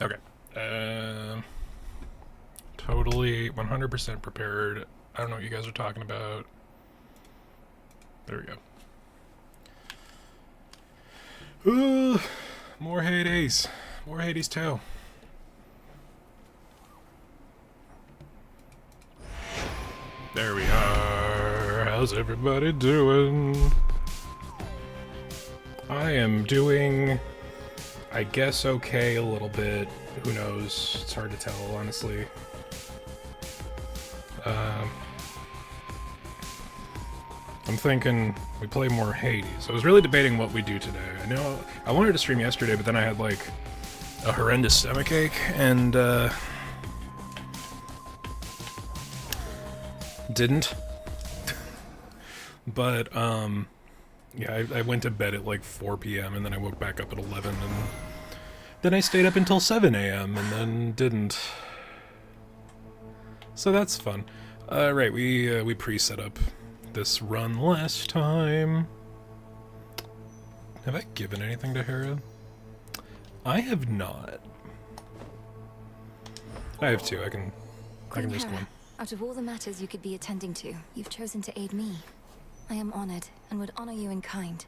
Okay. Totally 100% prepared. I don't know what you guys are talking about. There we go. Ooh, more Hades. More Hades 2. There we are. How's everybody doing? I am doing, I guess, okay a little bit. Who knows? It's hard to tell, honestly. I'm thinking we play more Hades. I was really debating what we do today. I know I wanted to stream yesterday, but then I had like a horrendous stomachache and didn't. But yeah, I went to bed at like 4 p.m. and then I woke back up at 11 and then I stayed up until 7 a.m. and then didn't. So that's fun. Right, we pre-set up this run last time. Have I given anything to Hera? I have not. I have two. I can just one. Out of all the matters you could be attending to, you've chosen to aid me. I am honored and would honor you in kind.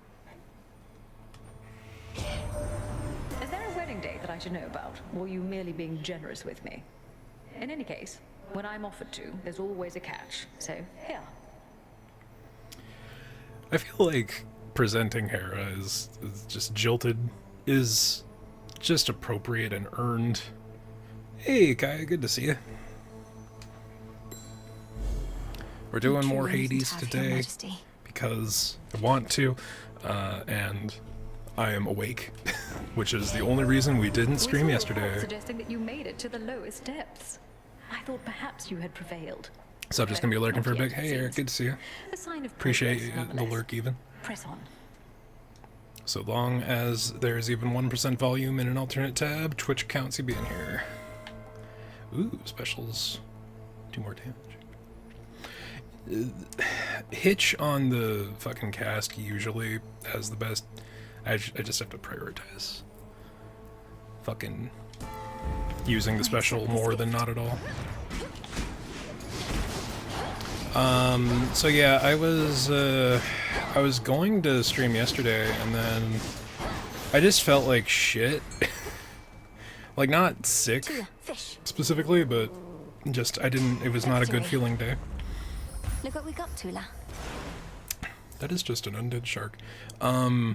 Is there a wedding date that I should know about, or are you merely being generous with me? In any case, when I'm offered to, there's always a catch. So, here. I feel like presenting Hera is just jilted, is just appropriate and earned. Hey, Kai, good to see you. We're doing more Hades today because I want to, and I am awake, which is the only reason we didn't stream yesterday. Suggesting that you made it to the lowest depths. I thought perhaps you had prevailed. So I'm just gonna be lurking for a bit. Hey, Eric, good to see you. A sign of Appreciate progress, the lurk even. Press on. So long as there's even 1% volume in an alternate tab, Twitch counts you being here. Ooh, specials. 2 more damage. Hitch on the fucking cast usually has the best. I just have to prioritize. Fucking using the special more than not at all. So yeah, I was going to stream yesterday, and then I just felt like shit. Like, not sick specifically, but just it was not a good feeling day. Look what we got, Tula. That is just an undead shark. Yeah,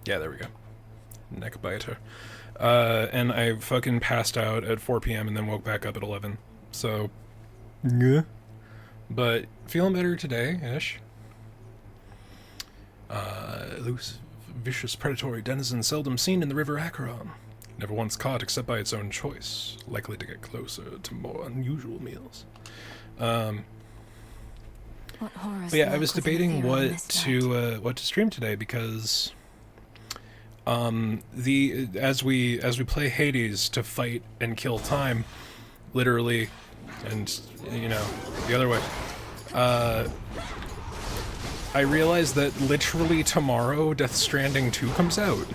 there we go. Neck biter. And I fucking passed out at 4 p.m. and then woke back up at 11. So, yeah. But feeling better today-ish. Loose, vicious, predatory denizen seldom seen in the River Acheron. Never once caught except by its own choice. Likely to get closer to more unusual meals. But yeah, I was debating what to stream today because as we play Hades to fight and kill time, literally, and you know, the other way, I realized that literally tomorrow Death Stranding 2 comes out.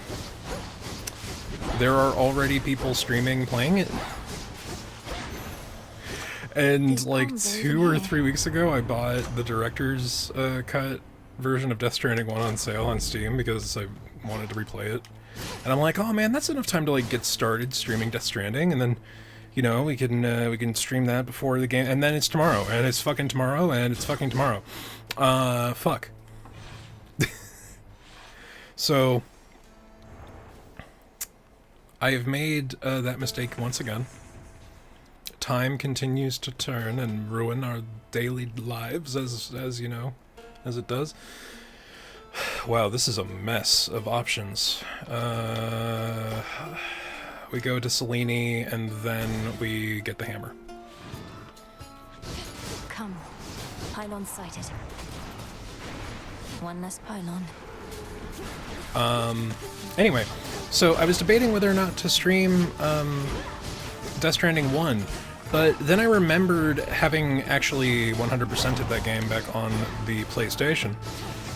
There are already people streaming playing it. And like 2 or 3 weeks ago I bought the director's cut version of Death Stranding 1 on sale on Steam because I wanted to replay it. And I'm like, oh man, that's enough time to like get started streaming Death Stranding, and then, you know, we can stream that before the game, and then it's tomorrow, and it's fucking tomorrow, and it's fucking tomorrow. Fuck. So I have made that mistake once again. Time continues to turn and ruin our daily lives, as you know, as it does. Wow, this is a mess of options. We go to Selene, and then we get the hammer. Come. Pylon sighted. One less pylon. Anyway, so I was debating whether or not to stream Death Stranding 1, but then I remembered having actually 100%ed that game back on the PlayStation.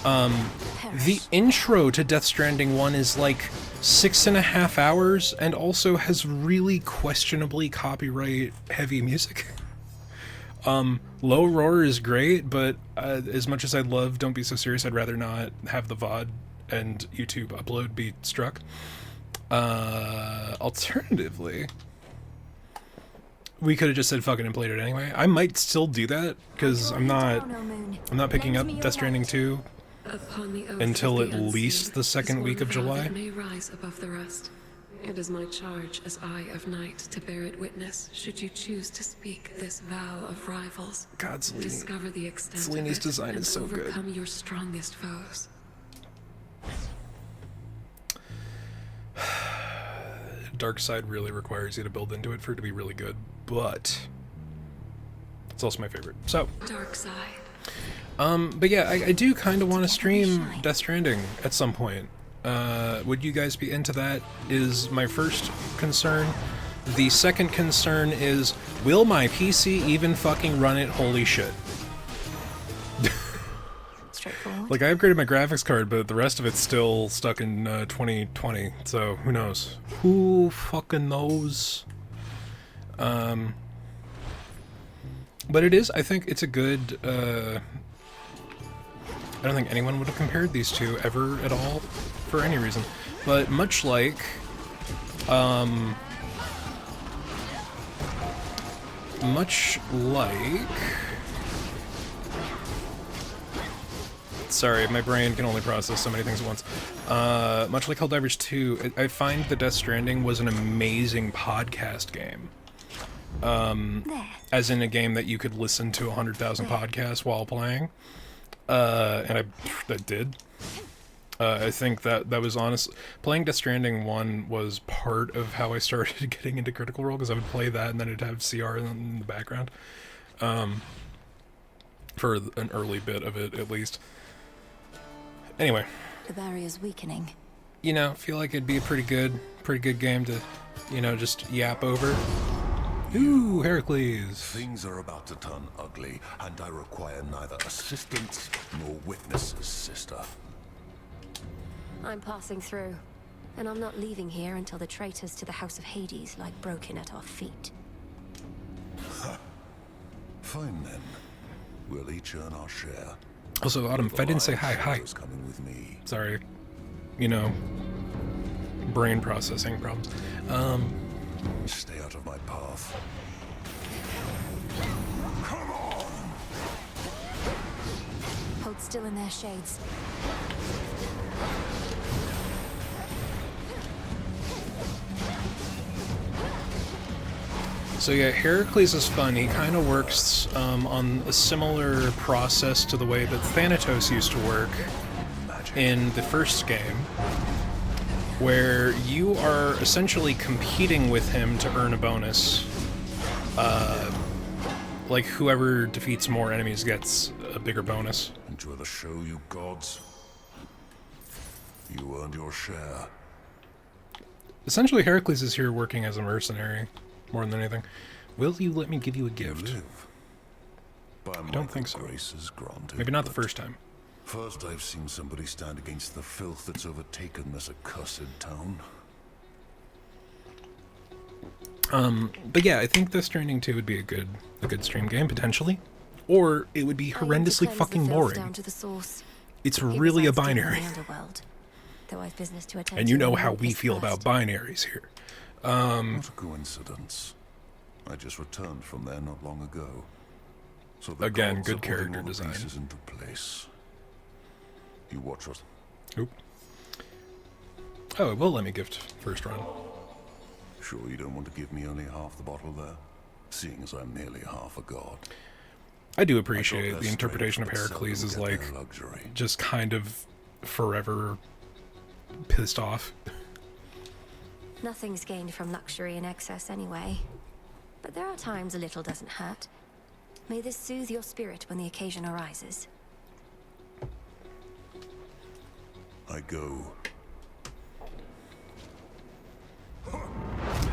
The intro to Death Stranding 1 is like 6.5 hours and also has really questionably copyright-heavy music. Low Roar is great, but as much as I'd love Don't Be So Serious, I'd rather not have the VOD and YouTube upload be struck. Alternatively, we could have just said fuck it and played it anyway. I might still do that, because I'm not picking up Death Stranding 2 until at least the second week of July. May rise above the rest. It is my charge as Eye of Night to bear it witness should you choose to speak this vow of rivals. God, Discover the extent Cellini's of it design and is so good. overcome your strongest foes. Dark Side really requires you to build into it for it to be really good, but it's also my favorite. So, Dark Side. but yeah, I do kind of want to stream Death Stranding at some point. Would you guys be into that? Is my first concern. The second concern is, will my PC even fucking run it? Holy shit. Straightforward. Like, I upgraded my graphics card, but the rest of it's still stuck in 2020, so who knows? Who fucking knows? But it is, I think it's a good, I don't think anyone would have compared these two ever at all, for any reason. But much like, sorry, my brain can only process so many things at once. Much like Helldivers 2, I find that Death Stranding was an amazing podcast game. As in a game that you could listen to 100,000 podcasts while playing. And I did. I think that was honest. Playing Death Stranding 1 was part of how I started getting into Critical Role, because I would play that and then it'd have CR in the background. For an early bit of it, at least. Anyway. The barrier's weakening. You know, feel like it'd be a pretty good game to, you know, just yap over. Ooh, Heracles. Things are about to turn ugly, and I require neither assistance nor witnesses, sister. I'm passing through, and I'm not leaving here until the traitors to the House of Hades lie broken at our feet. Fine then. We'll each earn our share. Also, Autumn, if I didn't say hi. Coming with me. Sorry. You know, brain processing problems. Stay out of my path. Come on! Hold still in their shades. So yeah, Heracles is fun. He kind of works on a similar process to the way that Thanatos used to work in the first game, where you are essentially competing with him to earn a bonus. Like, whoever defeats more enemies gets a bigger bonus. Enjoy the show, you gods. You earned your share. Essentially, Heracles is here working as a mercenary, more than anything. Will you let me give you a gift? I don't think so. Granted, Maybe not the first time. First, I've seen somebody stand against the filth that's overtaken this accursed town. But yeah, I think Death Stranding 2 would be a good stream game, potentially. Or it would be horrendously fucking boring. It's really a binary. And you know how we feel about binaries here. What a coincidence. I just returned from there not long ago. So the Again, gods good are putting character all the design. pieces into place. You watch us. Oop. Oh, it will let me gift first run. Sure you don't want to give me only half the bottle there? Seeing as I'm nearly half a god. I do I appreciate thought the their interpretation of strength Heracles would is seldom like get their luxury. just kind of forever pissed off. Nothing's gained from luxury in excess anyway. But there are times a little doesn't hurt. May this soothe your spirit when the occasion arises. I go.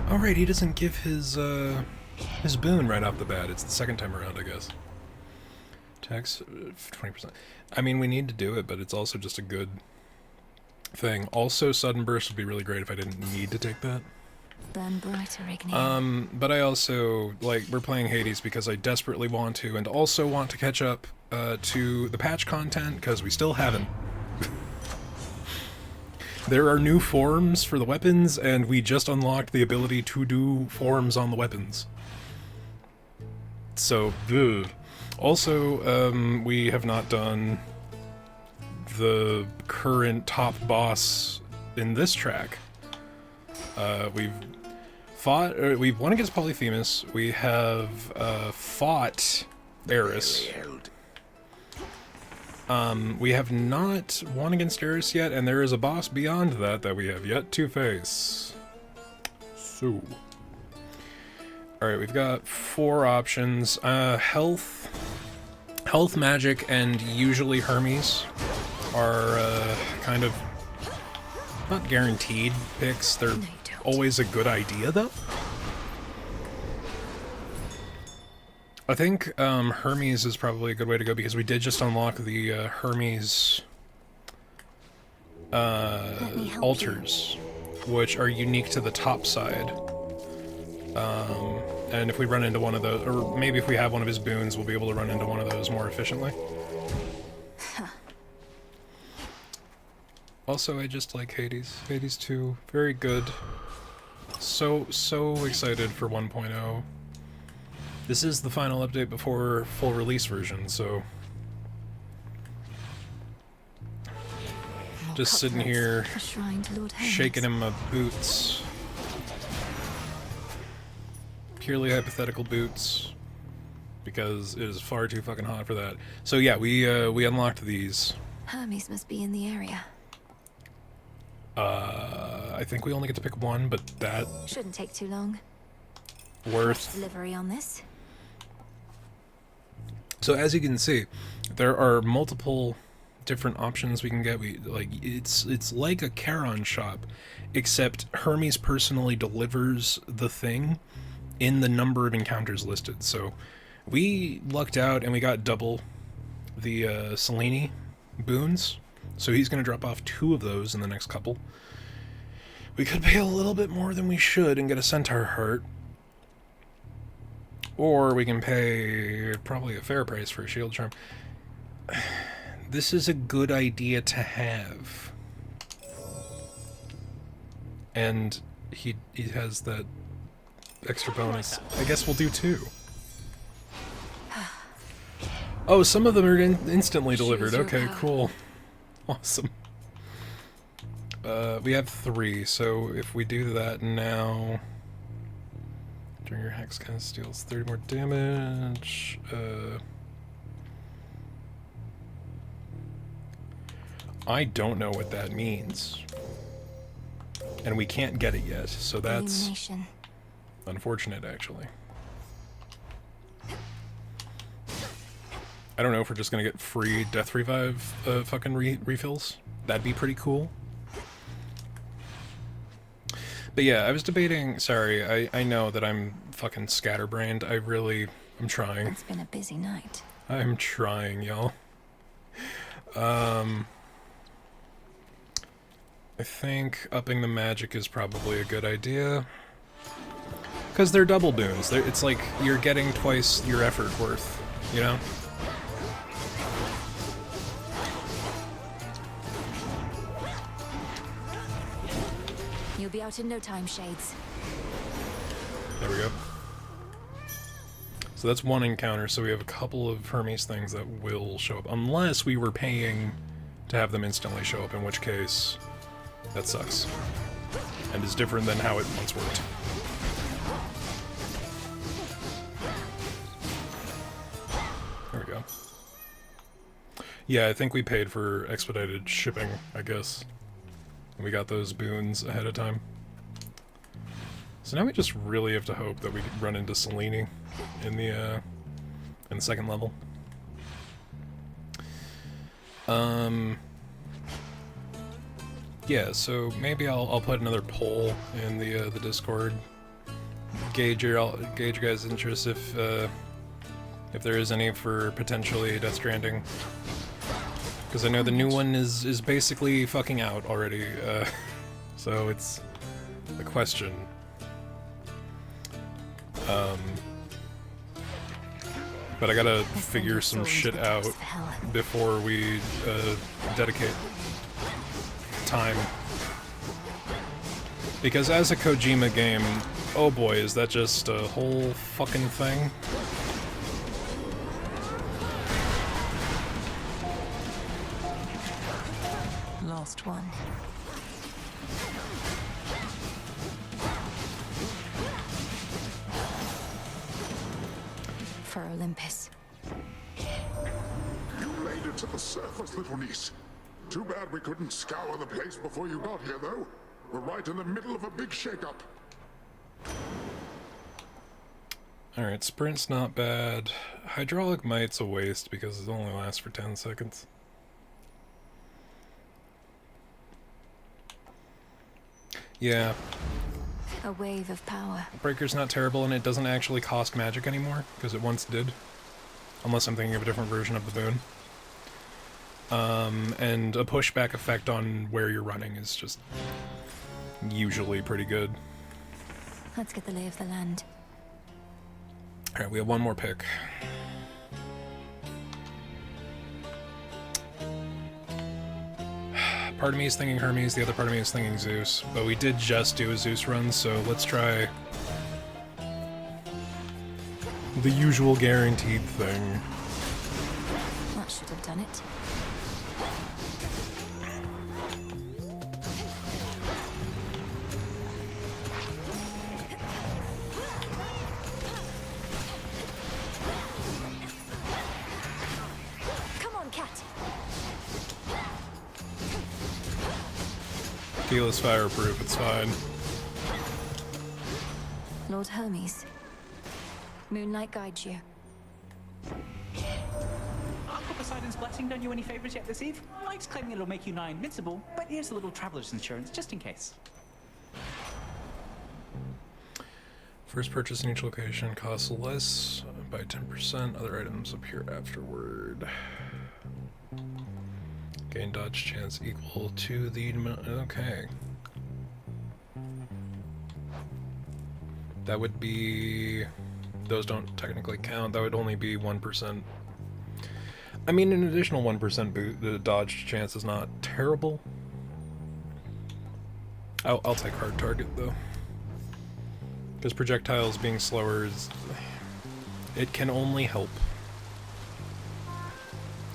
Oh right, he doesn't give his boon right off the bat. It's the second time around, I guess. Tax 20%. I mean, we need to do it, but it's also just a good thing. Also, sudden burst would be really great if I didn't need to take that. Burn brighter, Ignia. But I also, like, we're playing Hades because I desperately want to, and also want to catch up to the patch content, because we still haven't. There are new forms for the weapons, and we just unlocked the ability to do forms on the weapons. So, ugh. Also, we have not done the current top boss in this track. We've won against Polyphemus. We have fought Eris. We have not won against Eris yet, and there is a boss beyond that we have yet to face. So, alright, we've got 4 options. Health, magic, and usually Hermes are kind of not guaranteed picks. They're always a good idea, though. I think Hermes is probably a good way to go, because we did just unlock the Hermes altars, which are unique to the top side. And if we run into one of those, or maybe if we have one of his boons, we'll be able to run into one of those more efficiently. Also, I just like Hades. Hades 2, very good. So excited for 1.0. This is the final update before full release version, so... Just sitting here, shaking in my boots. Purely hypothetical boots. Because it is far too fucking hot for that. So yeah, we unlocked these. Hermes must be in the area. I think we only get to pick one, but that... Shouldn't take too long. Worth... Delivery on this. So as you can see, there are multiple different options we can get. It's like a Charon shop, except Hermes personally delivers the thing in the number of encounters listed. So we lucked out and we got double the Selene boons. So he's going to drop off 2 of those in the next couple. We could pay a little bit more than we should and get a Centaur heart. Or we can pay probably a fair price for a shield charm. This is a good idea to have. And he has that extra bonus. I guess we'll do 2. Oh, some of them are instantly delivered. Okay, cool. Awesome. We have 3, so if we do that now... During your hex kind of steals 30 more damage. I don't know what that means. And we can't get it yet, so that's unfortunate, actually. I don't know if we're just gonna get free Death Revive fucking refills. That'd be pretty cool. But yeah, I was debating... Sorry, I know that I'm fucking scatterbrained. I'm trying. It's been a busy night. I'm trying, y'all. I think upping the magic is probably a good idea. Because they're double boons. It's like you're getting twice your effort worth, you know? You'll be out in no time, Shades. There we go. So that's 1 encounter, so we have a couple of Hermes things that will show up. Unless we were paying to have them instantly show up, in which case that sucks. And is different than how it once worked. There we go. Yeah, I think we paid for expedited shipping, I guess. We got those boons ahead of time. So now we just really have to hope that we run into Selene in the in the second level. Yeah, so maybe I'll put another poll in the Discord. Gauge your guys' interest if there is any for potentially Death Stranding, because I know the new one is basically fucking out already. So it's a question. But I gotta figure some shit out before we dedicate time. Because as a Kojima game, oh boy, is that just a whole fucking thing. Lost one. For Olympus. You made it to the surface, little niece. Too bad we couldn't scour the place before you got here, though. We're right in the middle of a big shakeup. Alright, sprint's not bad. Hydraulic might's a waste because it only lasts for 10 seconds. Yeah. A wave of power. Breaker's not terrible, and it doesn't actually cost magic anymore, because it once did. Unless I'm thinking of a different version of the boon. And a pushback effect on where you're running is just usually pretty good. Let's get the lay of the land. Alright, we have one more pick. Part of me is thinking Hermes, the other part of me is thinking Zeus. But we did just do a Zeus run, so let's try the usual guaranteed thing. That should have done it. Come on, cat. Keyless fireproof, it's fine. Lord Hermes. Moonlight guides you. Uncle Poseidon's blessing done you any favors yet this eve? Mike's claiming it'll make you nigh invincible, but here's a little traveler's insurance, just in case. First purchase in each location costs less by 10%. Other items appear afterward. Gain dodge chance equal to the... Okay. That would be... Those don't technically count. That would only be 1%. I mean, an additional 1% the dodge chance is not terrible. I'll take hard target, though. Because projectiles being slower is... It can only help.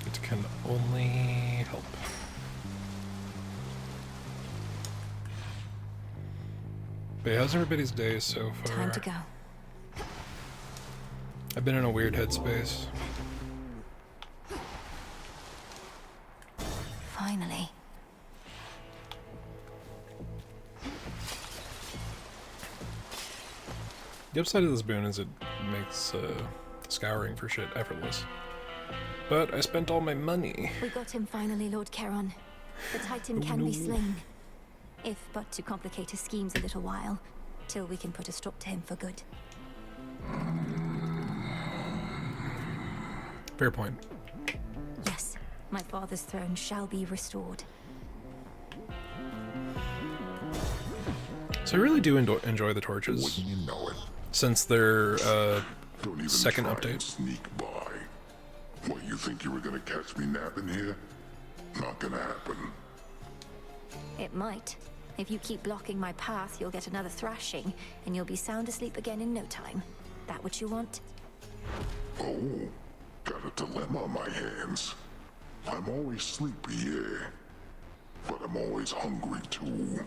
It can only help. But how's everybody's day so far? Time to go. I've been in a weird headspace. Finally. The upside of this boon is it makes scouring for shit effortless. But I spent all my money. We got him finally, Lord Charon. The Titan can be slain. If but to complicate his schemes a little while, till we can put a stop to him for good. Fair point. Yes, my father's throne shall be restored. So I really do enjoy the torches. Wouldn't you know it? Since their Don't even second try update. and sneak by. What, you think you were gonna catch me napping here? Not gonna happen. It might. If you keep blocking my path, you'll get another thrashing, and you'll be sound asleep again in no time. That what you want? Oh, got a dilemma on my hands. I'm always sleepy, yeah. But I'm always hungry, too.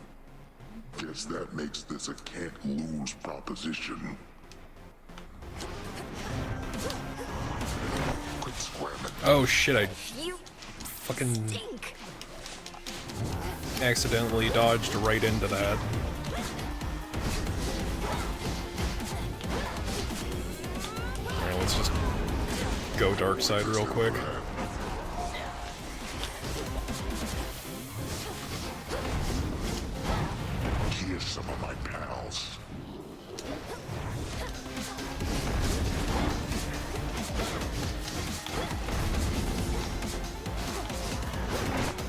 Guess that makes this a can't-lose proposition. Quit squirming. Oh shit, I You fucking stink! accidentally dodged right into that. Alright, let's just go dark side real quick. Here's some of my pals.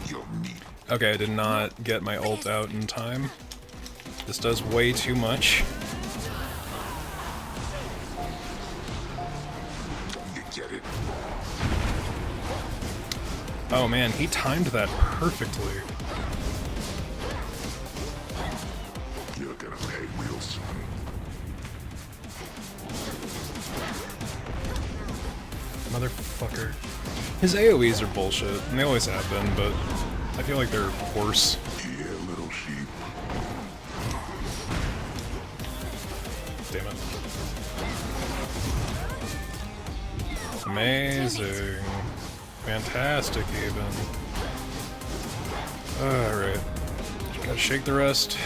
You're meat. Okay, I did not get my ult out in time. This does way too much. You get it? Oh man, he timed that perfectly. You're gonna pay real soon. Motherfucker. His AoEs are bullshit, and they always have been, but I feel like they're worse. Yeah, little sheep. Damn it. Amazing. Fantastic, even. Alright. Gotta shake the rest.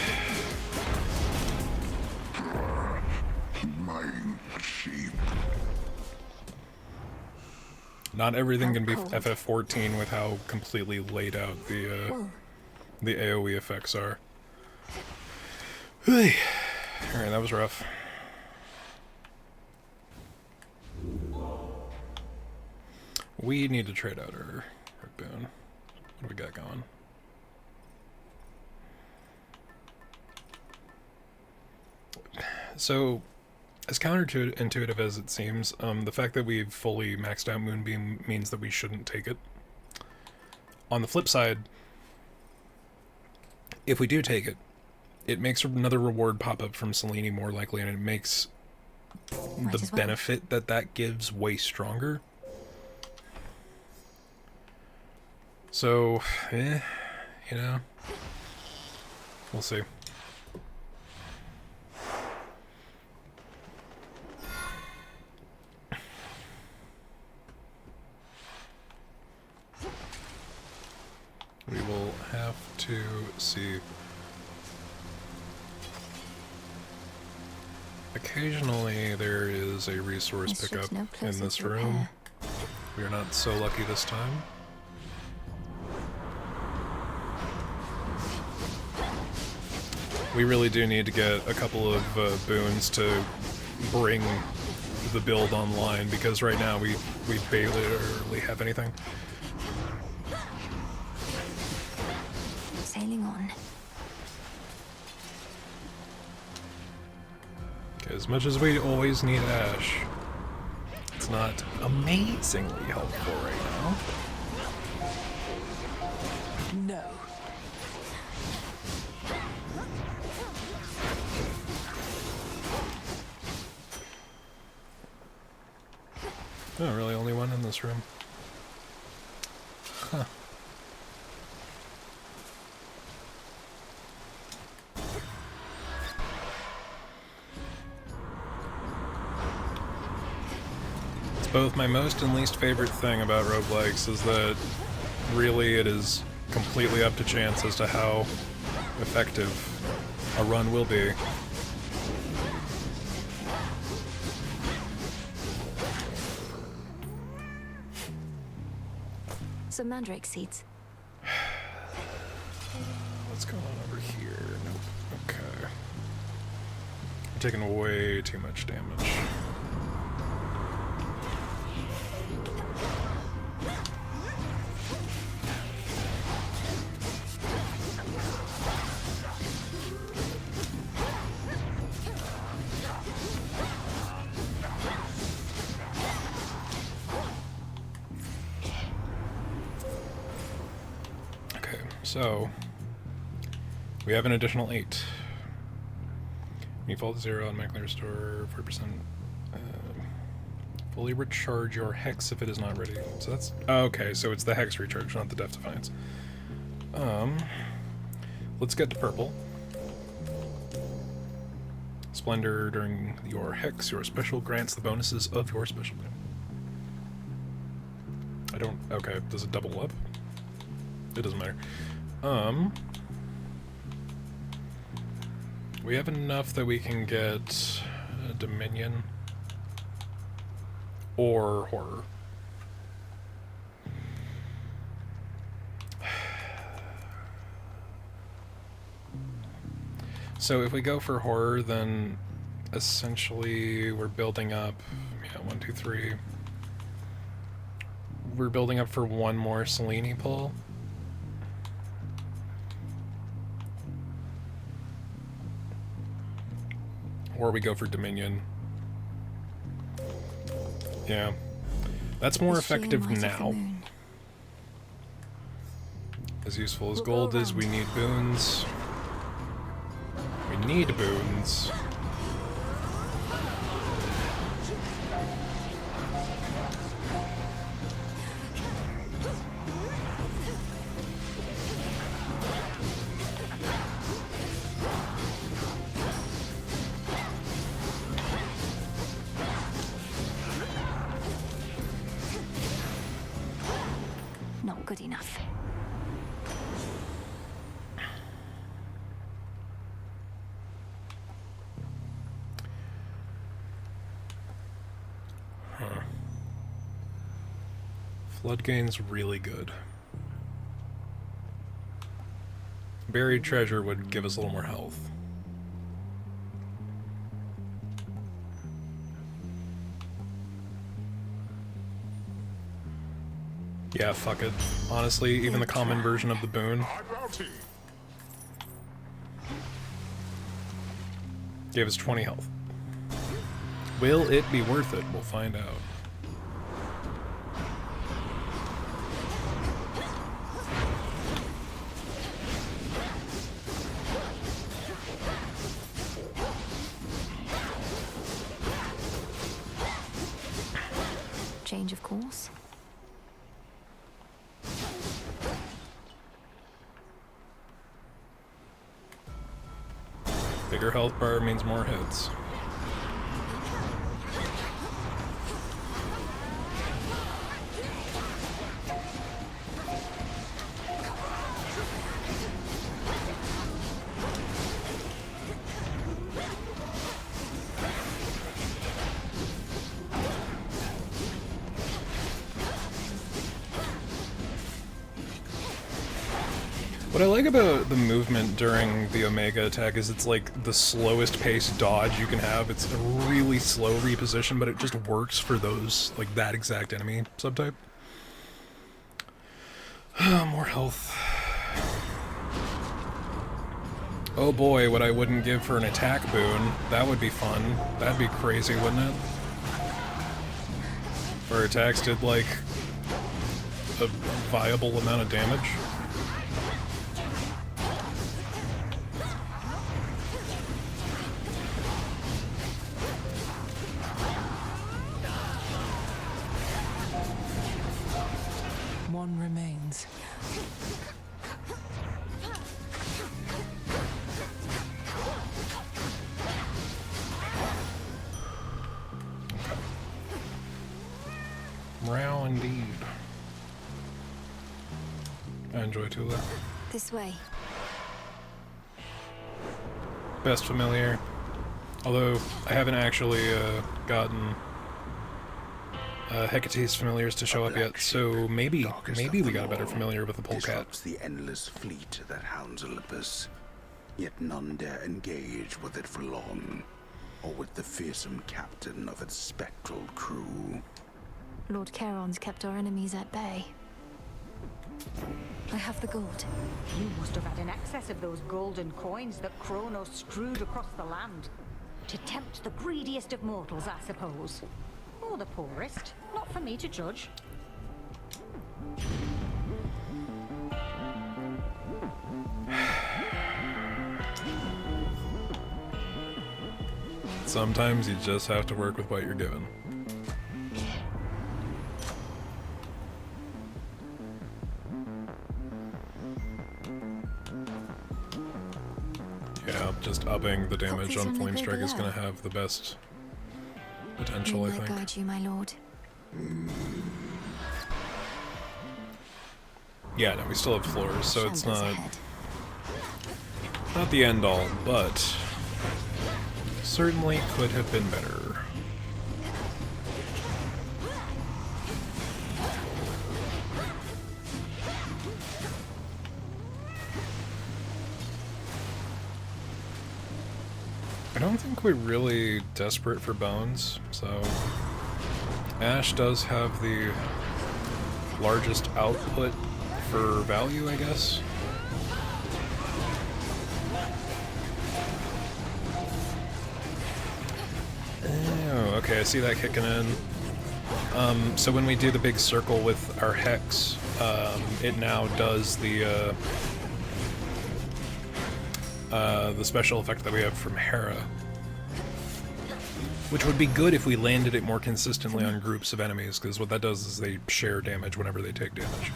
My sheep. Not everything can be FF14 with how completely laid out the AoE effects are. Alright, that was rough. We need to trade out our boon. What do we got going? So, as counterintuitive as it seems, the fact that we've fully maxed out Moonbeam means that we shouldn't take it. On the flip side, if we do take it, it makes another reward pop up from Selene more likely, and it makes the benefit that that gives way stronger. So, you know, we'll see. We will have to see. Occasionally there is a resource pickup in this room. We are not so lucky this time. We really do need to get a couple of boons to bring the build online, because right now we barely have anything. Sailing on. Okay, as much as we always need Ash, it's not amazingly helpful right now. No. Oh, really? Only one in this room? Huh. It's both my most and least favorite thing about roguelikes is that really it is completely up to chance as to how effective a run will be. Some mandrake seeds. What's going on over here? Nope. Okay. I'm taking way too much damage. So, we have an additional 8. When you fall to 0, automatically restore 4%. Fully recharge your hex if it is not ready. So that's... okay, so it's the hex recharge, not the Death Defiance. Let's get to purple. Splendor during your hex, your special grants the bonuses of your special. I don't... okay, does it double up? It doesn't matter. We have enough that we can get a Dominion or Horror. So if we go for horror, then essentially we're building up, yeah, 1, 2, 3. We're building up for one more Selene pull. Or we go for Dominion. Yeah. That's more effective now. As useful as gold is, we need boons. We need boons. Not good enough. Floodgain's really good. Buried treasure would give us a little more health. Yeah, fuck it. Honestly, even the common version of the boon gave us 20 health. Will it be worth it? We'll find out. Change of course. Bigger health bar means more hits. What I like about the movement during the Omega attack is it's like the slowest paced dodge you can have. It's a really slow reposition, but it just works for those, like that exact enemy subtype. More health. Oh boy, what I wouldn't give for an attack boon. That would be fun. That'd be crazy, wouldn't it? If our attacks did like a viable amount of damage. One remains. Row indeed. I enjoy Tula. This way. Best familiar. Although I haven't actually gotten Hecate's familiars to show up yet, so maybe we got a better familiar with the polecat. The endless fleet that hounds Olympus, yet none dare engage with it for long, or with the fearsome captain of its spectral crew. Lord Charon's kept our enemies at bay. I have the gold. You must have had an excess of those golden coins that Kronos strewed across the land. To tempt the greediest of mortals, I suppose. Or the poorest. Not for me to judge. Sometimes you just have to work with what you're given. Yeah, just upping the damage on Flame Strike is going to have the best potential, I think. Guide you, my lord. Yeah, no, we still have floors, so it's not the end all, but certainly could have been better. don't think we're really desperate for bones, so Ash does have the largest output for value, I guess. Oh, okay, I see that kicking in. So when we do the big circle with our hex, it now does the special effect that we have from Hera. Which would be good if we landed it more consistently on groups of enemies, because what that does is they share damage whenever they take damage.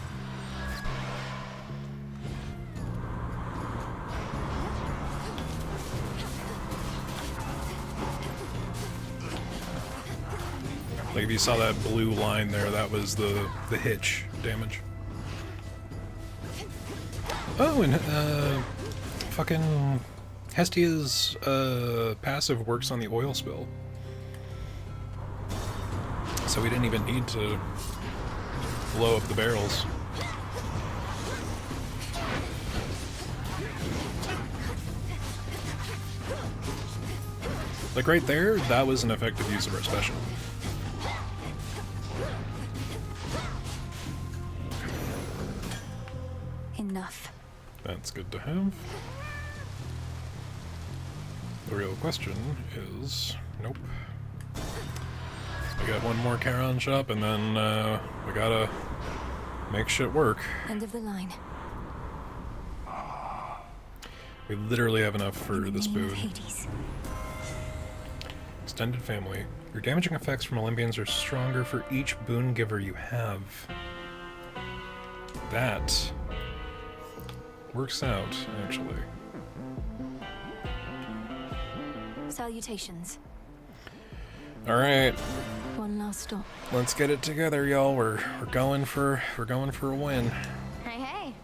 Like if you saw that blue line there, that was the hitch damage. Oh, and fucking Hestia's passive works on the oil spill. So we didn't even need to blow up the barrels. Like right there, that was an effective use of our special. Enough. That's good to have. The real question is... Nope. We got one more Charon shop, and then we gotta make shit work. End of the line. We literally have enough for this Name of boon. Hades. Extended family. Your damaging effects from Olympians are stronger for each boon giver you have. That works out, actually. Salutations. Alright. One last stop. Let's get it together, y'all. We're going for a win. Hey, hey.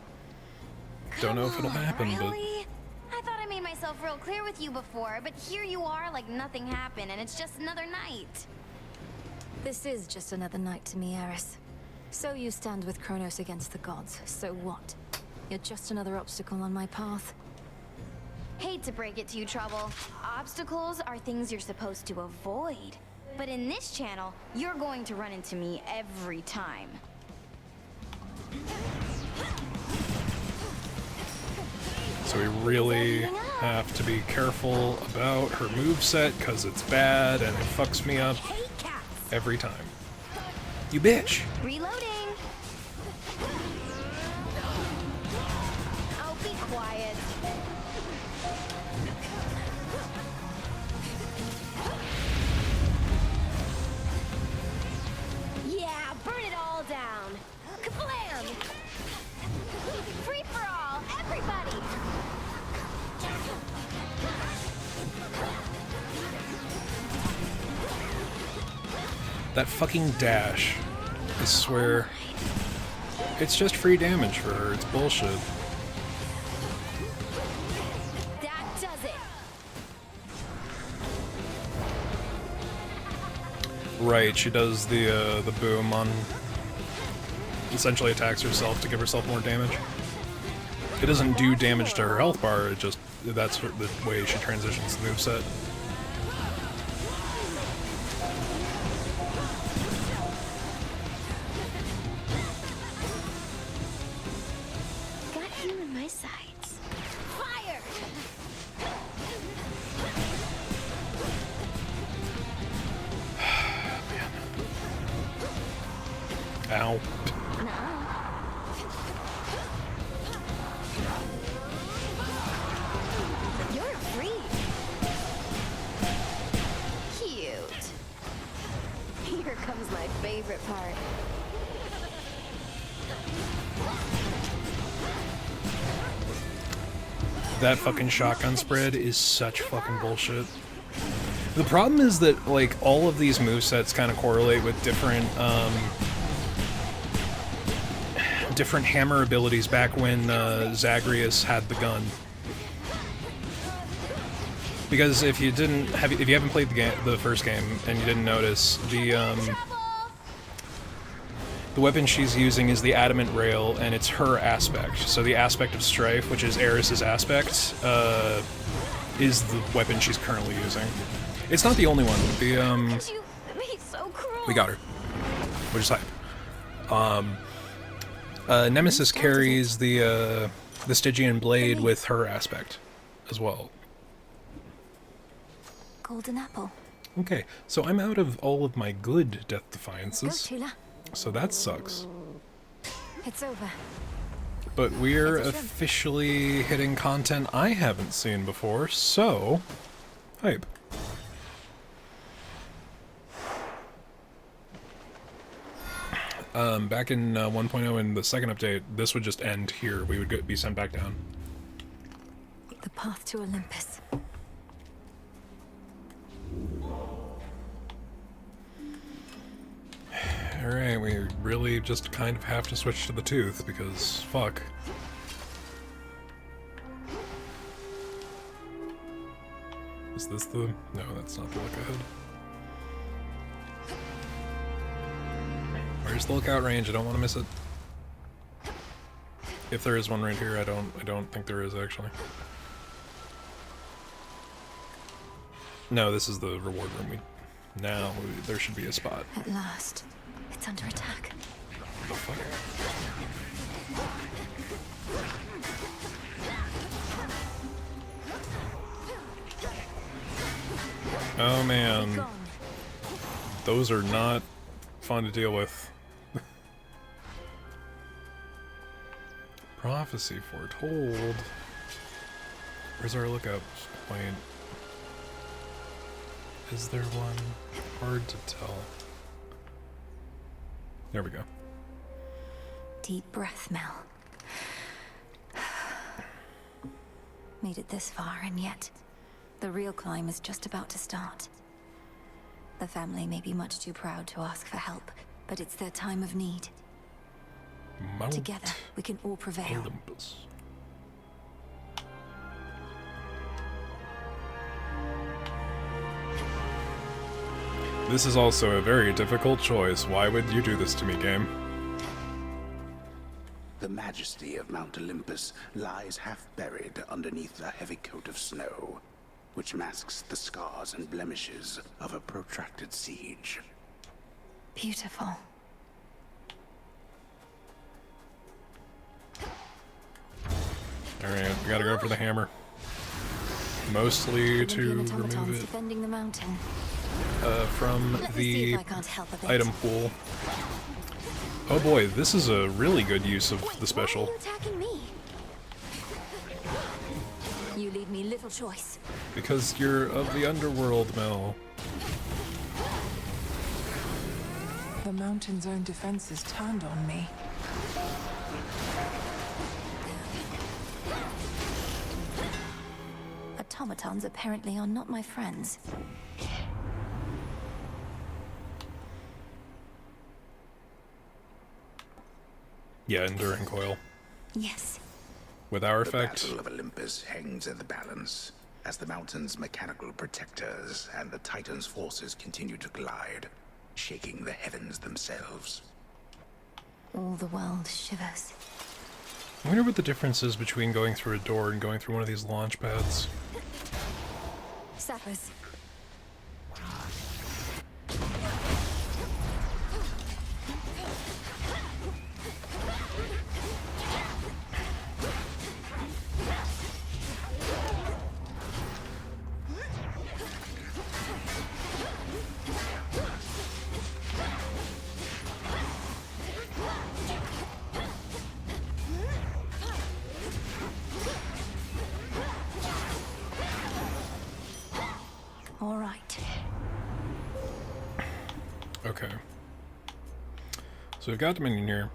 Don't know if it'll Come on, happen, really? I thought I made myself real clear with you before, but here you are like nothing happened and it's just another night. This is just another night to me, Eris. So you stand with Kronos against the gods. So what? You're just another obstacle on my path. Hate to break it to you, Trouble. Obstacles are things you're supposed to avoid. But in this channel, you're going to run into me every time. So we really have to be careful about her moveset, because it's bad and it fucks me up every time. You bitch! Reloading! Oh, be quiet. Yeah, burn it all down. Kablam! Free for all, everybody! That fucking dash. I swear. It's just free damage for her. It's bullshit. That does it. Right, she does the boom on... essentially attacks herself to give herself more damage. It doesn't do damage to her health bar, it just... that's the way she transitions the moveset. Got you in my sights. Fire! Ow. You're free. Cute. Here comes my favorite part. That fucking shotgun spread is such fucking bullshit. The problem is that, like, all of these movesets kind of correlate with different, different hammer abilities back when Zagreus had the gun. Because if you haven't played the first game and you didn't notice, the weapon she's using is the adamant rail, and it's her aspect. So the aspect of strife, which is Eris's aspect, is the weapon she's currently using. It's not the only one. The You be so cruel. we got her, which is hype. Nemesis carries the Stygian blade with her aspect as well. Golden apple. Okay, so I'm out of all of my good Death Go, Defiances, Tula. so that sucks. It's over. But we're It's a shrimp. officially hitting content I haven't seen before, so hype. Back in 1.0 in the second update, this would just end here. We would be sent back down. The path to Olympus. Alright, we really just kind of have to switch to the tooth, because fuck. Is this the... No, that's not the look ahead. Where's the lookout range? I don't want to miss it. If there is one right here, I don't think there is, actually. No, this is the reward room. Now, there should be a spot. At last. It's under attack. The fuck? Oh man. Those are not fun to deal with. Prophecy foretold. Where's our lookout point? Is there one? Hard to tell. There we go. Deep breath, Mel. Made it this far, and yet the real climb is just about to start. The family may be much too proud to ask for help, but it's their time of need. Mount Together, we can all prevail. Olympus. This is also a very difficult choice. Why would you do this to me, game? The majesty of Mount Olympus lies half buried underneath a heavy coat of snow, which masks the scars and blemishes of a protracted siege. Beautiful. Alright, we gotta go for the hammer. Mostly to Promethean remove automatons it defending the mountain. from Let me see the if I can't help a bit. item pool. Oh boy, this is a really good use of the Why special. are you attacking me? You leave me little choice. Because you're of the underworld, Mel. The mountain's own defenses turned on me. Automatons apparently are not my friends. Yeah, enduring coil. Yes. With our The effect, Battle of Olympus hangs in the balance as the mountain's mechanical protectors and the Titan's forces continue to glide, shaking the heavens themselves. All the world shivers. I wonder what the difference is between going through a door and going through one of these launch pads. Sappers. All right. Okay. So we've got Dominion here.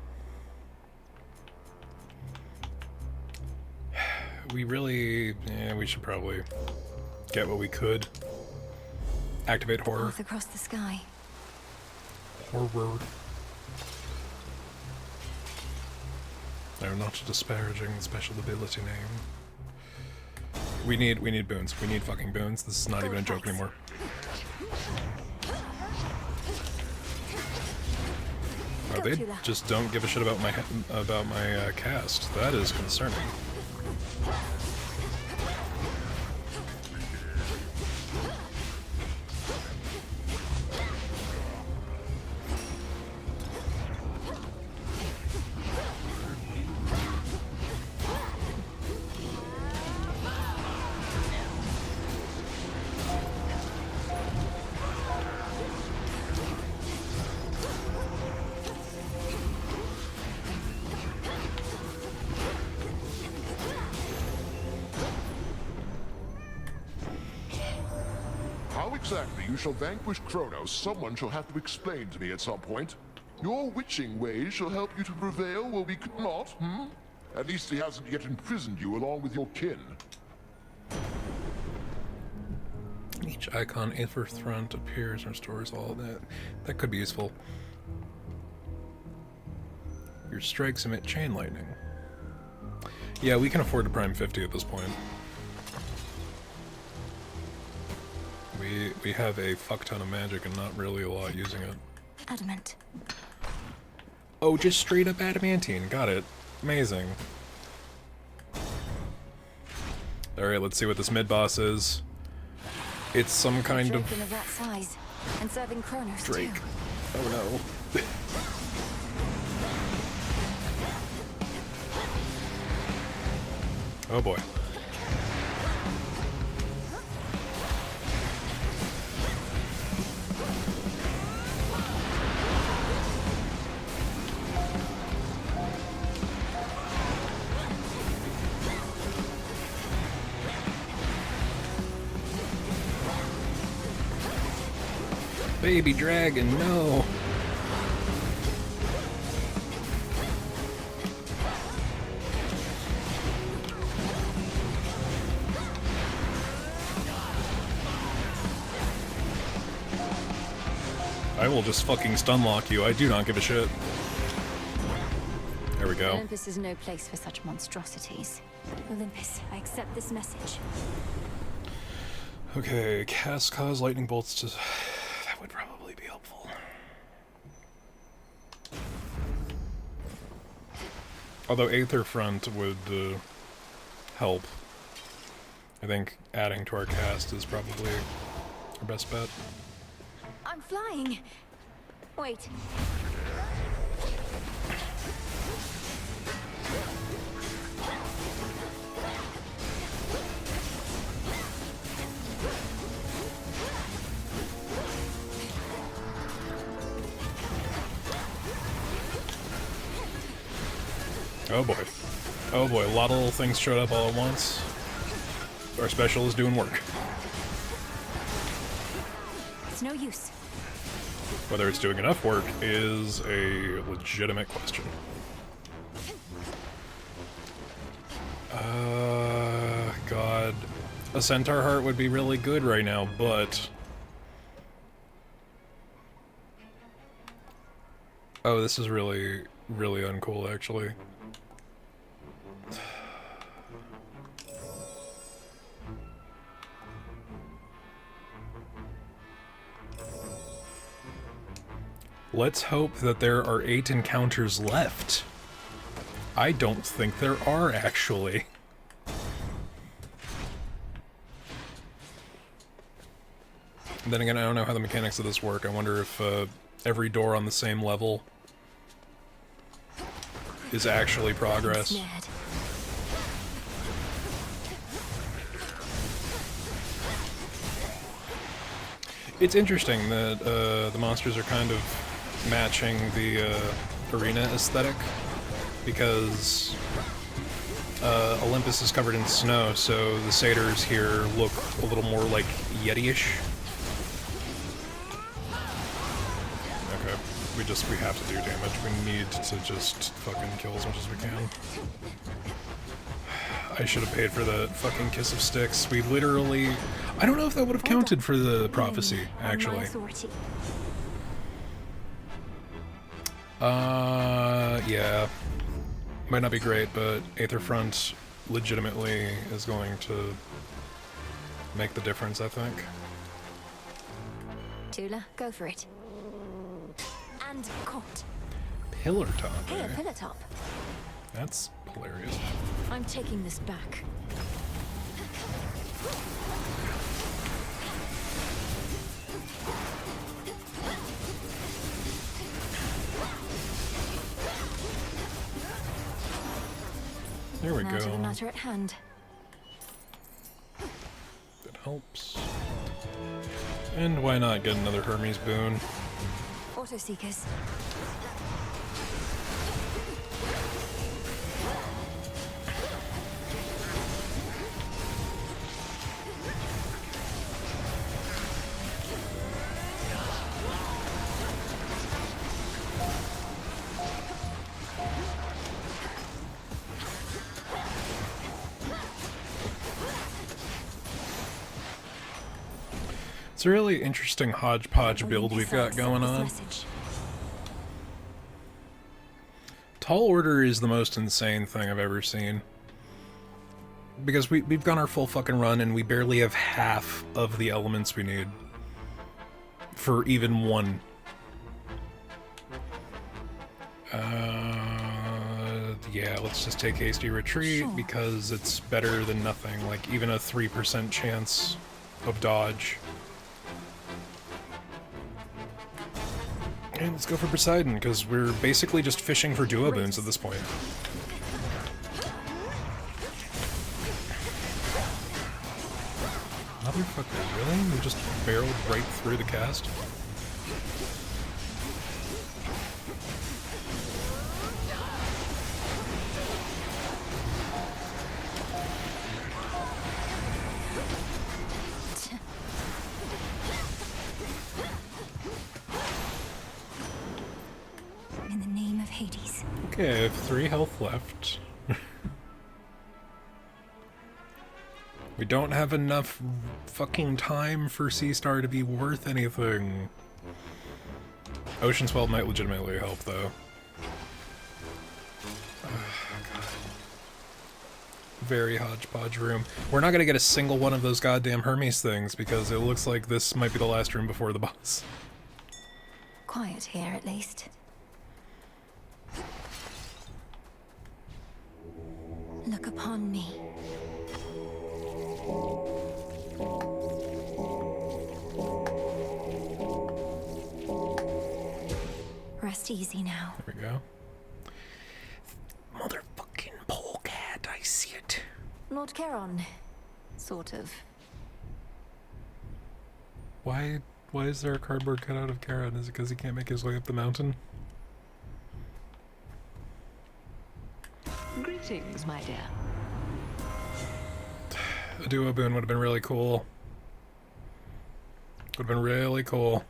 We really... we should probably get what we could. Activate horror. Path across the sky. Horror. No, not disparaging the special ability name. We need boons. We need fucking boons. This is not even a joke anymore. Oh, they just don't give a shit about my cast. That is concerning. exactly you shall vanquish Kronos, someone shall have to explain to me at some point. Your witching ways shall help you to prevail where we could not, hmm? At least he hasn't yet imprisoned you along with your kin. Each icon Aetherfront appears and restores all that. That could be useful. Your strikes emit chain lightning. Yeah, we can afford to prime 50 at this point. We have a fuck ton of magic and not really a lot using it. Adamant. Oh, just straight up adamantine. Got it. Amazing. Alright, let's see what this mid-boss is. It's some kind of... Drake of that size, and serving Kronos Drake. too. Oh no. Oh boy. Baby dragon, no! I will just fucking stun lock you, I do not give a shit. There we go. Olympus is no place for such monstrosities. Olympus, I accept this message. Okay, cause lightning bolts to... That would probably be helpful. Although Aetherfront would help. I think adding to our cast is probably our best bet. I'm flying. Wait. Oh boy. Oh boy, a lot of little things showed up all at once. Our special is doing work. It's no use. Whether it's doing enough work is a legitimate question. God. A centaur heart would be really good right now, but... Oh, this is really, really uncool, actually. Let's hope that there are 8 encounters left. I don't think there are, actually. Then again, I don't know how the mechanics of this work. I wonder if every door on the same level is actually progress. It's interesting that the monsters are kind of matching the arena aesthetic, because Olympus is covered in snow, so the satyrs here look a little more like Yeti-ish. Okay, we have to do damage. We need to just fucking kill as much as we can. I should have paid for the fucking Kiss of Sticks. We literally... I don't know if that would have counted for the prophecy, actually. Yeah. Might not be great, but Aetherfront legitimately is going to make the difference, I think. Tula, go for it. And caught. Pillar top, Hey, eh? a pillar top. That's hilarious. I'm taking this back. There we Now go. to the matter at hand. That helps. And why not get another Hermes boon? Auto seekers. It's a really interesting hodgepodge build we've got going on. Tall Order is the most insane thing I've ever seen. Because we've gone our full fucking run and we barely have half of the elements we need. For even one. Yeah, let's just take Hasty Retreat because it's better than nothing. Like, even a 3% chance of dodge. And let's go for Poseidon, because we're basically just fishing for duo boons at this point. Motherfucker, really? We just barreled right through the cast? In the name of Hades. Okay, I have 3 health left. We don't have enough fucking time for Sea Star to be worth anything. Ocean Swell might legitimately help, though. God. Very hodgepodge room. We're not gonna get a single one of those goddamn Hermes things, because it looks like this might be the last room before the boss. Quiet here, at least. Look upon me. Rest easy now. There we go. Motherfucking polecat, I see it. Lord Charon. Sort of. Why is there a cardboard cutout of Charon? Is it because he can't make his way up the mountain? Greetings, my dear. A duo boon would have been really cool. Would have been really cool.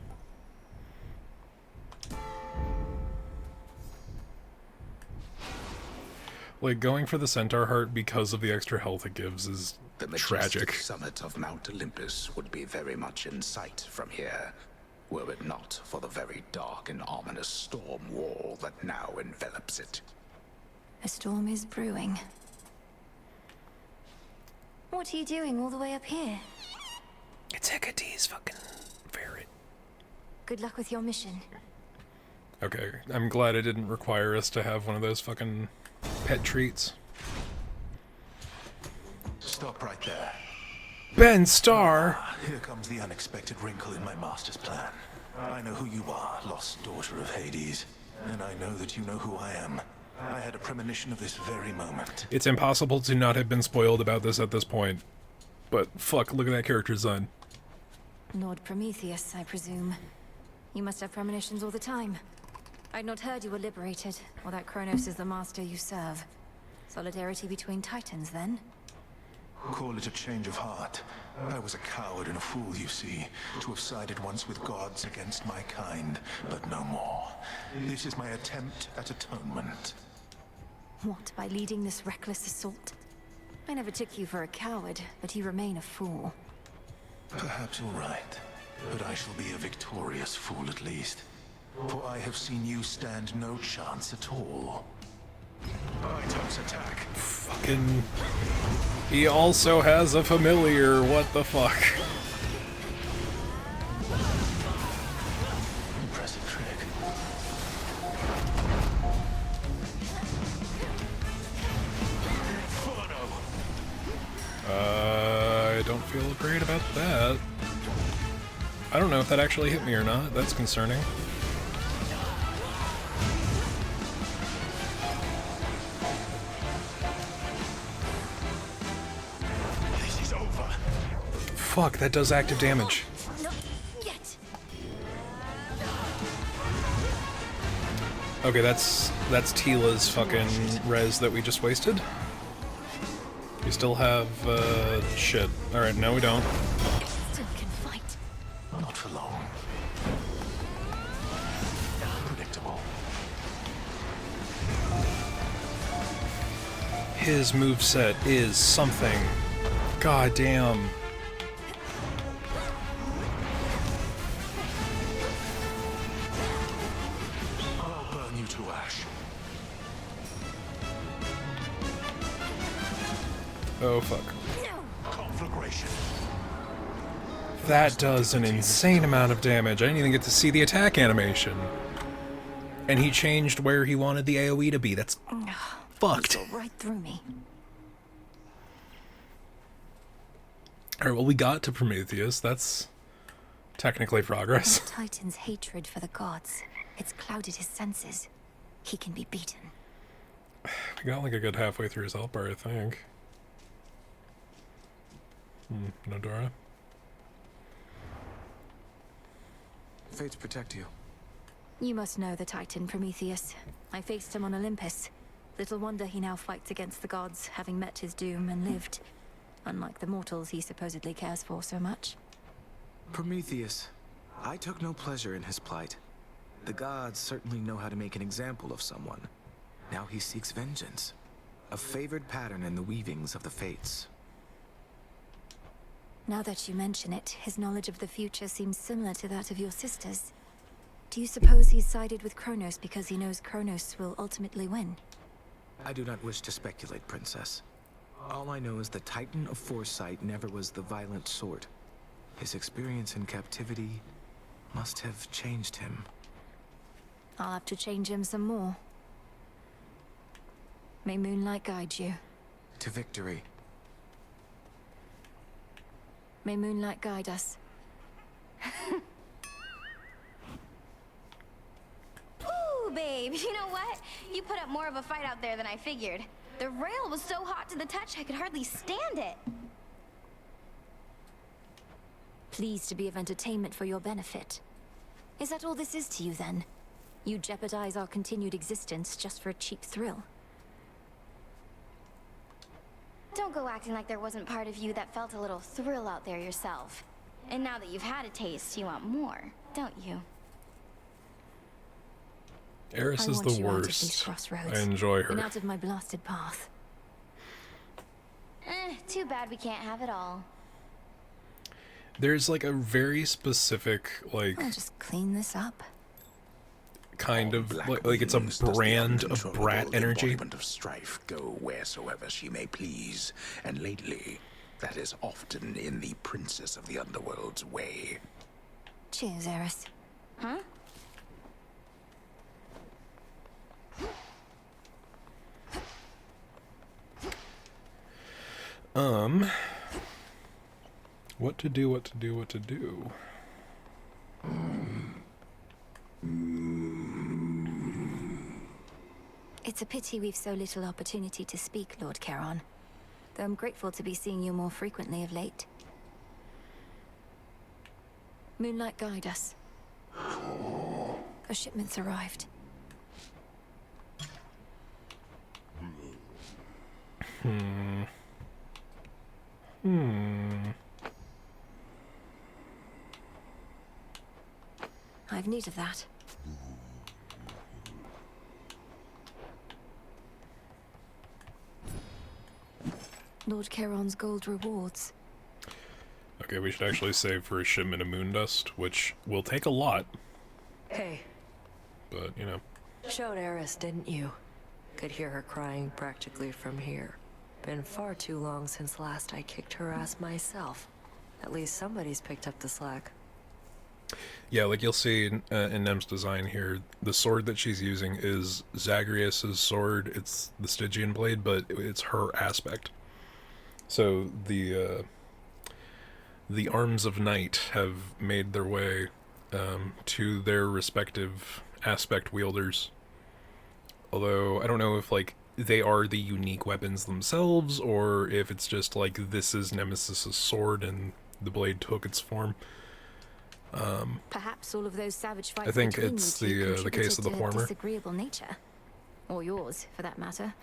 Like, going for the Centaur Heart because of the extra health it gives is the tragic. Summit of Mount Olympus would be very much in sight from here, were it not for the very dark and ominous storm wall that now envelops it. A storm is brewing. What are you doing all the way up here? It's Hecate's fucking ferret. Good luck with your mission. Okay, I'm glad it didn't require us to have one of those fucking pet treats. Stop right there. Ben Starr! Here comes the unexpected wrinkle in my master's plan. I know who you are, lost daughter of Hades, and I know that you know who I am. I had a premonition of this very moment. It's impossible to not have been spoiled about this at this point. But fuck, look at that character design. Lord Prometheus, I presume. You must have premonitions all the time. I'd not heard you were liberated, or that Kronos is the master you serve. Solidarity between titans, then? Call it a change of heart. I was a coward and a fool, you see, to have sided once with gods against my kind, but no more. This is my attempt at atonement. What, by leading this reckless assault? I never took you for a coward, but you remain a fool. Perhaps you're right, but I shall be a victorious fool at least. For I have seen you stand no chance at all. Items attack. Fucking... He also has a familiar, what the fuck? Impressive trick. I don't feel great about that. I don't know if that actually hit me or not. That's concerning. This is over. Fuck, that does active damage. Not yet. Okay, that's Tila's fucking res that we just wasted. We still have, shit. Alright, no we don't. Still can fight. Not for long. Predictable. His moveset is something. God damn. you to ash. Oh, fuck. Conflagration. That does an insane amount of damage. I didn't even get to see the attack animation. And he changed where he wanted the AoE to be. That's fucked. Saw right through me. Alright, well, we got to Prometheus. That's technically progress. The Titan's hatred for the gods. It's clouded his senses. He can be beaten. We got like a good halfway through his health bar, I think. Nodora? Fates protect you. You must know the Titan Prometheus. I faced him on Olympus. Little wonder he now fights against the gods, having met his doom and lived. Unlike the mortals he supposedly cares for so much. Prometheus. I took no pleasure in his plight. The gods certainly know how to make an example of someone. Now he seeks vengeance. A favored pattern in the weavings of the fates. Now that you mention it, his knowledge of the future seems similar to that of your sisters. Do you suppose he's sided with Kronos because he knows Kronos will ultimately win? I do not wish to speculate, Princess. All I know is the Titan of Foresight never was the violent sort. His experience in captivity must have changed him. I'll have to change him some more. May moonlight guide you. To victory. May moonlight guide us. Ooh, babe, you know what? You put up more of a fight out there than I figured. The rail was so hot to the touch I could hardly stand it. Pleased to be of entertainment for your benefit. Is that all this is to you, then? You jeopardize our continued existence just for a cheap thrill? Don't go acting like there wasn't part of you that felt a little thrill out there yourself. And now that you've had a taste, you want more, don't you? Eris is the worst. I enjoy her. And out of my blasted path. Too bad we can't have it all. There's like a very specific, like... I'll just clean this up. Kind of, like it's a brand of brat energy. Of strife go wheresoever she may please, and lately, that is often in the princess of the underworld's way. Cheers, Eris. Huh? What to do, what to do, what to do. It's a pity we've so little opportunity to speak, Lord Charon. Though I'm grateful to be seeing you more frequently of late. Moonlight, guide us. A shipment's arrived. I've need of that. Lord Charon's gold rewards. Okay, we should actually save for a shipment of moon dust, which will take a lot. Hey. But, you know. Showed Eris, didn't you? Could hear her crying practically from here. Been far too long since last I kicked her ass myself. At least somebody's picked up the slack. Yeah, like you'll see in Nem's design here, the sword that she's using is Zagreus's sword. It's the Stygian blade, but it's her aspect. So the arms of night have made their way to their respective aspect wielders. Although I don't know if like they are the unique weapons themselves, or if it's just like this is Nemesis's sword and the blade took its form. Perhaps all of those savage fights I think it's the case of the former. Disagreeable nature, or yours, for that matter.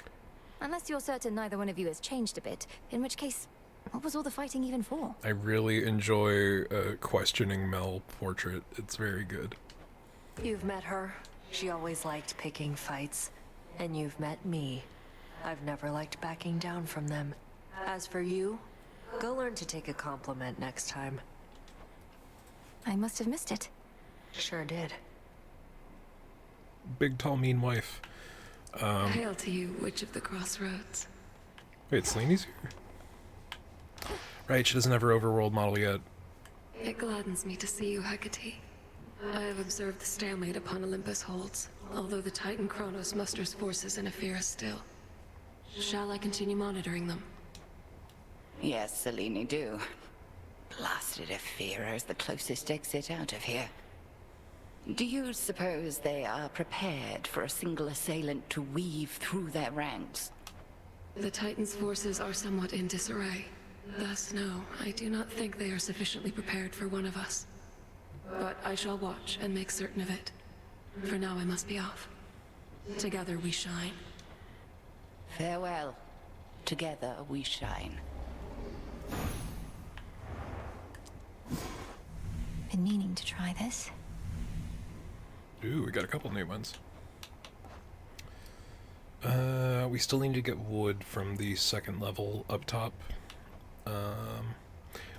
Unless you're certain neither one of you has changed a bit, in which case, what was all the fighting even for? I really enjoy questioning Mel portrait. It's very good. You've met her. She always liked picking fights. And you've met me. I've never liked backing down from them. As for you, go learn to take a compliment next time. I must have missed it. Sure did. big, tall, mean wife. Hail to you, Witch of the Crossroads. Wait, Selene's here? Right, she doesn't have her overworld model yet. It gladdens me to see you, Hecate. I have observed the stalemate upon Olympus holds, although the Titan Kronos musters forces in Ephyra still. Shall I continue monitoring them? Yes, Selene, do. Blasted Ephyra is the closest exit out of here. Do you suppose they are prepared for a single assailant to weave through their ranks? The Titan's forces are somewhat in disarray. Thus, no, I do not think they are sufficiently prepared for one of us. But I shall watch and make certain of it. For now, I must be off. Together we shine. Farewell. Together we shine. Been meaning to try this. Ooh, we got a couple new ones. We still need to get wood from the second level up top.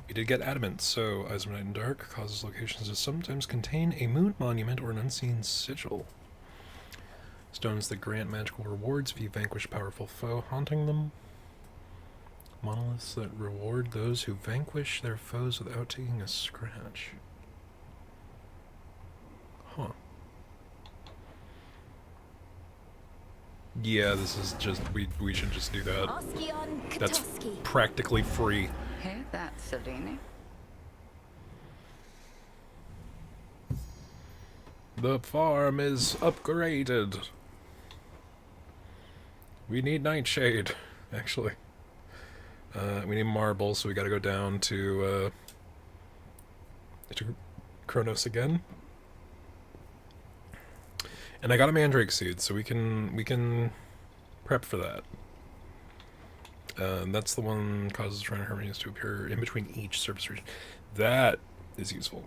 We did get adamant, so Eyes of Night and Dark causes locations to sometimes contain a moon monument or an unseen sigil. Stones that grant magical rewards if you vanquish a powerful foe haunting them. Monoliths that reward those who vanquish their foes without taking a scratch. Huh. Yeah, this is just, we should just do that. That's practically free. Hear that, Selene? The farm is upgraded. We need Nightshade, actually. We need marble, so we gotta go down to Kronos again. And I got a mandrake seed, so we can prep for that. That's the one causes Shrine Harmonies to appear in between each surface region. That is useful.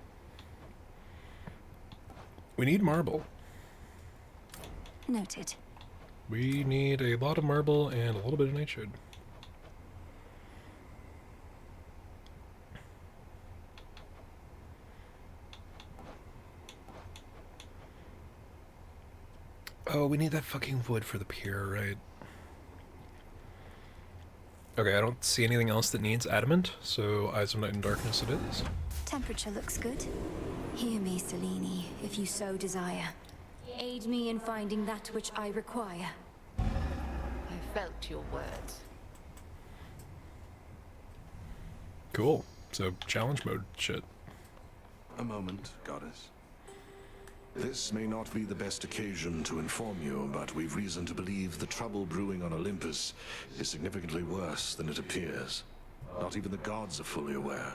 We need marble. Noted. We need a lot of marble and a little bit of nightshade. Oh, we need that fucking wood for the pier, right? Okay, I don't see anything else that needs adamant, so Eyes of Night and Darkness it is. Temperature looks good. Hear me, Selene, if you so desire. Aid me in finding that which I require. I felt your words. Cool. So, challenge mode shit. A moment, Goddess. This may not be the best occasion to inform you, but we've reason to believe the trouble brewing on Olympus is significantly worse than it appears. Not even the gods are fully aware.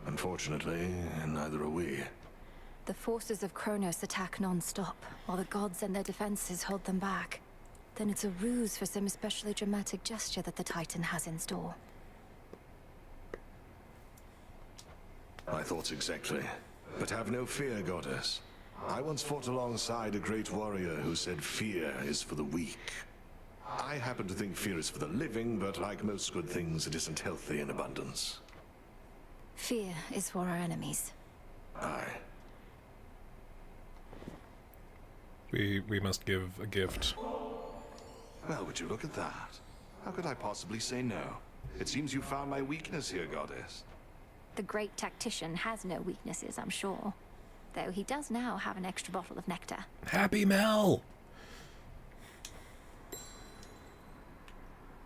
Unfortunately, neither are we. The forces of Kronos attack non-stop, while the gods and their defenses hold them back. Then it's a ruse for some especially dramatic gesture that the Titan has in store. My thoughts exactly. But have no fear, Goddess. I once fought alongside a great warrior who said fear is for the weak. I happen to think fear is for the living, but like most good things, it isn't healthy in abundance. Fear is for our enemies. Aye. We must give a gift. Well, would you look at that? How could I possibly say no? It seems you found my weakness here, Goddess. The great tactician has no weaknesses, I'm sure. Though he does now have an extra bottle of nectar. Happy Mel!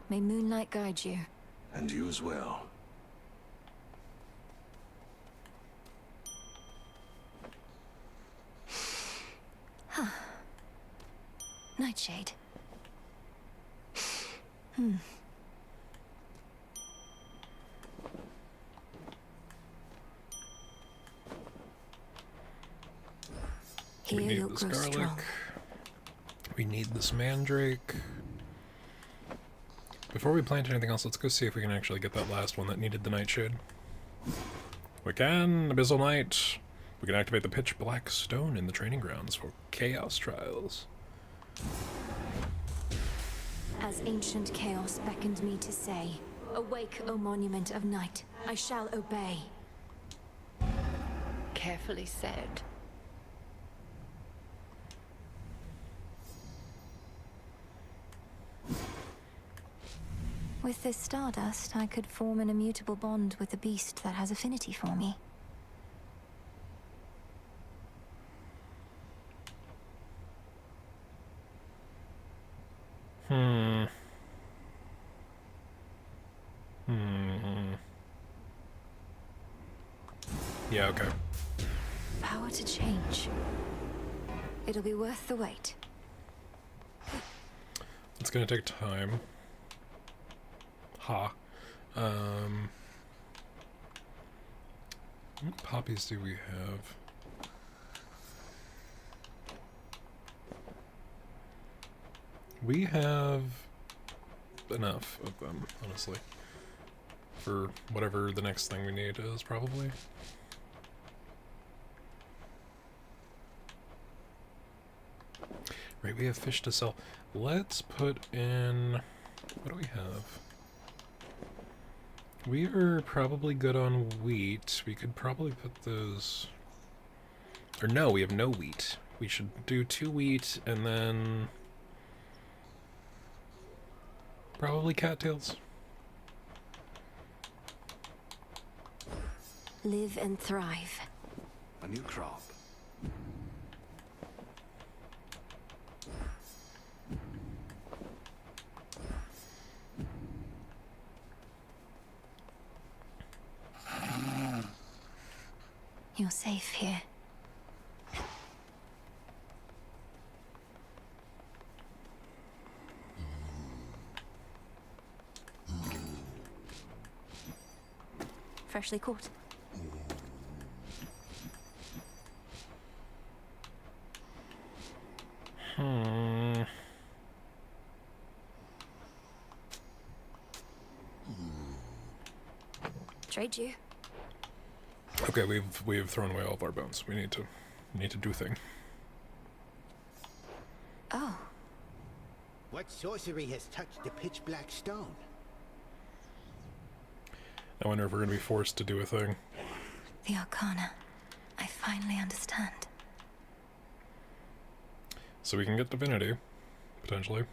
May moonlight guide you. And you as well. Huh. Nightshade. We need this garlic. We need this mandrake. Before we plant anything else, let's go see if we can actually get that last one that needed the nightshade. We can! Abyssal Night! We can activate the pitch black stone in the training grounds for chaos trials. As ancient chaos beckoned me to say, awake, O monument of night, I shall obey. Carefully said. With this stardust, I could form an immutable bond with the beast that has affinity for me. Yeah, okay. Power to change. It'll be worth the wait. It's gonna take time. Ha. What poppies do we have? We have enough of them, honestly. For whatever the next thing we need is, probably. Right, we have fish to sell. Let's put in... What do we have? We are probably good on wheat. We could probably put those... Or no, we have no wheat. We should do 2 wheat and then... Probably cattails. Live and thrive. A new crop. You're safe here. Freshly caught. Trade you. Okay, we've thrown away all of our bones. We need to do thing. Oh. What sorcery has touched the pitch black stone? I wonder if we're gonna be forced to do a thing. The Arcana. I finally understand. So we can get divinity, potentially.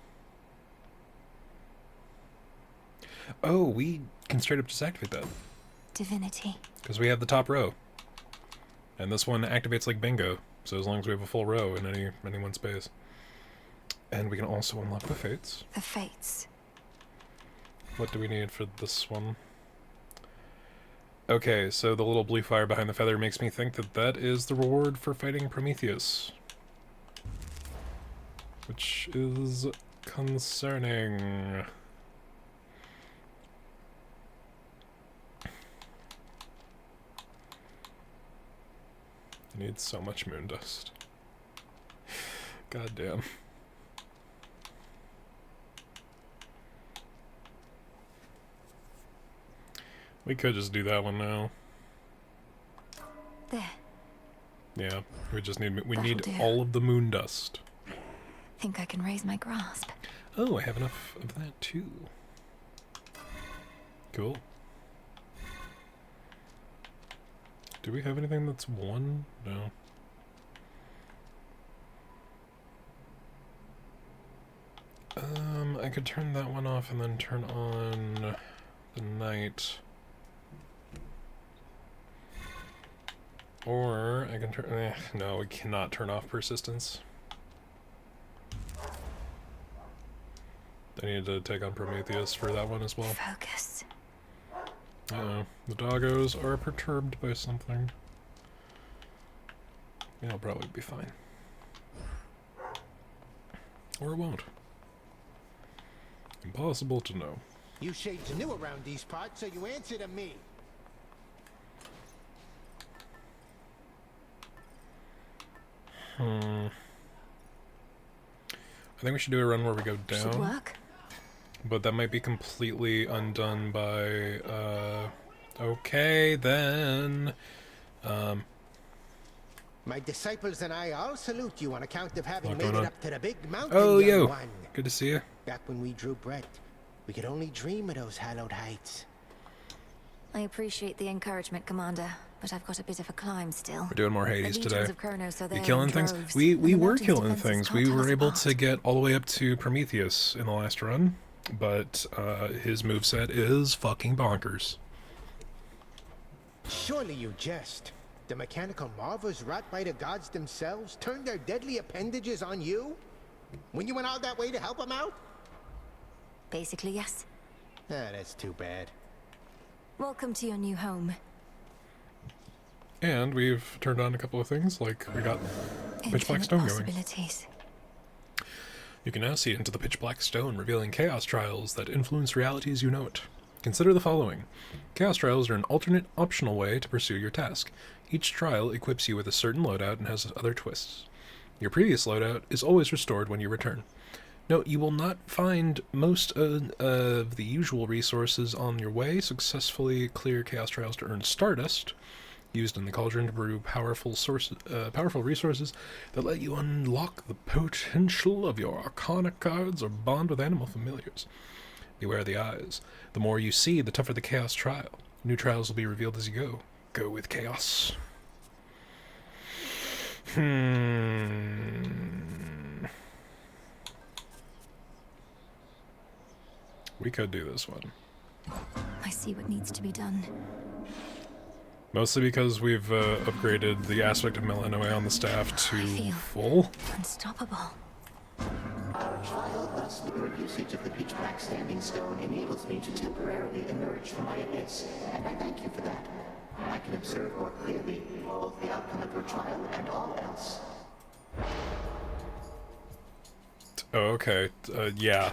Oh, we can straight up just activate that. Divinity. Because we have the top row. And this one activates like bingo. So as long as we have a full row in any one space. And we can also unlock the fates. The fates. What do we need for this one? Okay, so the little blue fire behind the feather makes me think that that is the reward for fighting Prometheus. Which is concerning. I need so much moon dust. God damn. We could just do that one now. There. Yeah, we just need That'll need do. all of the moon dust. Think I can raise my grasp. Oh, I have enough of that too. Cool. Do we have anything that's 1? No. I could turn that one off and then turn on the night. Or I can turn... no, we cannot turn off persistence. I need to take on Prometheus for that one as well. Focus. Uh-oh. The doggos are perturbed by something. It'll probably be fine. Or it won't. Impossible to know. You shades new around these parts, so you answer to me. I think we should do a run where we go down. Should work. But that might be completely undone by, okay, then. My disciples and I all salute you on account of having Lot made going it on. up to the big mountain, Oh, young yo! one. Good to see you. Back when we drew breath, we could only dream of those hallowed heights. I appreciate the encouragement, Commander, but I've got a bit of a climb still. We're doing more Hades The today. legions of Kronos are We there killing in things? droves, We and the were mountain's killing defenses things. can't We tell were us able apart. to get all the way up to Prometheus in the last run. but his moveset is fucking bonkers. Surely you jest. The mechanical marvels wrought by the gods themselves turned their deadly appendages on you? When you went all that way to help them out? Basically, yes. Ah, that's too bad. Welcome to your new home. And we've turned on a couple of things, like we got pitch black stone going. You can now see into the pitch black stone, revealing chaos trials that influence reality as you know it. Consider the following. Chaos trials are an alternate, optional way to pursue your task. Each trial equips you with a certain loadout and has other twists. Your previous loadout is always restored when you return. Note, you will not find most of the usual resources on your way. Successfully clear chaos trials to earn stardust, used in the cauldron to brew powerful resources that let you unlock the potential of your arcana cards or bond with animal familiars. Beware the eyes. The more you see, the tougher the chaos trial. New trials will be revealed as you go. Go with chaos. We could do this one. I see what needs to be done. Mostly because we've upgraded the aspect of Melanoe on the staff to full. Unstoppable. Our trial thus through usage of the pitch black standing stone enables me to temporarily emerge from my abyss, and I thank you for that. I can observe more clearly both the outcome of your trial and all else. Oh, okay. Yeah.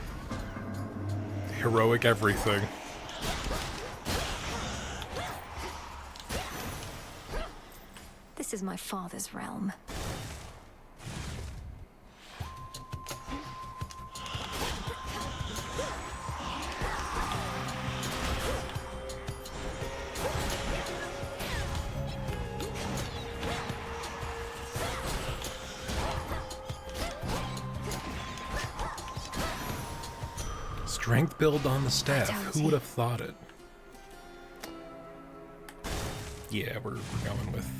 Heroic everything. This is my father's realm. Strength build on the staff. Who would have thought it? Yeah, we're going with...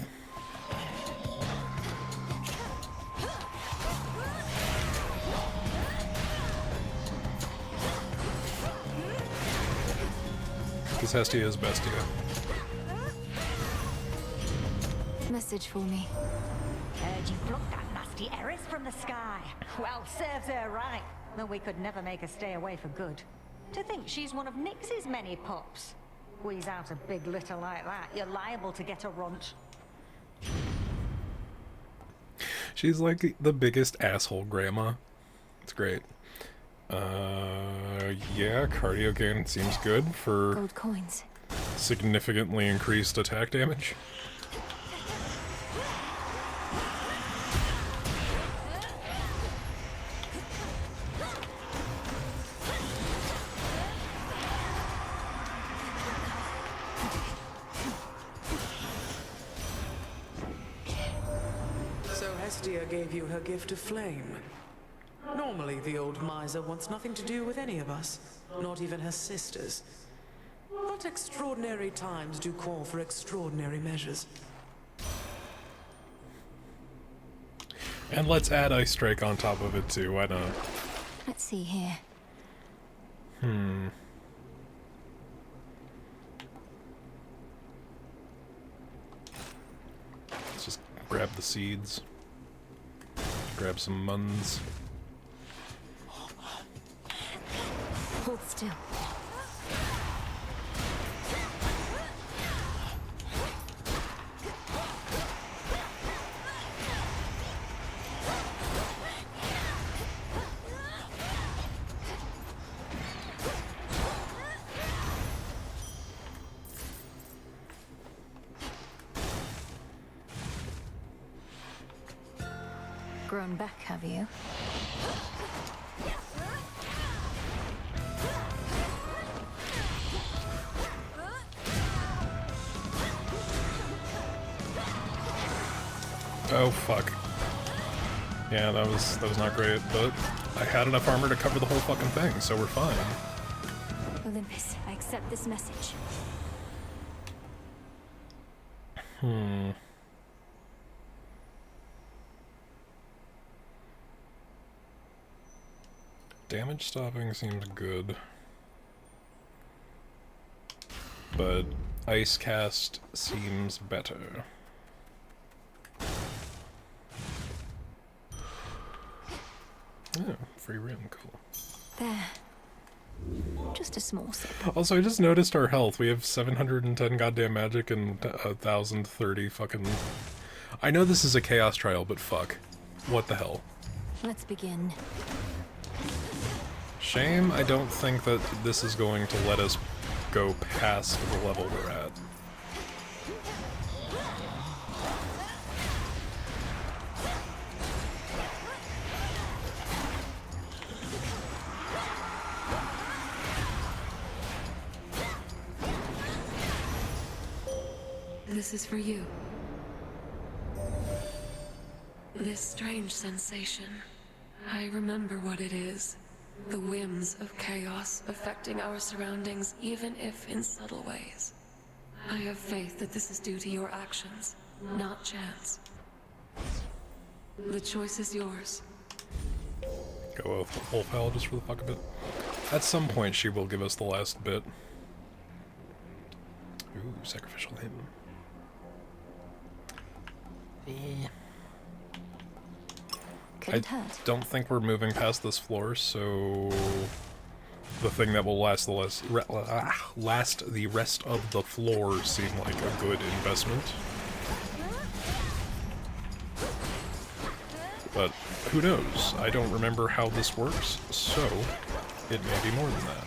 This Hestia is Bestia. Message for me. Heard you plucked that nasty heiress from the sky. Well, serves her right. Though we could never make her stay away for good. To think she's one of Nyx's many pups. Squeeze out a big litter like that, you're liable to get a runt. She's like the biggest asshole grandma. It's great. Yeah, cardio gain seems good for gold coins. Significantly increased attack damage. So Hestia gave you her gift of flame. Normally, the old miser wants nothing to do with any of us, not even her sisters. But extraordinary times do call for extraordinary measures. And let's add Ice Strike on top of it too, why not? Let's see here. Let's just grab the seeds. Grab some muns. Hold still. Grown back, have you? Oh fuck. Yeah, that was not great, but I had enough armor to cover the whole fucking thing, so we're fine. Olympus, I accept this message. Damage stopping seems good. But Ice Cast seems better. Oh, free room, cool. There. Just a small sip. Also, I just noticed our health. We have 710 goddamn magic and 1,030 fucking... I know this is a chaos trial, but fuck. What the hell? Let's begin. Shame I don't think that this is going to let us go past the level we're at. This is for you. This strange sensation. I remember what it is. The whims of chaos affecting our surroundings, even if in subtle ways. I have faith that this is due to your actions, not chance. The choice is yours. Go with Wolf Hell just for the fuck of it. At some point she will give us the last bit. Ooh, sacrificial hymn. I don't think we're moving past this floor, so the thing that will last the rest of the floor seemed like a good investment. But who knows? I don't remember how this works, so it may be more than that.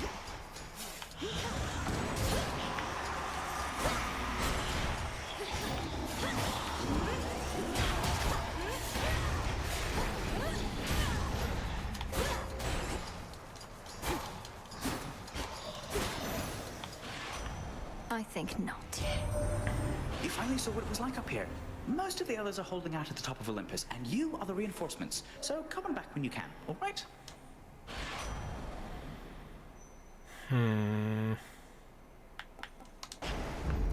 I think not. You finally saw what it was like up here. Most of the others are holding out at the top of Olympus, and you are the reinforcements. So come on back when you can, all right?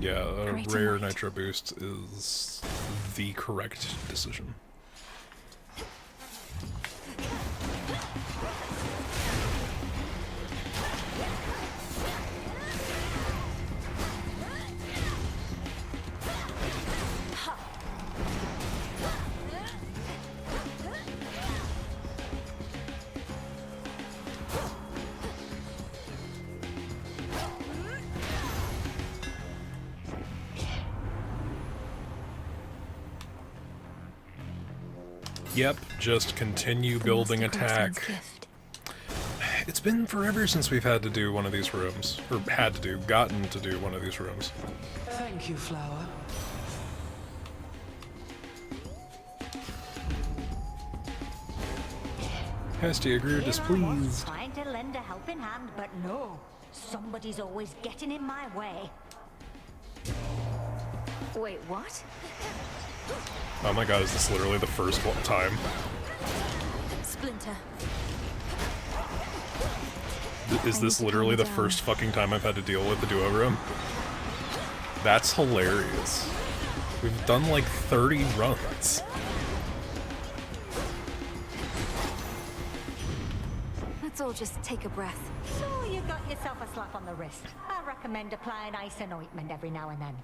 Yeah, a rare nitro boost is the correct decision. Yep, just continue building attack. It's been forever since we've had to do one of these rooms. Or gotten to do one of these rooms. Thank you, Flower. Hestia, agree or displeased? Trying to lend a helping hand, but no. Somebody's always getting in my way. Wait, what? Oh my god, is this literally the first time? Splinter. Is this literally the first fucking time I've had to deal with the duo room? That's hilarious. We've done like 30 runs. Let's all just take a breath. So you got yourself a slap on the wrist. I recommend applying ice and ointment every now and then.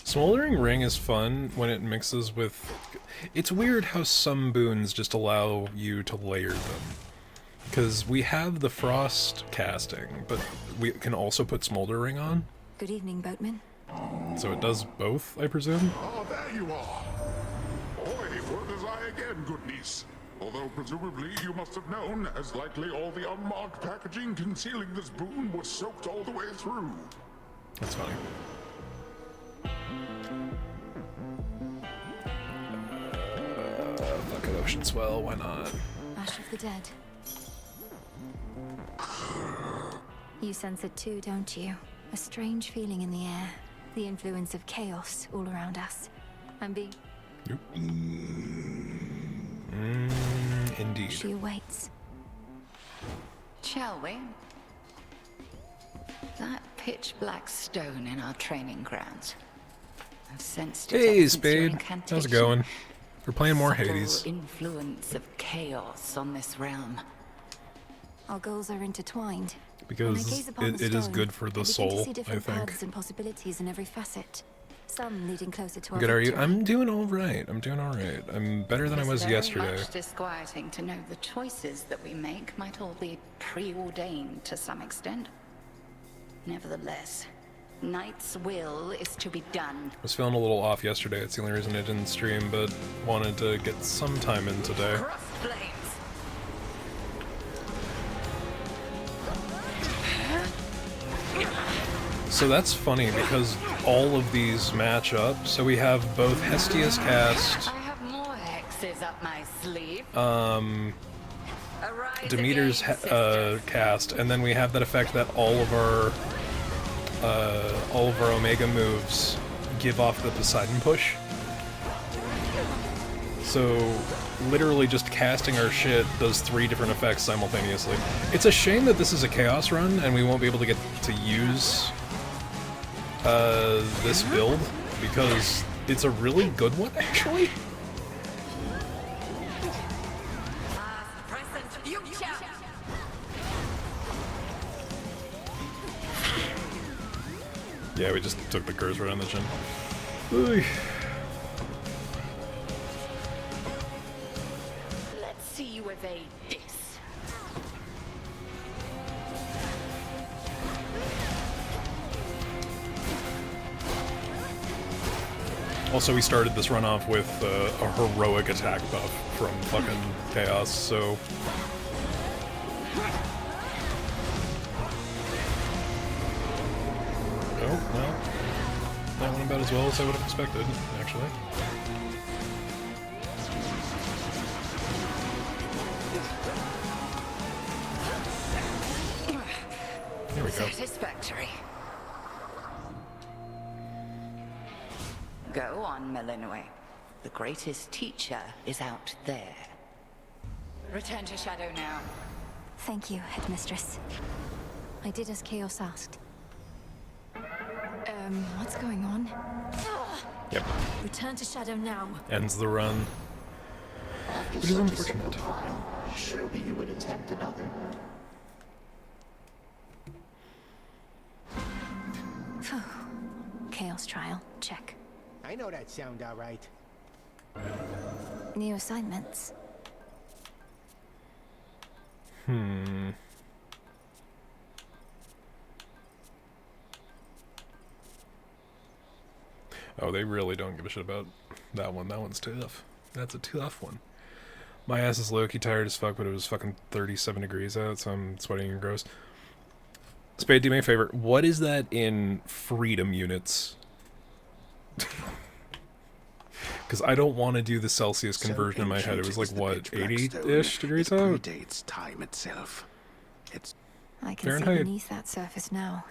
Smoldering Ring is fun when it mixes with... It's weird how some boons just allow you to layer them. Because we have the Frost casting, but we can also put Smolder Ring on. Good evening, boatman. So it does both, I presume? Oh, there you are. Oi, word is I again, good niece. Although presumably you must have known, as likely all the unmarked packaging concealing this boon was soaked all the way through. That's funny. Fuck it, Ocean Swell, why not? Ash of the Dead. You sense it too, don't you? A strange feeling in the air. The influence of chaos all around us. I'm being... Yep. Indeed. She awaits. Shall we? That pitch black stone in our training grounds. I've sensed Hey, it since your Spade. How's it incantation. going? We're playing more Subtle Hades. influence of chaos on this realm. Our goals are intertwined. Because When I gaze upon it the is stone, good for the I begin to soul, see I different think. paths and possibilities in every facet. Some leading closer to our Good, are you? victory. I'm doing alright. I'm doing alright. I'm better than I It's was very yesterday. much disquieting to know the choices that we make might all be preordained to some extent. Nevertheless, Knight's will is to be done. I was feeling a little off yesterday. It's the only reason I didn't stream, but wanted to get some time in today. Cross flames. So that's funny because all of these match up. So we have both Hestia's cast, I have more hexes up my sleeve. Demeter's cast, and then we have that effect that all of our Omega moves give off the Poseidon push. So literally just casting our shit does 3 different effects simultaneously. It's a shame that this is a Chaos run and we won't be able to get to use this build, because it's a really good one, actually. Yeah, we just took the curse right on the chin. Oy. Let's see you evade this. Also, we started this run off with a heroic attack buff from fucking Chaos, so... Oh, well, that went about as well as I would have expected, actually. There we go. Satisfactory. Go on, Melinue. The greatest teacher is out there. Return to Shadow now. Thank you, Headmistress. I did as Chaos asked. What's going on? Yep. Return to Shadow now. Ends the run. Which is unfortunate. Surely you would attempt another. Phew. Chaos trial, check. I know that sound all right. New assignments. Oh, they really don't give a shit about that one. That one's tough. That's a tough one. My ass is low-key tired as fuck, but it was fucking 37 degrees out, so I'm sweating and gross. Spade, do me a favor. What is that in freedom units? Because I don't want to do the Celsius conversion in my head. It was like, what, 80-ish degrees out? Predates time itself. It's I can Fahrenheit. see beneath that surface now.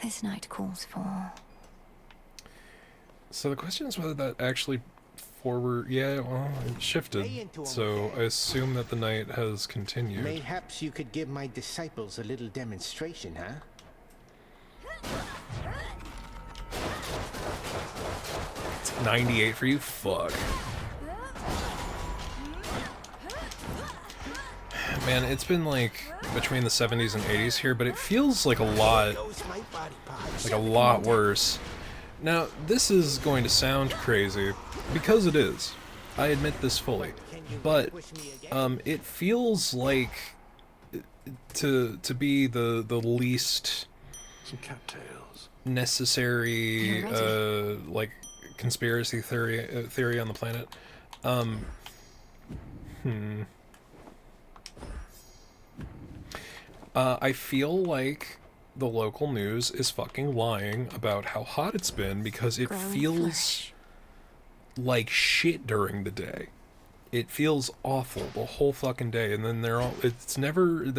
This night calls for... So the question is whether that actually forward... Yeah, well, it shifted. So I assume that the night has continued. Mayhaps you could give my disciples a little demonstration, huh? 98 for you? Fuck. Man, it's been like between the 70s and 80s here, but it feels like a lot worse. Now, this is going to sound crazy, because it is. I admit this fully. But it feels like to be the least Some cattails. necessary like conspiracy theory on the planet. I feel like the local news is fucking lying about how hot it's been, because it feels like shit during the day. It feels awful the whole fucking day, and then they're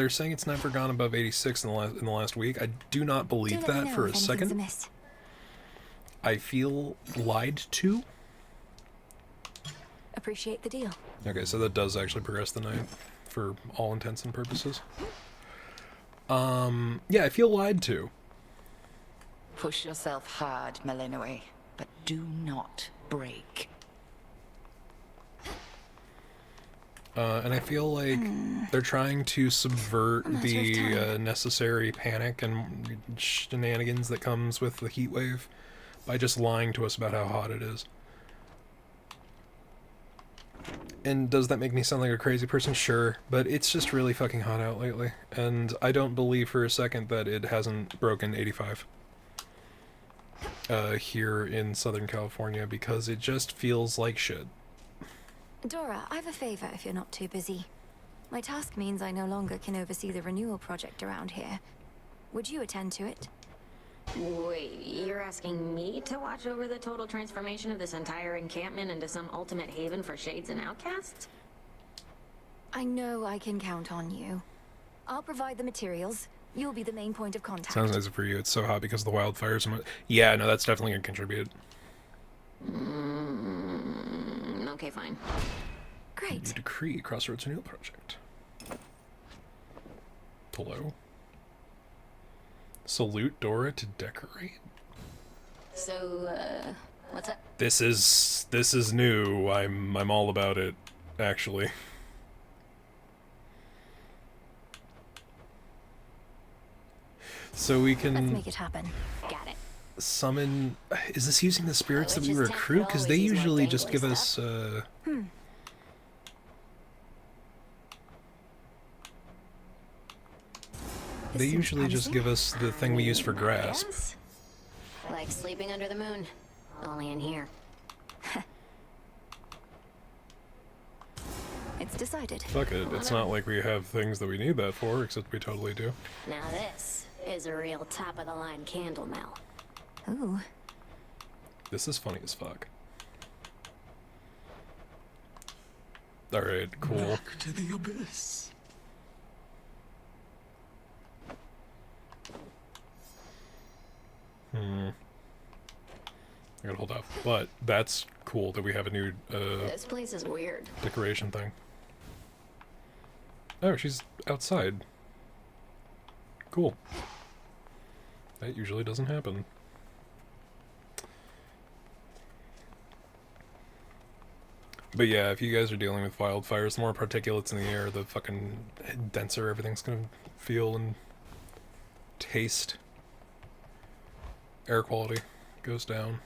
saying it's never gone above 86 in the last week. I do not believe that for a second. I feel lied to. Appreciate the deal. Okay, so that does actually progress the night for all intents and purposes. Yeah, I feel lied to. Push yourself hard, Malinois, but do not break. And I feel like they're trying to subvert the necessary panic and shenanigans that comes with the heat wave by just lying to us about how hot it is. And does that make me sound like a crazy person? Sure, but it's just really fucking hot out lately, and I don't believe for a second that it hasn't broken 85 here in Southern California, because it just feels like shit. Dora, I have a favor if you're not too busy. My task means I no longer can oversee the renewal project around here. Would you attend to it? Wait, you're asking me to watch over the total transformation of this entire encampment into some ultimate haven for shades and outcasts? I know I can count on you. I'll provide the materials. You'll be the main point of contact. Sounds nice for you. It's so hot because of the wildfires. Yeah, no, that's definitely gonna contribute. Okay, fine. Great. New decree, Crossroads Renewal Project. Hello. Salute Dora to decorate. So, what's up? This is new. I'm all about it, actually. So we can... Let's make it happen. Got it. Summon... Is this using the spirits that we recruit? Because they usually just give us, They usually just give us the thing we use for grasp. Yes? Like sleeping under the moon. Only in here. It's decided. Fuck it. It's not like we have things that we need that for, except we totally do. Now this is a real top-of-the-line candle mill. Ooh. This is funny as fuck. Alright, cool. Back to the abyss. I gotta hold off. But that's cool that we have a new This place is weird. decoration thing. Oh, she's outside. Cool. That usually doesn't happen. But yeah, if you guys are dealing with wildfires, the more particulates in the air, the fucking denser everything's gonna feel and taste. Air quality goes down.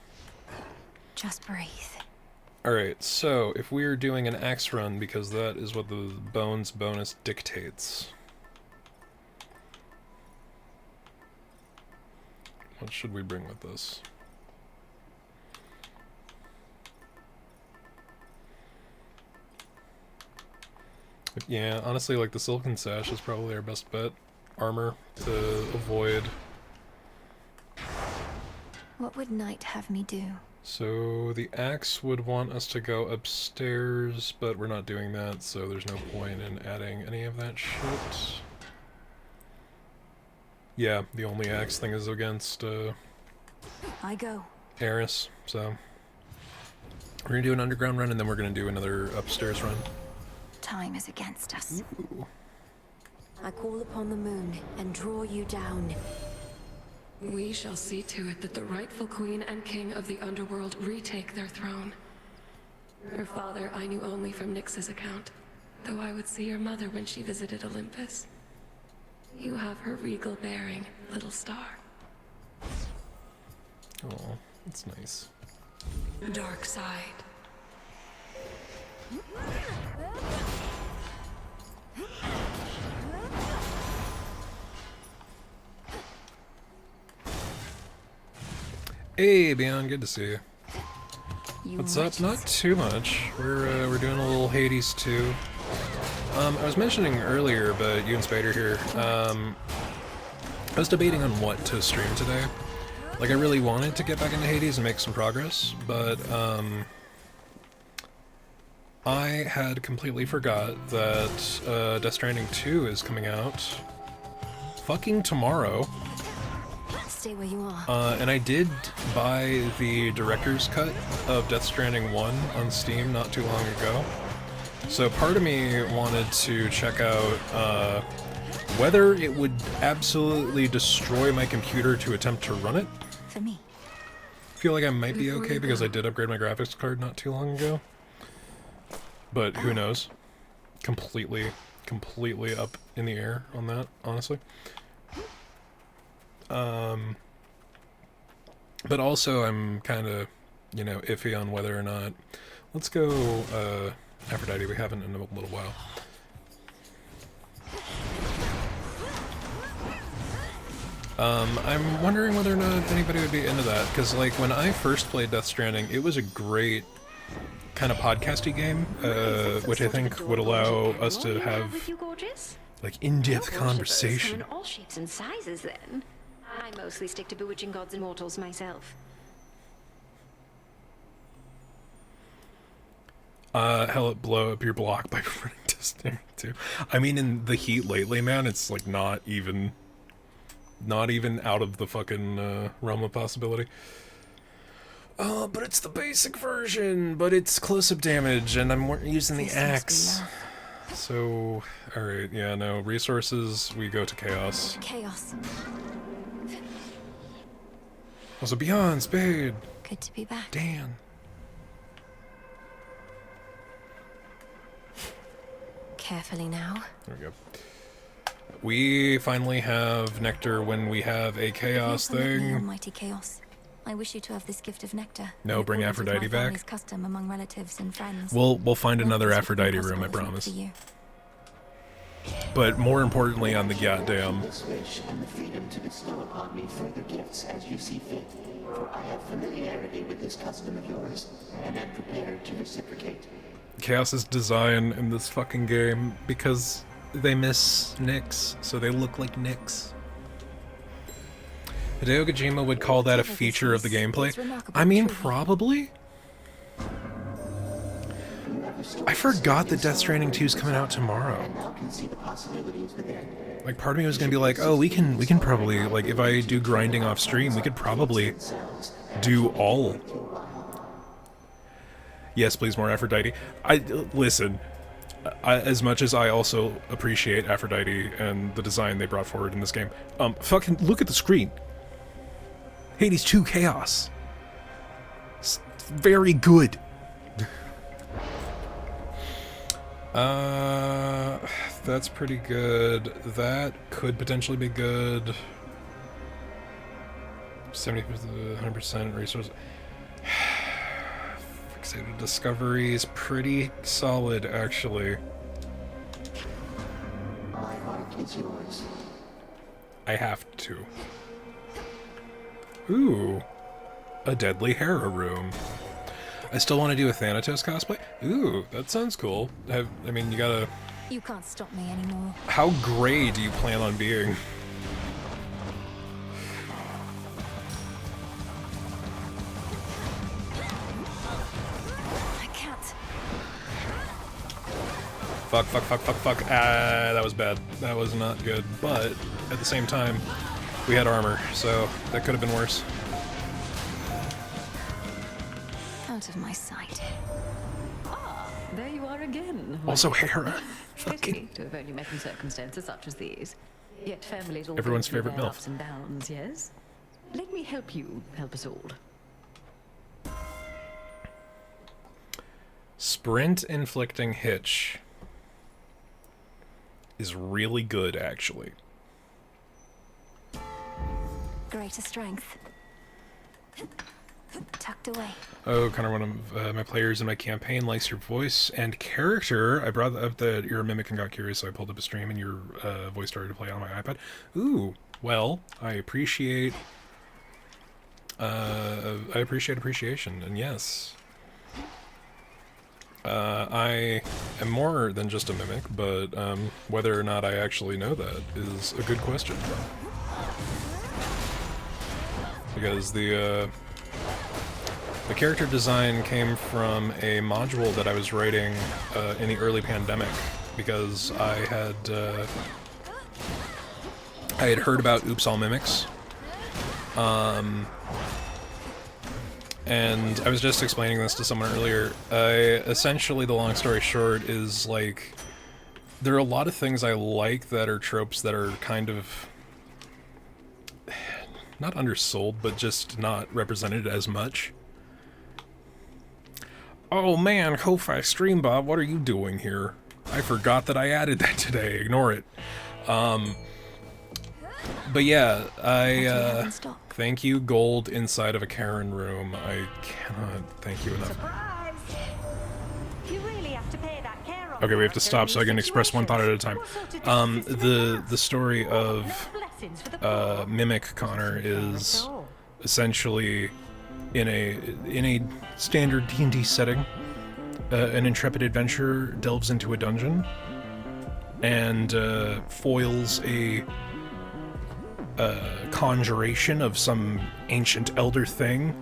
Just breathe. Alright, so if we are doing an axe run, because that is what the bones bonus dictates. What should we bring with this? Yeah, honestly, like the Silken Sash is probably our best bet. Armor to avoid. What would Knight have me do? So the axe would want us to go upstairs, but we're not doing that, so there's no point in adding any of that shit. Yeah, the only axe thing is against I go. Eris, so we're gonna do an underground run and then we're gonna do another upstairs run. Time is against us. Ooh. I call upon the moon and draw you down. We shall see to it that the rightful queen and king of the underworld retake their throne. Her father I knew only from Nyx's account, though I would see your mother when she visited Olympus. You have her regal bearing, little star. Oh, that's nice. Dark side. Hey, Beyond, good to see you. What's up? Not too much. We're doing a little Hades 2. I was mentioning earlier, but you and Spider here, I was debating on what to stream today. Like, I really wanted to get back into Hades and make some progress, but, I had completely forgot that, Death Stranding 2 is coming out fucking tomorrow. Stay where you are. And I did buy the director's cut of Death Stranding 1 on Steam not too long ago. So part of me wanted to check out whether it would absolutely destroy my computer to attempt to run it, for me. I feel like I might be okay because I did upgrade my graphics card not too long ago. But who knows? Completely up in the air on that, honestly. But also I'm kind of, you know, iffy on whether or not... Let's go, Aphrodite, we haven't in a little while. I'm wondering whether or not anybody would be into that, because, like, when I first played Death Stranding, it was a great kind of podcasty game, which I think would allow us to have, like, in-depth conversation. Come in all shapes and sizes, then. I mostly stick to bewitching gods and mortals myself. Hell, it blow up your block by running Death Stranding too. I mean, in the heat lately, man, it's, like, not even out of the fucking realm of possibility. Oh, but it's the basic version, but it's close-up damage, and I'm using the axe. So, alright, yeah, no, resources, we go to Chaos. Chaos. Also, Beyond, Spade! Good to be back. Dan. Carefully now. There we go. We finally have nectar when we have a chaos thing. Almighty chaos. I wish you to have this gift of nectar. No, bring Aphrodite back. Custom among relatives and friends. We'll find another Aphrodite room, I promise. But more importantly, on the goddamn. This wish and the freedom to bestow upon me further gifts as you see fit. For I have familiarity with this custom of yours, and am prepared to reciprocate. Chaos's design in this fucking game, because they miss Nyx, so they look like Nyx. Hideo Kojima would call that a feature of the gameplay. I mean, probably. I forgot that Death Stranding 2 is coming out tomorrow. Like, part of me was gonna be like, oh, we can probably, like, if I do grinding off stream, we could probably do all. Yes, please, more Aphrodite. Listen, as much as I also appreciate Aphrodite and the design they brought forward in this game, fucking look at the screen. Hades 2 Chaos. It's very good. That's pretty good. That could potentially be good. 70%, 100% resource. Fixated Discovery is pretty solid, actually. My heart is yours. I have to. Ooh, a Deadly Hera room. I still want to do a Thanatos cosplay. Ooh, that sounds cool. I mean, you gotta... You can't stop me anymore. How gray do you plan on being? I can't. Fuck. Ah, that was bad. That was not good. But, at the same time, we had armor, so that could have been worse. Out of my sight. Ah, there you are again. Also, Hera. Pity to have only met in circumstances such as these. Yet families all Everyone's go through favorite their MILF. ups and downs, yes? Let me help you help us all. Sprint Inflicting Hitch is really good, actually. Greater strength. Tucked away. Oh, kind of one of my players in my campaign likes your voice and character. I brought up that you're a mimic and got curious, so I pulled up a stream and your voice started to play on my iPad. Ooh, well, I appreciate appreciation, and yes. I am more than just a mimic, but whether or not I actually know that is a good question. Because the character design came from a module that I was writing in the early pandemic, because I had heard about Oops All Mimics, and I was just explaining this to someone earlier. Essentially, the long story short is, like, there are a lot of things I like that are tropes that are kind of... not undersold, but just not represented as much. Oh man, Ko-Fi Stream Bob, what are you doing here? I forgot that I added that today. Ignore it. But yeah, I thank you, Gold inside of a Karen room. I cannot thank you enough. Surprise! You really have to pay that care of Okay, we have to stop so I can express one thought at a time. The story of Mimic Connor is essentially in a standard D&D setting. An intrepid adventurer delves into a dungeon and foils a conjuration of some ancient elder thing,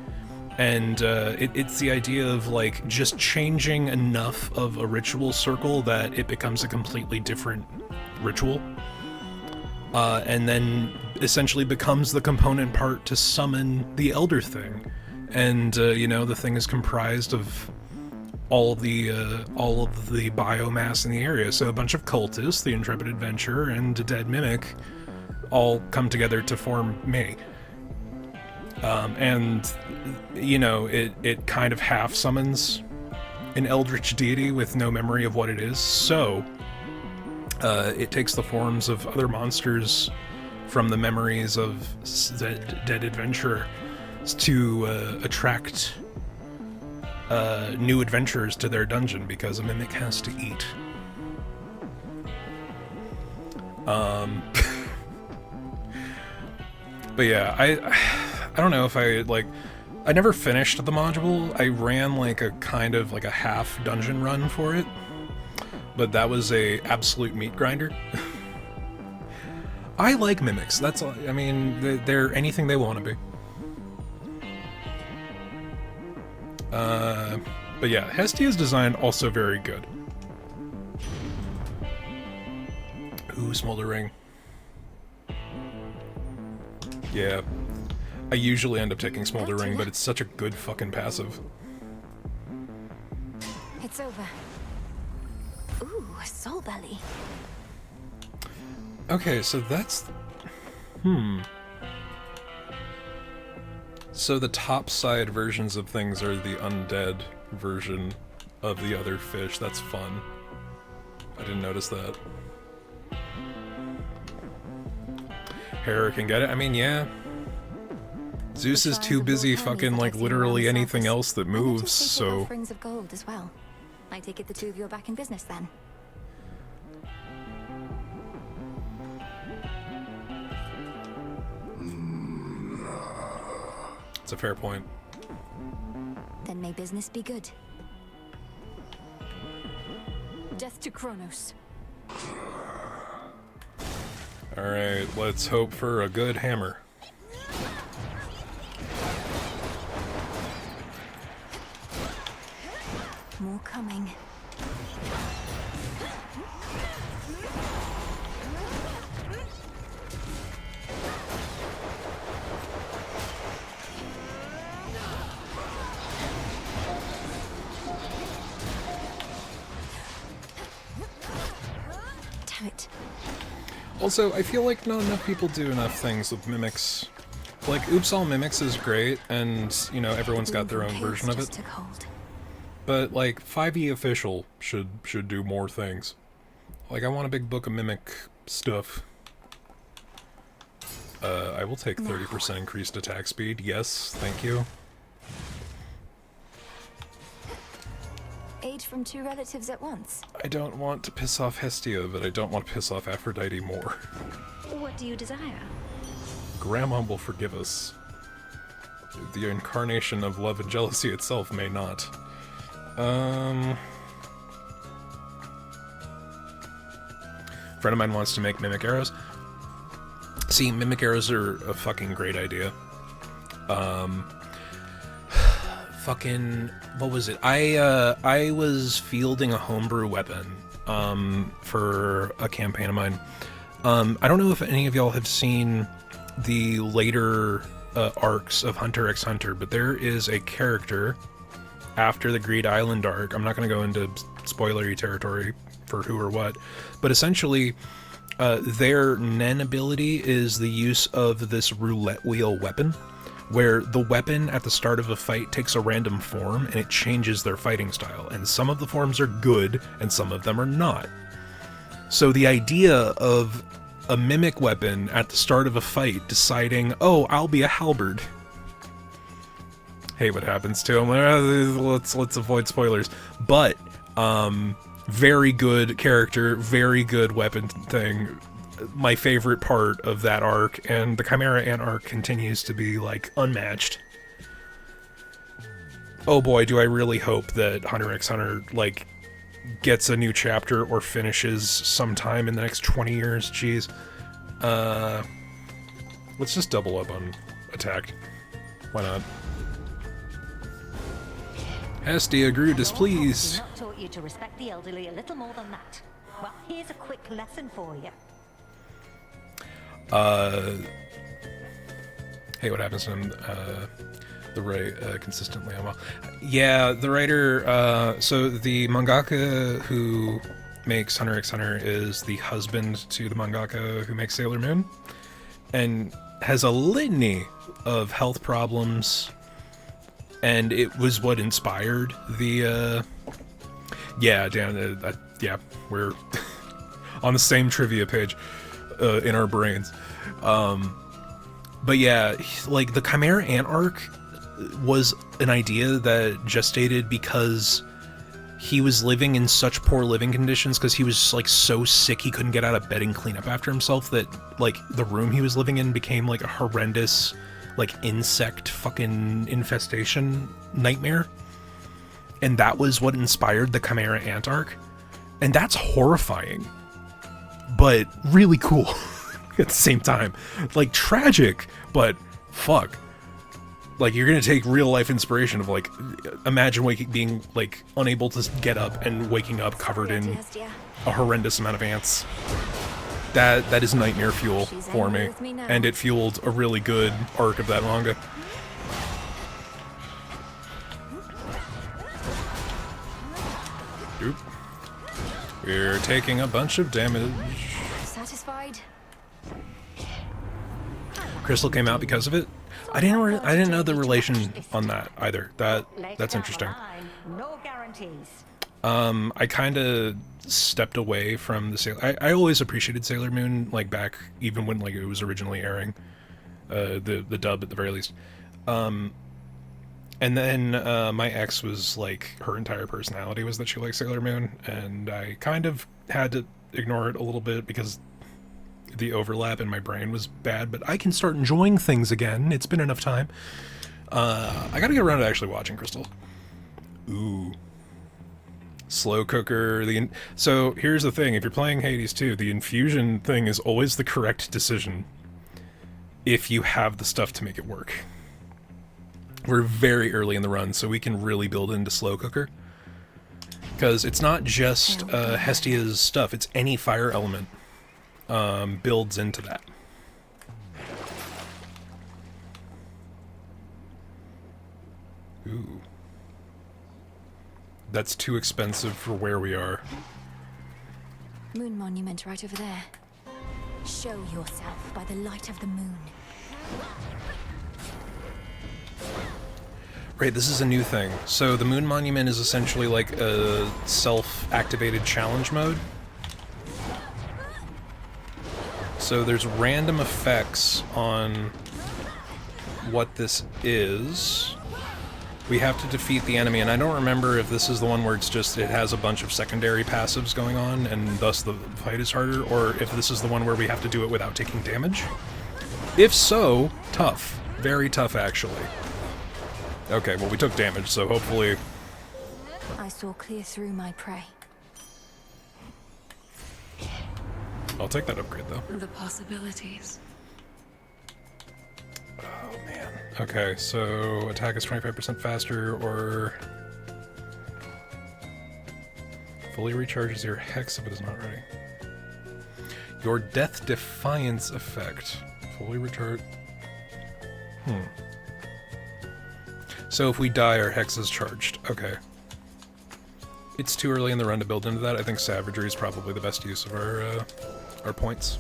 and it's the idea of like just changing enough of a ritual circle that it becomes a completely different ritual, and then essentially becomes the component part to summon the elder thing. And you know, the thing is comprised of all of the biomass in the area. So a bunch of cultists, the intrepid adventurer, and a dead mimic all come together to form me. And you know, it kind of half summons an eldritch deity with no memory of what it is. So it takes the forms of other monsters from the memories of the dead adventurer to attract new adventurers to their dungeon, because a mimic has to eat. But yeah, I don't know if I never finished the module. I ran like a kind of like a half dungeon run for it, but that was a absolute meat grinder. I like mimics. That's all. I mean, they're anything they want to be. But yeah, Hestia's design also very good. Ooh, Smoldering. Yeah. I usually end up taking Smoldering, but it's such a good fucking passive. It's over. Ooh, a soul belly. Okay, so that's... So the top side versions of things are the undead version of the other fish. That's fun. I didn't notice that. Hera can get it? I mean, yeah. Zeus is too busy fucking like literally anything else that moves, so... Offerings of gold as well. I take it the two of you are back in business then. It's a fair point. Then may business be good. Death to Kronos. Alright, let's hope for a good hammer. More coming. Damn it. Also, I feel like not enough people do enough things with mimics. Like, Oops All Mimics is great, and, you know, everyone's got their own version of it. But, like, 5e Official should do more things. Like, I want a big book of mimic stuff. I will take 30% increased attack speed. Yes, thank you. Aid from two relatives at once. I don't want to piss off Hestia, but I don't want to piss off Aphrodite more. What do you desire? Grandma will forgive us. The incarnation of love and jealousy itself may not. Friend of mine wants to make mimic arrows. See, mimic arrows are a fucking great idea. Fucking, what was it? I was fielding a homebrew weapon, for a campaign of mine. I don't know if any of y'all have seen the later arcs of Hunter x Hunter, but there is a character after the Greed Island arc. I'm not going to go into spoilery territory for who or what, but essentially Their Nen ability is the use of this roulette wheel weapon, where the weapon at the start of a fight takes a random form and it changes their fighting style. And some of the forms are good and some of them are not. So the idea of a mimic weapon at the start of a fight deciding, oh, I'll be a halberd. Hey, what happens to him? Let's avoid spoilers. But, very good character, very good weapon thing. My favorite part of that arc, and the Chimera Ant arc continues to be, like, unmatched. Oh boy, do I really hope that Hunter x Hunter, like, gets a new chapter or finishes sometime in the next 20 years. Jeez. Let's just double up on attack. Why not? Hestia grew displeased. Not taught you to respect the elderly a little more than that. Well, here's a quick lesson for you. Hey, what happens to him? The writer consistently on well. Yeah, the writer. So the mangaka who makes Hunter x Hunter is the husband to the mangaka who makes Sailor Moon, and has a litany of health problems. And it was what inspired the, yeah, Dan, yeah, we're on the same trivia page in our brains. But yeah, like, the Chimera Ant arc was an idea that gestated because he was living in such poor living conditions because he was, like, so sick he couldn't get out of bed and clean up after himself that, like, the room he was living in became, like, a horrendous, like, insect fucking infestation nightmare. And that was what inspired the Chimera Ant arc. And that's horrifying, but really cool at the same time. Like, tragic, but fuck. Like, you're gonna take real life inspiration of, like, imagine being, like, unable to get up and waking up covered in a horrendous amount of ants. That is nightmare fuel for me, and it fueled a really good arc of that manga. Oop. We're taking a bunch of damage. Satisfied? Crystal came out because of it. I didn't know the relation on that either. That's interesting. No guarantees. I kind of stepped away from the Sailor. I always appreciated Sailor Moon, like, back even when, like, it was originally airing, the dub at the very least. And then my ex was like, her entire personality was that she liked Sailor Moon, and I kind of had to ignore it a little bit because the overlap in my brain was bad. But I can start enjoying things again. It's been enough time. I gotta get around to actually watching Crystal. Ooh. Slow cooker. So here's the thing, if you're playing Hades 2, the infusion thing is always the correct decision if you have the stuff to make it work. We're very early in the run, so we can really build into slow cooker. Because it's not just Hestia's stuff, it's any fire element builds into that. Ooh. That's too expensive for where we are. Moon monument right over there. Show yourself by the light of the moon. Right, this is a new thing. So the moon monument is essentially like a self-activated challenge mode. So there's random effects on what this is. We have to defeat the enemy, and I don't remember if this is the one where it's just, it has a bunch of secondary passives going on, and thus the fight is harder, or if this is the one where we have to do it without taking damage. If so, tough. Very tough, actually. Okay, well, we took damage, so hopefully... I saw clear through my prey. I'll take that upgrade, though. The possibilities. Oh, man. Okay, so attack is 25% faster, or... fully recharges your hex if it is not ready. Your Death Defiance effect. Fully recharge... So if we die, our hex is charged. Okay. it's too early in the run to build into that. I think savagery is probably the best use of our points.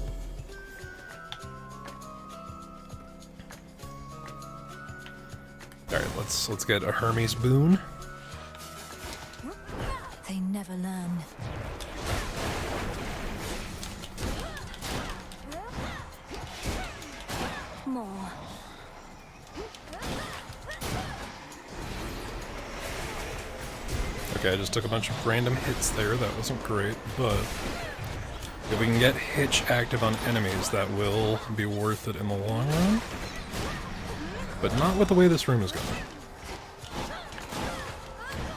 All right, let's get a Hermes boon. They never learn. More. Okay, I just took a bunch of random hits there. That wasn't great, but if we can get Hitch active on enemies, that will be worth it in the long run. But not with the way this room is going.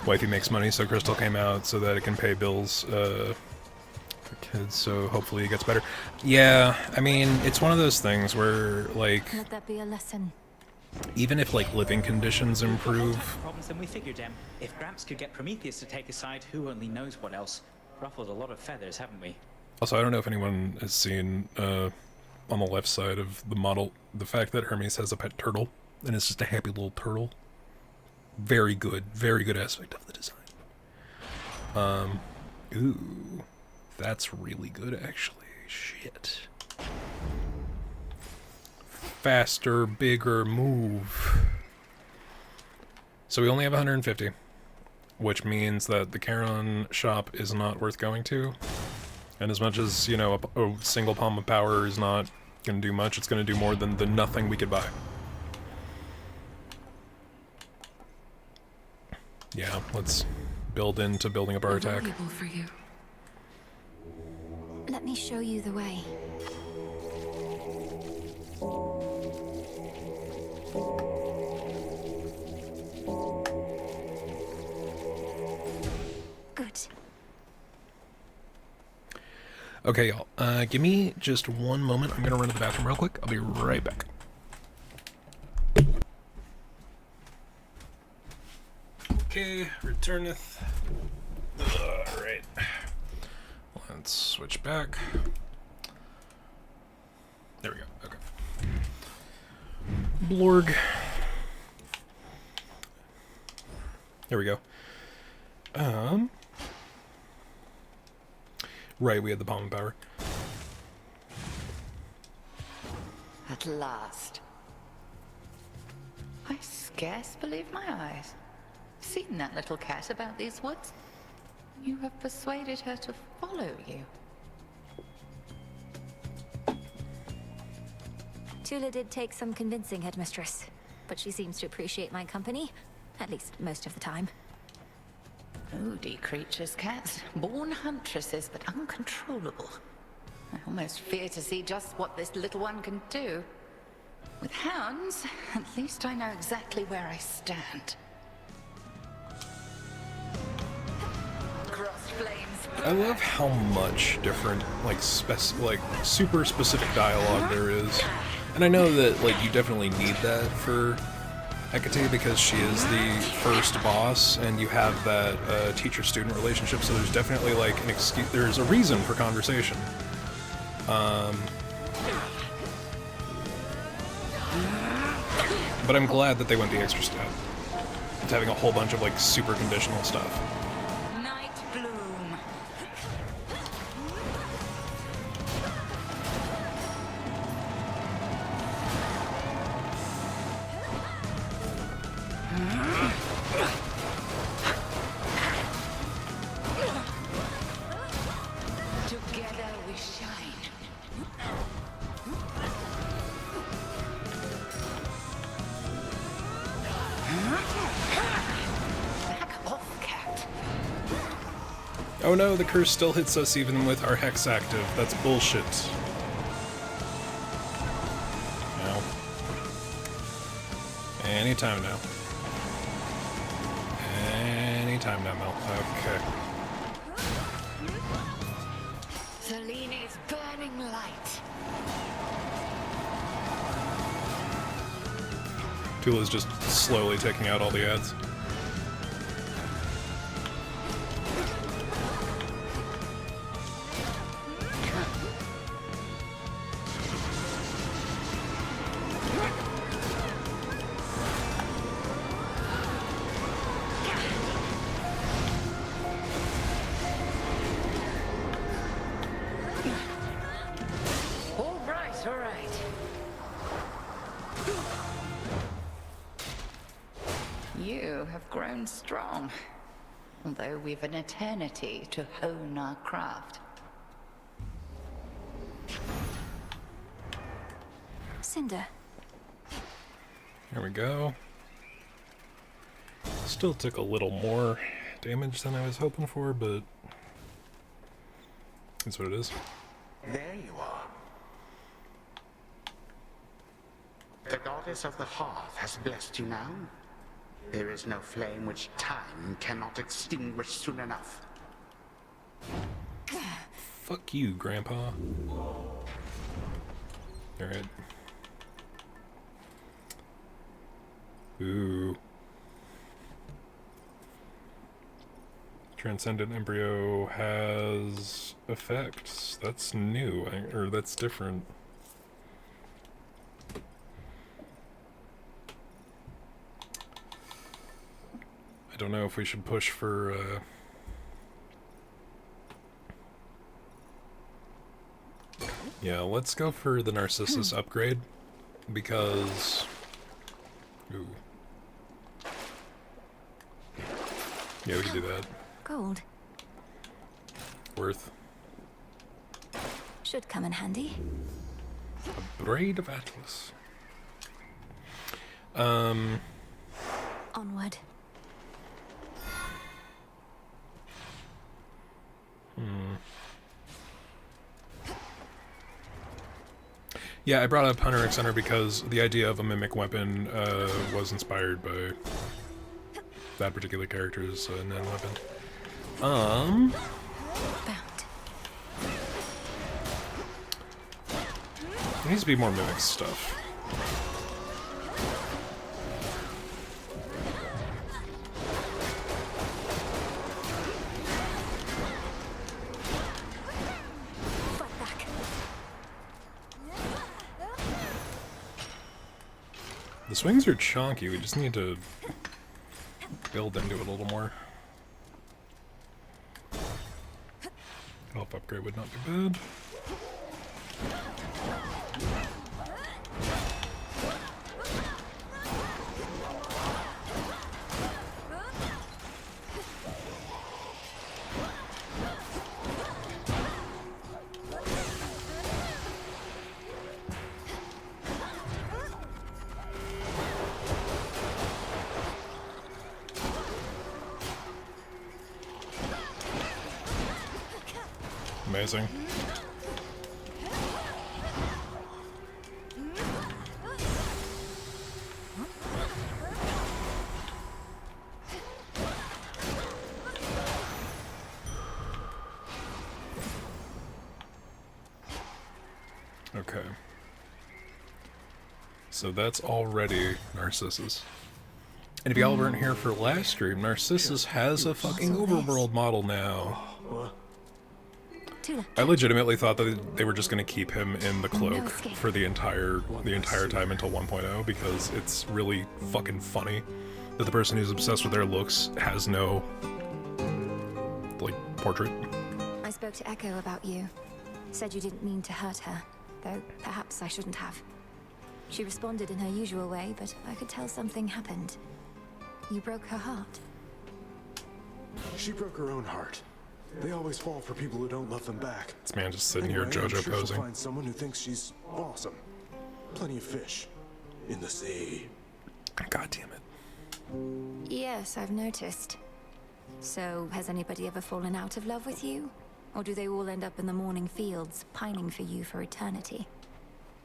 Wifey makes money, so Crystal came out so that it can pay bills for kids, so hopefully it gets better. Yeah, I mean, it's one of those things where, like... Let that be a lesson. Even if, like, living conditions improve... Problems than we figured, Em. If Gramps could get Prometheus to take his side, who only knows what else? Ruffled a lot of feathers, haven't we? Also, I don't know if anyone has seen, on the left side of the model, the fact that Hermes has a pet turtle, and it's just a happy little turtle. Very good aspect of the design. Ooh, that's really good, actually. Shit. Faster, bigger move. So we only have 150, which means that the Charon shop is not worth going to. And as much as, you know, a single palm of power is not going to do much, it's going to do more than the nothing we could buy. Yeah, let's build into building up our attack. For you. Let me show you the way. Good. Okay, y'all. Give me just one moment. I'm gonna run to the bathroom real quick. I'll be right back. Okay, returneth. Alright. Let's switch back. There we go. Okay. Blorg. There we go. Right, we had the palm of power. At last. I scarce believe my eyes. Seen that little cat about these woods? You have persuaded her to follow you. Tula did take some convincing, Headmistress, but she seems to appreciate my company, at least most of the time. Moody creatures, cats. Born huntresses, but uncontrollable. I almost fear to see just what this little one can do. With hounds, at least I know exactly where I stand. Crossed flames. I love how much different, like, super specific dialogue there is. And I know that, like, you definitely need that for Hecate because she is the first boss, and you have that teacher-student relationship, so there's definitely, like, an excuse, there's a reason for conversation. But I'm glad that they went the extra step. It's having a whole bunch of, like, super conditional stuff. Night bloom. Together we shine. Back off, cat. Oh no, the curse still hits us even with our hex active. That's bullshit. No. Anytime now. Anytime now, Mel. Okay. Seleni's burning light. Tula's just slowly taking out all the ads. grown strong. Although we've an eternity to hone our craft. Cinder. Here we go. Still took a little more damage than I was hoping for, but that's what it is. There you are. The goddess of the hearth has blessed you now. There is no flame which time cannot extinguish soon enough. Fuck you, Grandpa. Alright. Ooh. Transcendent Embryo has effects. That's new, or that's different. I don't know if we should push for, yeah, let's go for the Narcissus upgrade, because... Ooh. Yeah, we can do that. Gold. Worth. Should come in handy. A Braid of Atlas. Onward. Yeah, I brought up Hunter x Hunter because the idea of a mimic weapon was inspired by that particular character's nan weapon. Found. There needs to be more mimic stuff. The swings are chonky, we just need to build into it a little more. Health upgrade would not be bad. Amazing. Okay. So that's already Narcissus. And if y'all weren't here for last stream, Narcissus has a fucking overworld model now. I legitimately thought that they were just going to keep him in the cloak for the entire time until 1.0 because it's really fucking funny that the person who's obsessed with their looks has no, like, portrait. I spoke to Echo about you. Said you didn't mean to hurt her, though perhaps I shouldn't have. She responded in her usual way, but I could tell something happened. You broke her heart. She broke her own heart. They always fall for people who don't love them back. This man just sitting here, I'm JoJo sure posing. she'll find someone who thinks she's awesome. Plenty of fish in the sea. God damn it. Yes, I've noticed. So, has anybody ever fallen out of love with you? Or do they all end up in the morning fields, pining for you for eternity?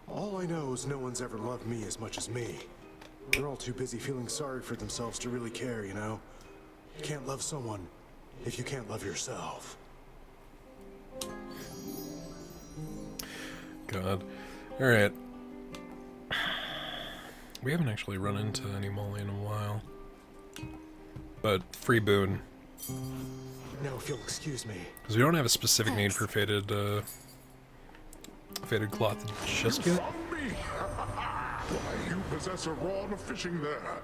All I know is no one's ever loved me as much as me. They're all too busy feeling sorry for themselves to really care, you know? You can't love someone if you can't love yourself. God. Alright. We haven't actually run into any Molly in a while. But, free boon. Now, if you'll excuse me. Because we don't have a specific need for faded cloth just yet. Why, you possess a rod of fishing there.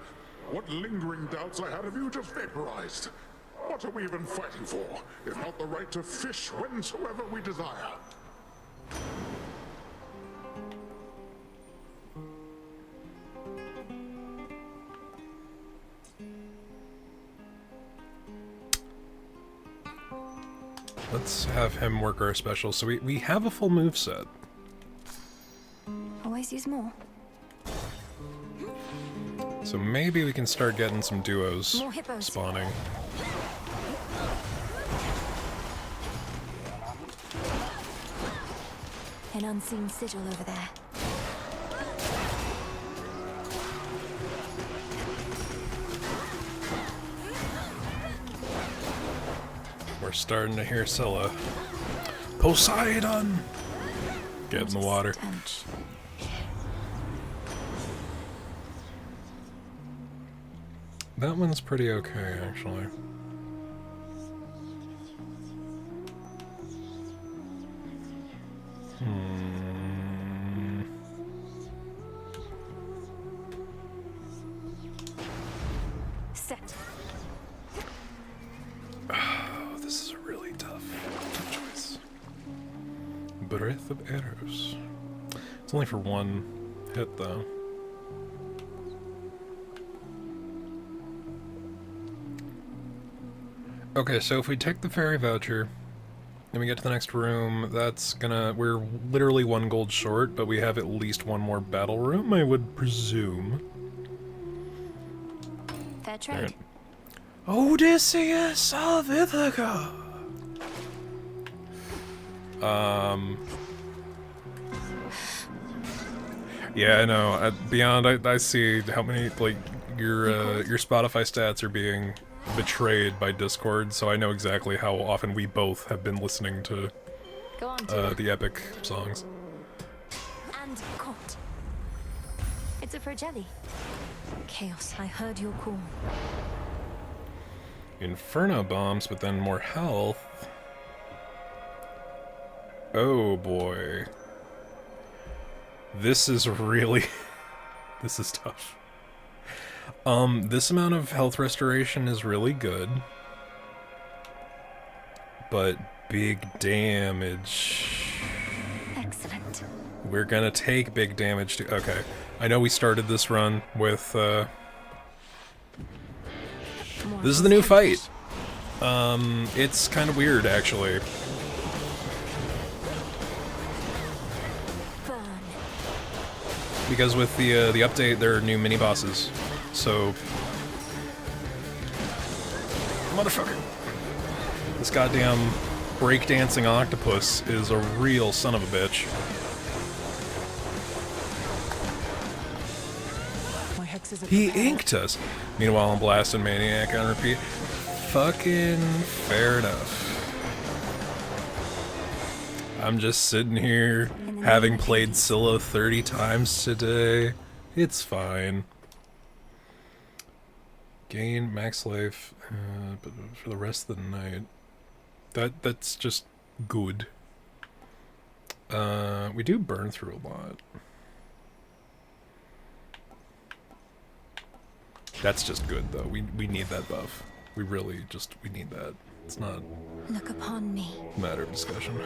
What lingering doubts I had of you just vaporized. What are we even fighting for, if not the right to fish whensoever we desire? Let's have him work our special. So we have a full move set. Always use more. So maybe we can start getting some duos More hippos. spawning. An unseen sigil over there. We're starting to hear Scylla. Poseidon! Get in the water. That one's pretty okay, actually. Set. Oh, this is a really tough choice. Breath of Arrows. It's only for one hit, though. Okay, so if we take the fairy voucher, and we get to the next room, that's gonna... We're literally 1 gold short, but we have at least 1 more battle room, I would presume. Fair trade. Odysseus of Ithaca! Yeah, I know. Beyond, I see how many, like, your Spotify stats are being betrayed by Discord, so I know exactly how often we both have been listening to Go on, the epic songs. And caught. It's a Fragelli. Chaos, I heard your call. Inferno bombs, but then more health. Oh boy. This is really... this is tough. This amount of health restoration is really good. But big damage... Excellent. We're gonna take big damage to... Okay. I know we started this run with, This is the new fight. It's kind of weird, actually. Because with the update, there are new mini-bosses. So... Motherfucker. This goddamn breakdancing octopus is a real son of a bitch. He inked us. Meanwhile, I'm blasting Maniac on repeat. Fucking fair enough. I'm just sitting here, having played Scylla 30 times today. It's fine. Gain max life, but for the rest of the night. That's just good. We do burn through a lot. That's just good, though. We need that buff. We really just... we need that. It's not... Look upon me. a matter of discussion.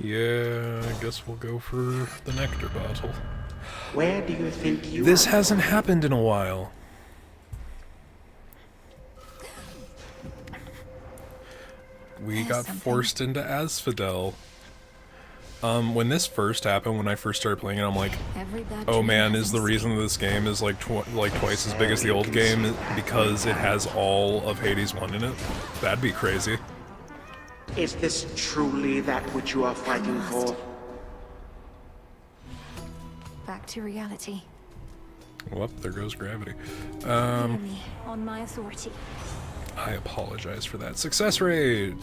Yeah, I guess we'll go for the nectar bottle. Where do you think you This are? hasn't happened in a while. We got forced into Asphodel. When this first happened, when I first started playing it, I'm like, oh man, is the reason this game is like twice as big as the old game because it has all of Hades 1 in it? That'd be crazy. Is this truly that which you are fighting for? Back to reality. Well, there goes gravity. Hear me on my authority. I apologize for that. Success rate!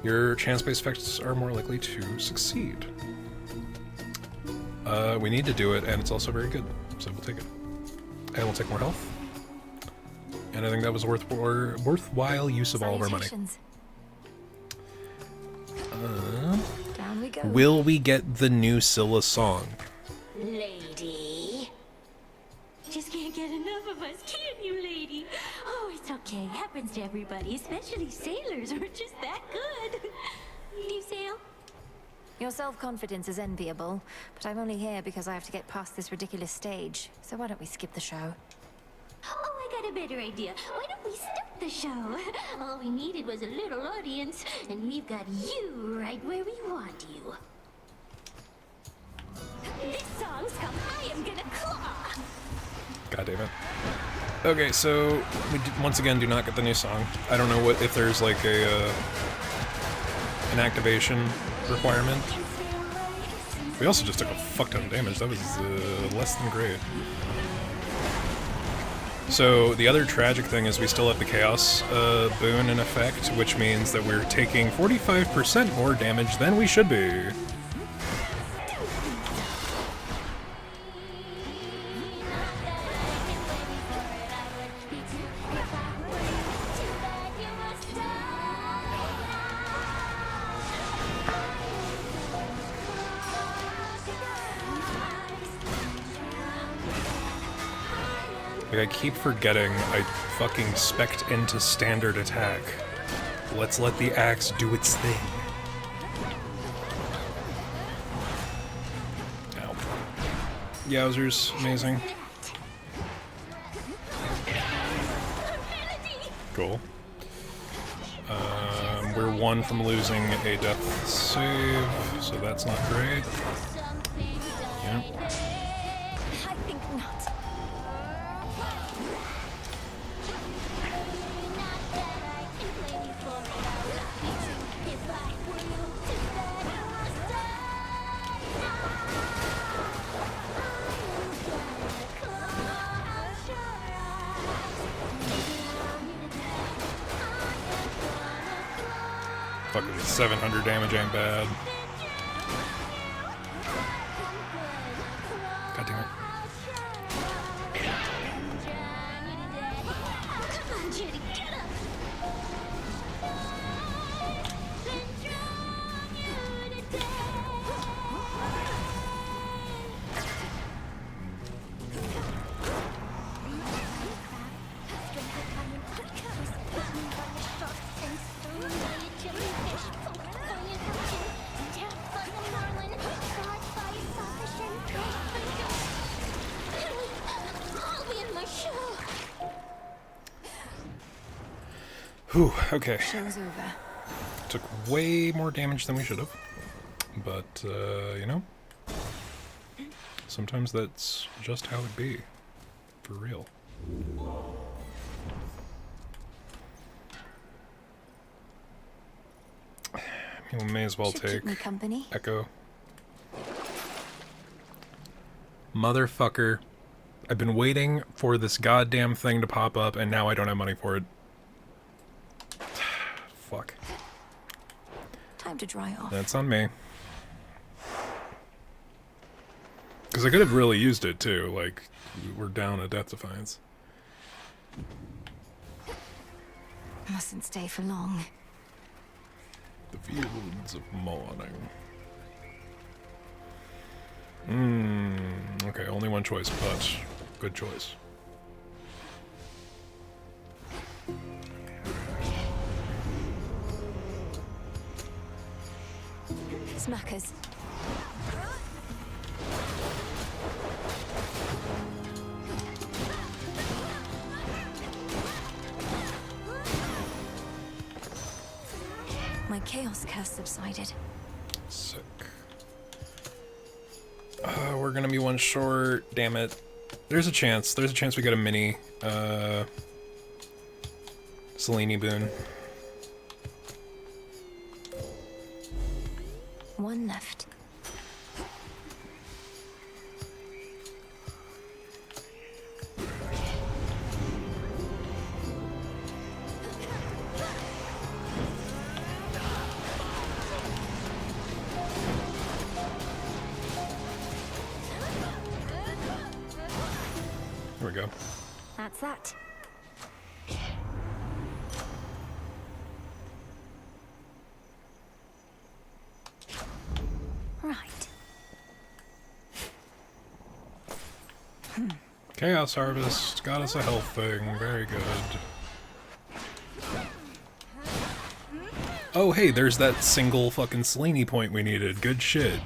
Your chance-based effects are more likely to succeed. We need to do it, and it's also very good, so we'll take it. And we'll take more health. And I think that was a worthwhile use of all of our money. Down we go. Will we get the new Scylla song? Lady. Just can't get enough of us, can you, lady? Oh, it's so okay. Happens to everybody, especially sailors. We're just that good. Do you sail? Your self-confidence is enviable, but I'm only here because I have to get past this ridiculous stage. So why don't we skip the show? Oh, I got a better idea. Why don't we start the show? All we needed was a little audience, and we've got you right where we want you. This song's called I Am Gonna Claw. God damn it. Okay, so we once again do not get the new song. I don't know what if there's like a an activation requirement. We also just took a fuck ton of damage. That was less than great. So the other tragic thing is we still have the Chaos boon in effect, which means that we're taking 45% more damage than we should be. Like, I keep forgetting I fucking spec'd into standard attack. Let's let the axe do its thing. Ow. Yowzers, amazing. Cool. We're one from losing a death save, so that's not great. Yep. I think not. Fucking 700 damage ain't bad. God damn it. Come on, Judy, get up. Whew, okay. Show's over. Took way more damage than we should have. But, you know, sometimes that's just how it be. For real. I mean, we may as well Should take keep me company. Echo. Motherfucker. I've been waiting for this goddamn thing to pop up, and now I don't have money for it. Fuck. Time to dry off. That's on me. Because I could have really used it, too. Like, we're down a Death Defiance. Mustn't stay for long. The Fields of Morning. Okay, only one choice, but good choice. Smackers. My chaos curse subsided. Sick. We're gonna be one short. Damn it. There's a chance. There's a chance we get a mini Selene boon. One left. There we go. That's that. Right. Chaos Harvest got us a health thing. Very good. Oh, hey, there's that single fucking Selene point we needed. Good shit.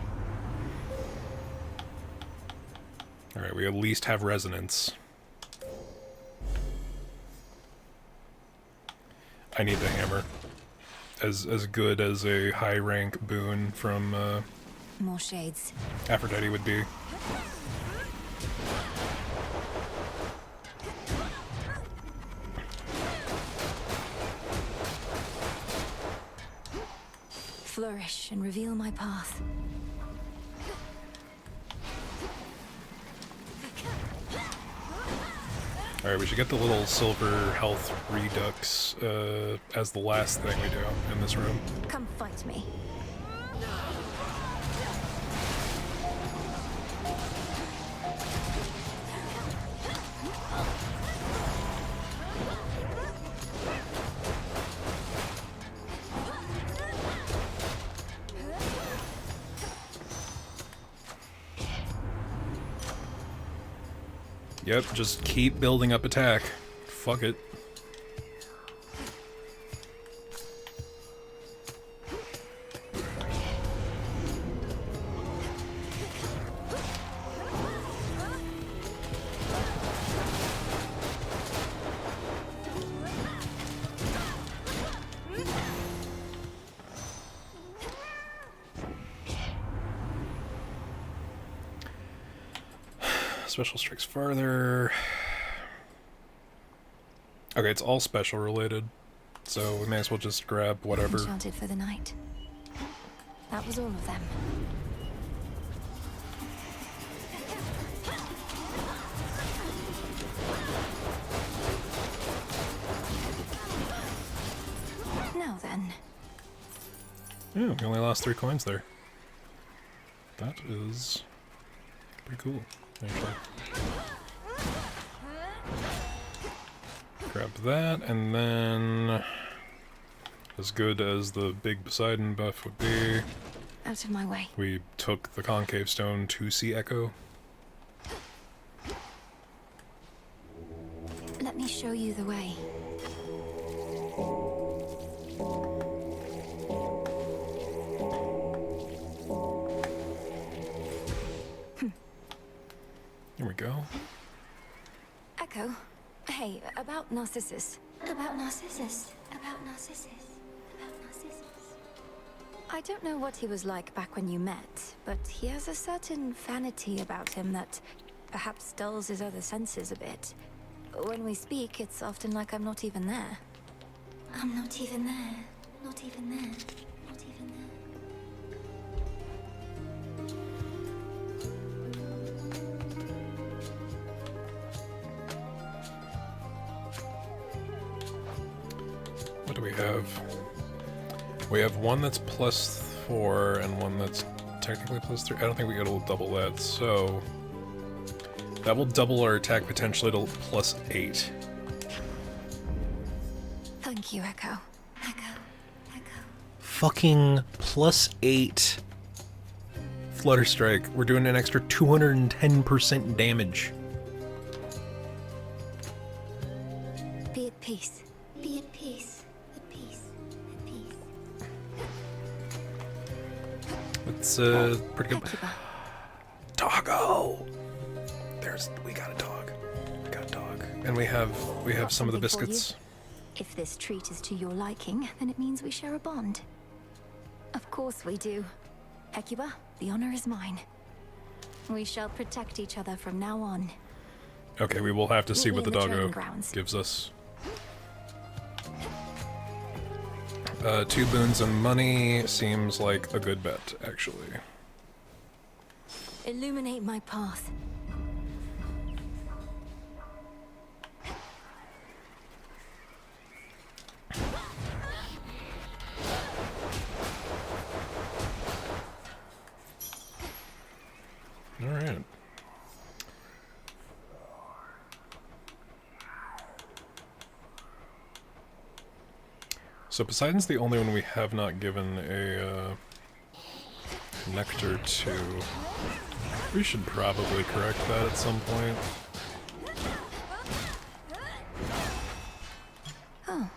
Alright, we at least have resonance. I need the hammer. As good as a high rank boon from More shades. Aphrodite would be. Flourish and reveal my path. Alright, we should get the little silver health redux as the last thing we do in this room. Come fight me. Yep, just keep building up attack. Fuck it. Special strikes farther. Okay, it's all special related, so we may as well just grab whatever. Enchanted for the night. That was all of them. Now then. Yeah, we only lost 3 coins there. That is pretty cool, actually. Grab that, and then, as good as the big Poseidon buff would be, Out of my way. we took the concave stone to see Echo. Let me show you the way. Here we go. Echo. Hey, about Narcissus. About Narcissus. About Narcissus. About Narcissus. I don't know what he was like back when you met, but he has a certain vanity about him that perhaps dulls his other senses a bit. When we speak, it's often like I'm not even there. I'm not even there. Not even there. Not even there. What do we have? We have one that's +4 and one that's technically +3. I don't think it'll double that, so that will double our attack potentially to +8. Thank you, Echo. Fucking +8 Flutter Strike. We're doing an extra 210% damage. Be at peace. Be at peace. At peace. At peace. It's pretty good. Doggo! We got a dog. We got a dog. And we have some of the something for biscuits. If this treat is to your liking, then it means we share a bond. Of course we do. Hecuba, the honor is mine. We shall protect each other from now on. Okay, we will have to see Meet me what the in the doggo training grounds. gives us. 2 boons and money seems like a good bet, actually. Illuminate my path. All right. So Poseidon's the only one we have not given a nectar to. We should probably correct that at some point. Oh.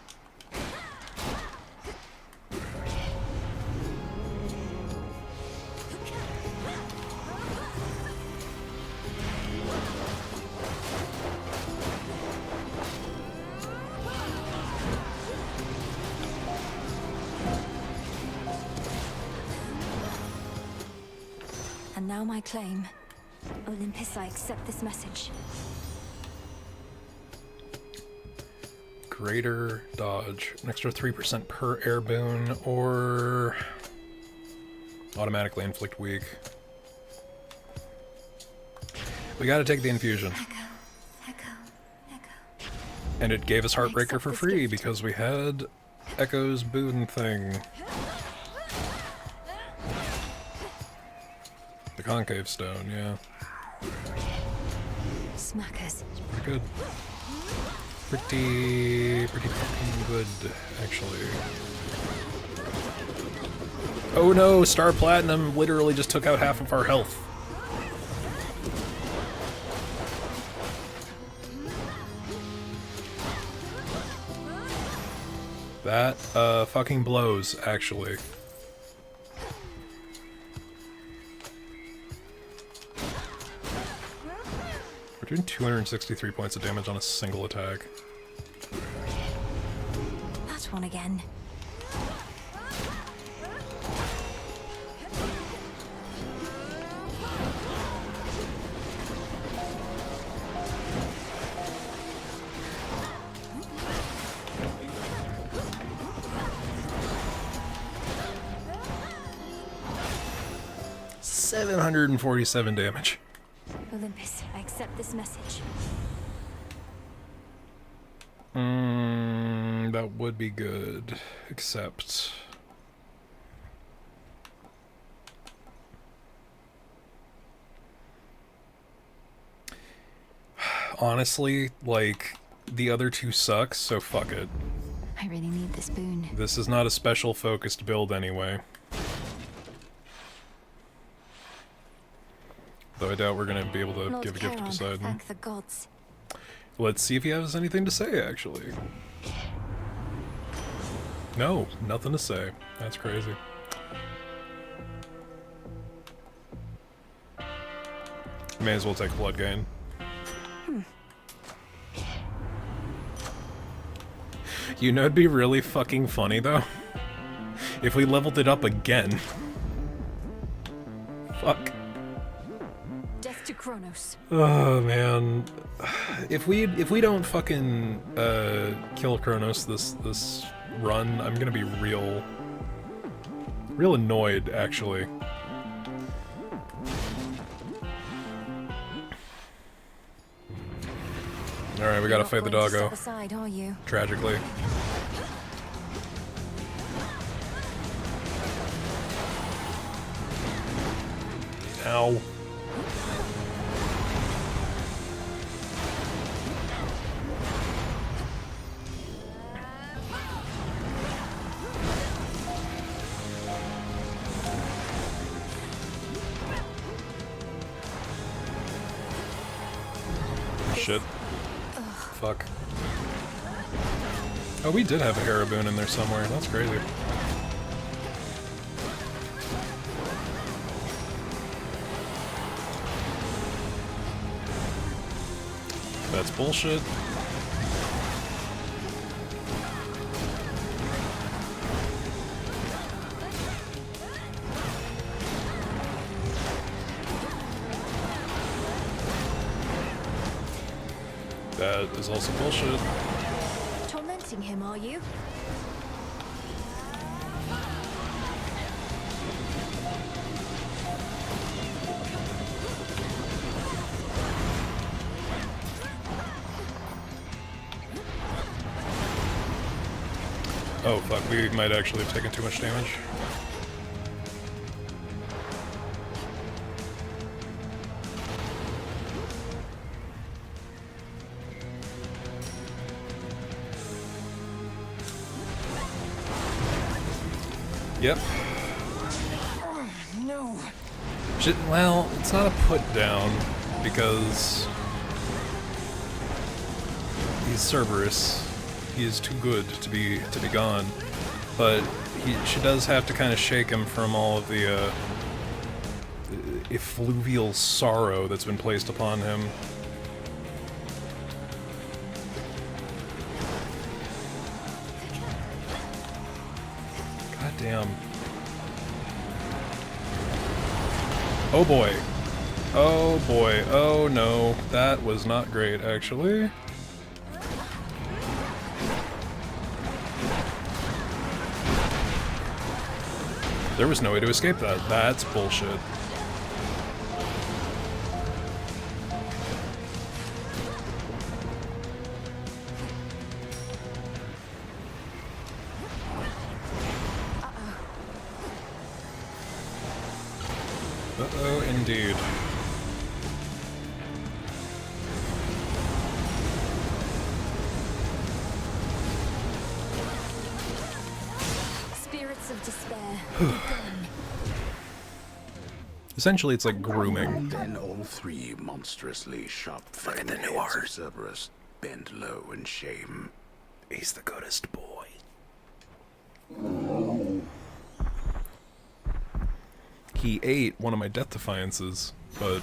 And now my claim. Olympus, I accept this message. Greater dodge. An extra 3% per air boon, or automatically inflict weak. We gotta take the infusion. And it gave us Heartbreaker for free because we had Echo's boon thing. The concave stone, yeah. Smackers. Pretty good. Pretty fucking good, actually. Oh no, Star Platinum literally just took out half of our health. That, fucking blows, actually. We're doing 263 points of damage on a single attack. That one again. $747 damage. Olympus, I accept this message. That would be good, except... honestly, like, the other two suck, so fuck it. I really need this boon. This is not a special focused build anyway. Though I doubt we're gonna be able to Lord give a gift to Charon, Poseidon. thank the gods. Let's see if he has anything to say, actually. No, nothing to say. That's crazy. May as well take Blood Gain. You know it'd be really fucking funny, though? If we leveled it up again. Fuck. Death to Kronos. Oh man, if we don't fucking kill Kronos this run, I'm gonna be real annoyed, actually. All right, we gotta fight the doggo. Aside, are you? Tragically. Ow. Shit. Fuck. Oh, we did have a Hera boon in there somewhere. That's crazy. That's bullshit. That is also bullshit. Tormenting him, are you? Oh fuck, we might actually have taken too much damage. Yep. No. Well, it's not a put down because he's Cerberus. He is too good to be gone, but she does have to kind of shake him from all of the effluvial sorrow that's been placed upon him. God damn. Oh boy. Oh boy. Oh no. That was not great, actually. There was no way to escape that. That's bullshit. Uh-oh, indeed. Spirits of despair. Essentially, it's like grooming. Then all three monstrously sharp-fanged heads of Cerberus bent low in shame. He's the goodest boy. He ate one of my death defiances, but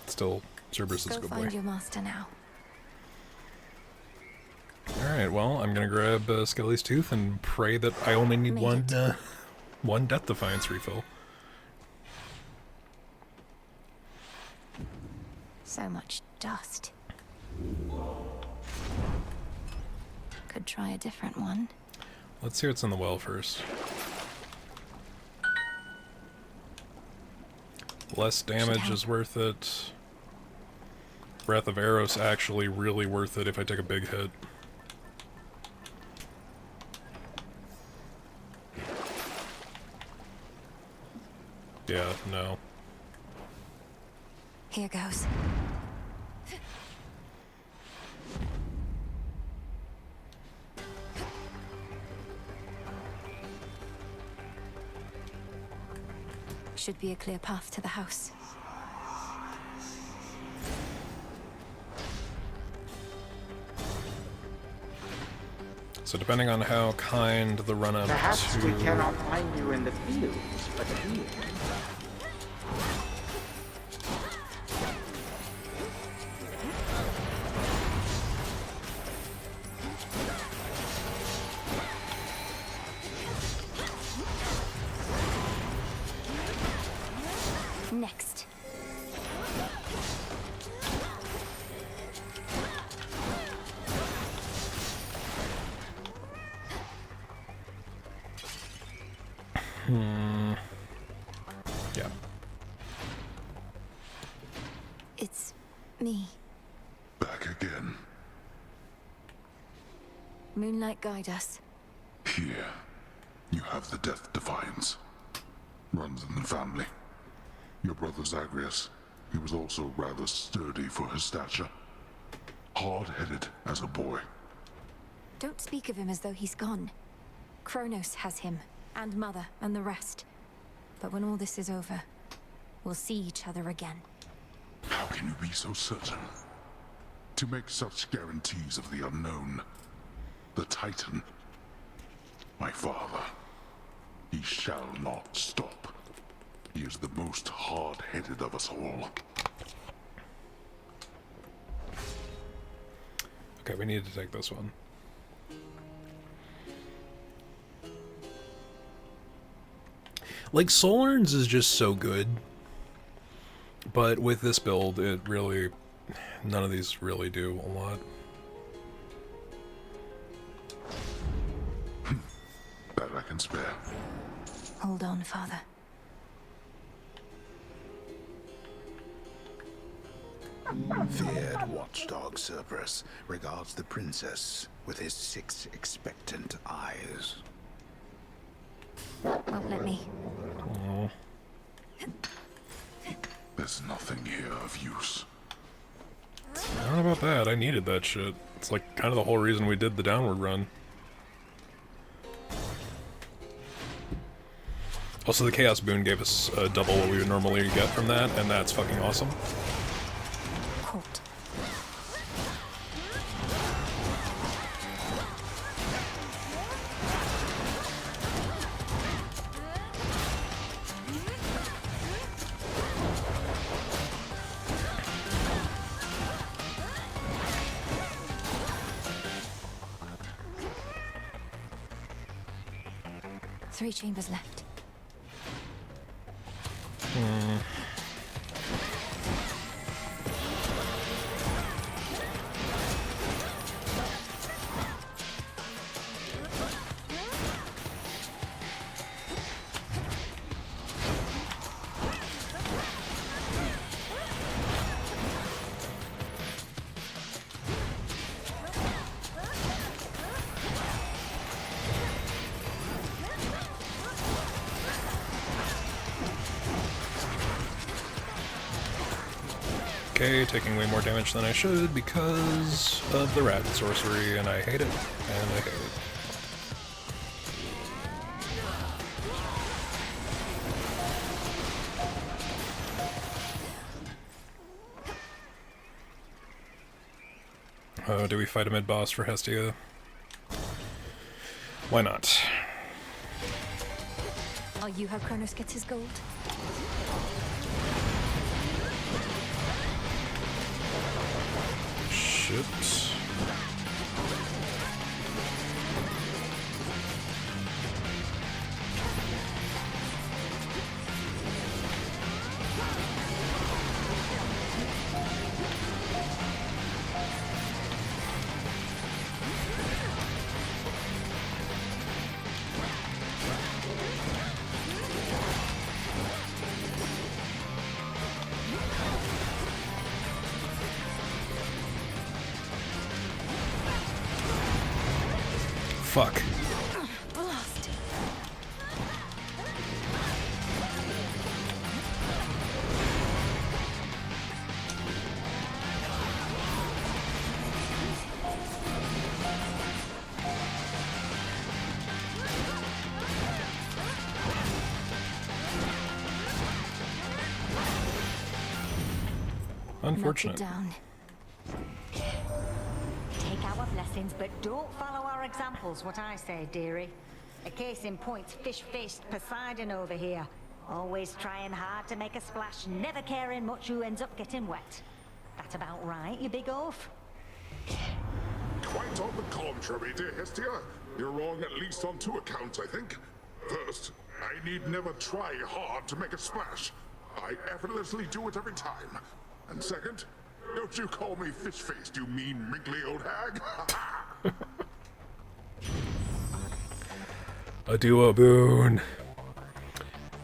still, Cerberus is a Go good boy. find your master now. Alright, well, I'm gonna grab Skelly's tooth and pray that I only need one death defiance refill. So much dust. Could try a different one. Let's see what's in the well first. Less damage is worth it. Breath of Eros actually really worth it if I take a big hit. Yeah, no. Here goes. Should be a clear path to the house. So depending on how kind the run-up Perhaps to... we cannot find you in the fields, but here. Next. Yeah. It's me. Back again. Moonlight, guide us. Here, you have the Death Defiance. Runs in the family. Your brother Zagreus, he was also rather sturdy for his stature. Hard-headed as a boy. Don't speak of him as though he's gone. Kronos has him, and Mother, and the rest. But when all this is over, we'll see each other again. How can you be so certain? To make such guarantees of the unknown. The Titan. My father. He shall not stop. He is the most hard-headed of us all. Okay, we need to take this one. Like, Solarns is just so good. But with this build, it really... none of these really do a lot. That I can spare. Hold on, Father. Feared watchdog Cerberus regards the princess with his 6 expectant eyes. Won't let me. Oh. There's nothing here of use. I don't know about that. I needed that shit. It's like kind of the whole reason we did the downward run. Also, the Chaos Boon gave us double what we would normally get from that, and that's fucking awesome. Caught. Three chambers left. Okay, taking way more damage than I should because of the rat sorcery, and I hate it, and I hate it. Oh, do we fight a mid-boss for Hestia? Why not? Are you how Kronos gets his gold? Shit. Fuck. Blast. Unfortunate. Down. Take our blessings, but don't follow our examples, what I say, dearie. A case in point, fish-faced Poseidon over here. Always trying hard to make a splash, never caring much who ends up getting wet. That about right, you big oaf? Quite on the contrary, dear Hestia. You're wrong at least on 2 accounts, I think. First, I need never try hard to make a splash. I effortlessly do it every time. And second, don't you call me fish-faced, you mean, wrinkly old hag. A duo boon.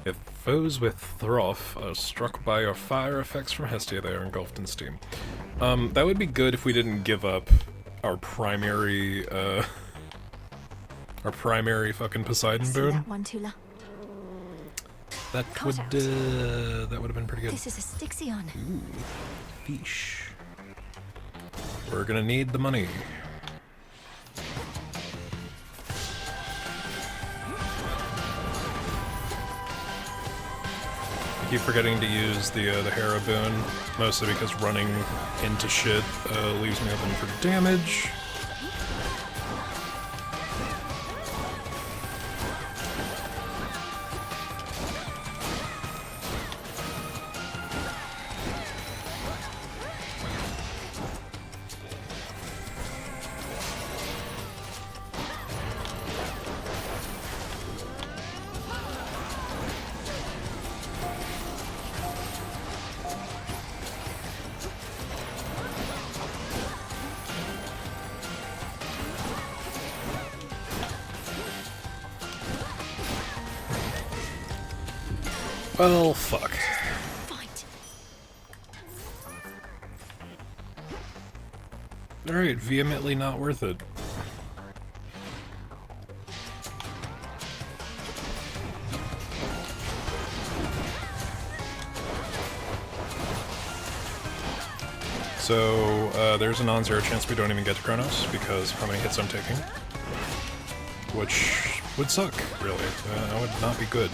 If foes with Throff are struck by your fire effects from Hestia, they are engulfed in steam. That would be good if we didn't give up our primary fucking Poseidon boon. That one, Tula. That would have been pretty good. This is a Styxion. Ooh, fish. We're gonna need the money. I keep forgetting to use the Hera boon, mostly because running into shit leaves me open for damage. Well, fuck. Alright, vehemently not worth it. So, there's a non-zero chance we don't even get to Kronos because of how many hits I'm taking. Which would suck, really. That would not be good.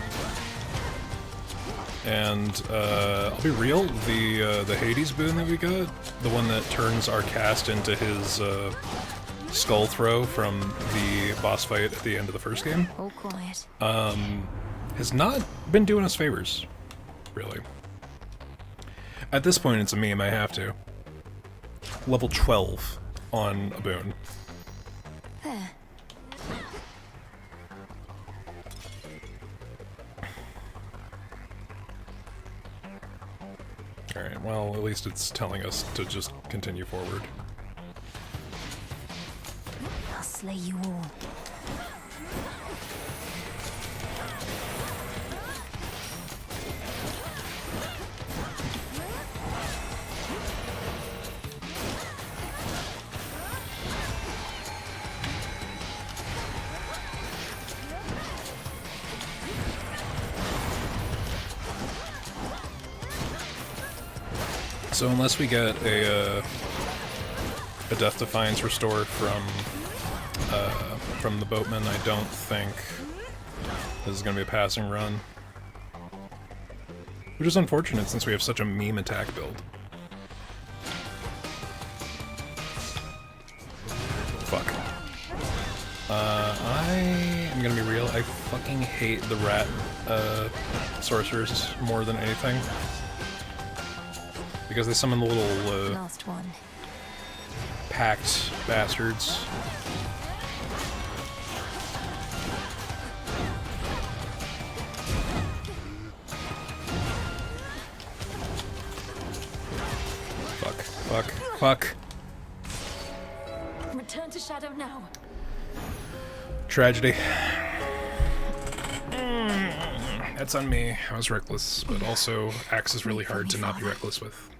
And, I'll be real, the Hades boon that we got, the one that turns our cast into his, skull throw from the boss fight at the end of the first game, All quiet. has not been doing us favors, really. At this point, it's a meme, I have to. Level 12 on a boon. There. Alright, well, at least it's telling us to just continue forward. I'll slay you all. So unless we get a Death Defiance restore from the boatman, I don't think this is going to be a passing run. Which is unfortunate since we have such a meme attack build. Fuck. I am gonna be real, I fucking hate the rat sorcerers more than anything. Because they summon the little Last one. packed bastards. Fuck. Return to Shadow now. Tragedy. That's on me. I was reckless, but also Axe is really hard to not be reckless with.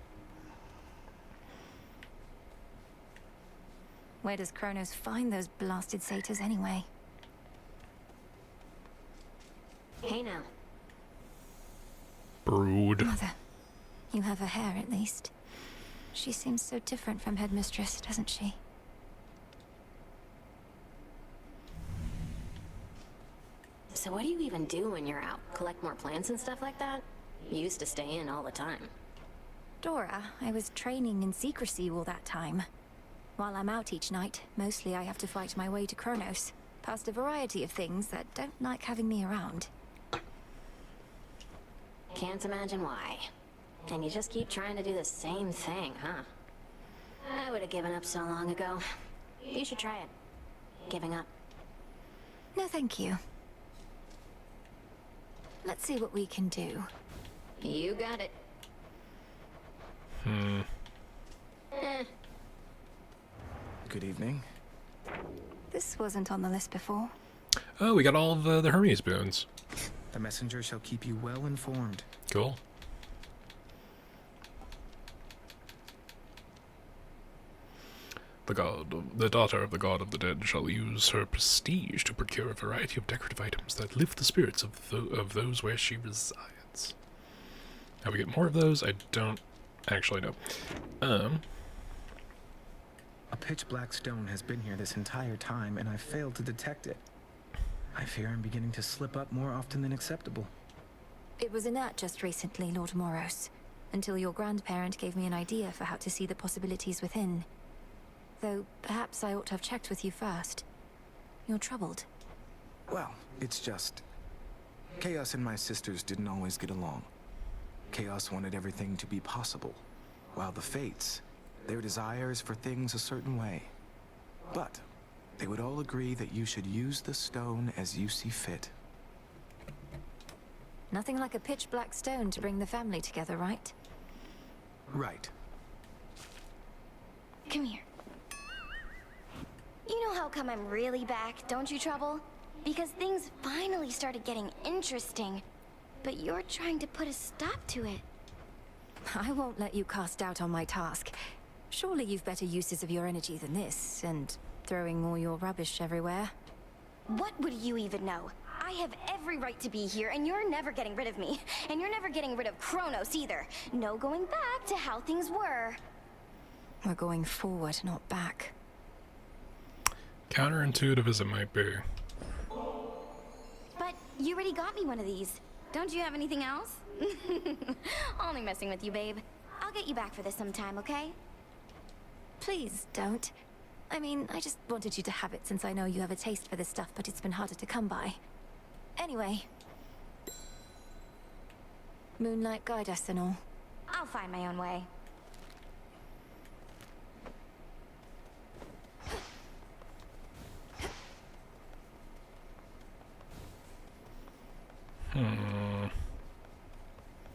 Where does Kronos find those blasted satyrs anyway? Hey now. Brood. Mother, you have her hair at least. She seems so different from Headmistress, doesn't she? So what do you even do when you're out? Collect more plants and stuff like that? You used to stay in all the time. Dora, I was training in secrecy all that time. While I'm out each night, mostly I have to fight my way to Kronos, past a variety of things that don't like having me around. Can't imagine why. And you just keep trying to do the same thing, huh? I would have given up so long ago. You should try it. Giving up. No, thank you. Let's see what we can do. You got it. Good evening. This wasn't on the list before. Oh, we got all of the Hermes boons. The messenger shall keep you well informed. Cool. The daughter of the god of the dead shall use her prestige to procure a variety of decorative items that lift the spirits of those where she resides. How we get more of those, I don't actually know. A pitch black stone has been here this entire time, and I've failed to detect it. I fear I'm beginning to slip up more often than acceptable. It was inert just recently, Lord Moros, until your grandparent gave me an idea for how to see the possibilities within. Though, perhaps I ought to have checked with you first. You're troubled. Well, it's just... Chaos and my sisters didn't always get along. Chaos wanted everything to be possible, while the Fates, their desire is for things a certain way. But they would all agree that you should use the stone as you see fit. Nothing like a pitch black stone to bring the family together, right? Right. Come here. You know how come I'm really back, don't you, Trouble? Because things finally started getting interesting. But you're trying to put a stop to it. I won't let you cast doubt on my task. Surely you've better uses of your energy than this, and throwing all your rubbish everywhere. What would you even know? I have every right to be here, and you're never getting rid of me. And you're never getting rid of Kronos either. No going back to how things were. We're going forward, not back. Counterintuitive as it might be. But you already got me one of these. Don't you have anything else? Only messing with you, babe. I'll get you back for this sometime, okay? Please don't. I mean, I just wanted you to have it since I know you have a taste for this stuff, but it's been harder to come by. Anyway. Moonlight guide us and all. I'll find my own way.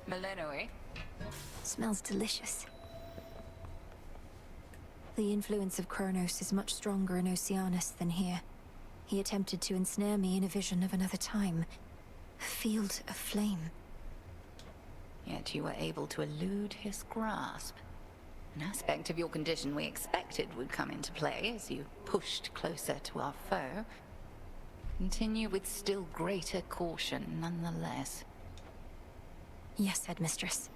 Millenoi. Smells delicious. The influence of Kronos is much stronger in Oceanus than here. He attempted to ensnare me in a vision of another time. A field of flame. Yet you were able to elude his grasp. An aspect of your condition we expected would come into play as you pushed closer to our foe. Continue with still greater caution, nonetheless. Yes, Headmistress.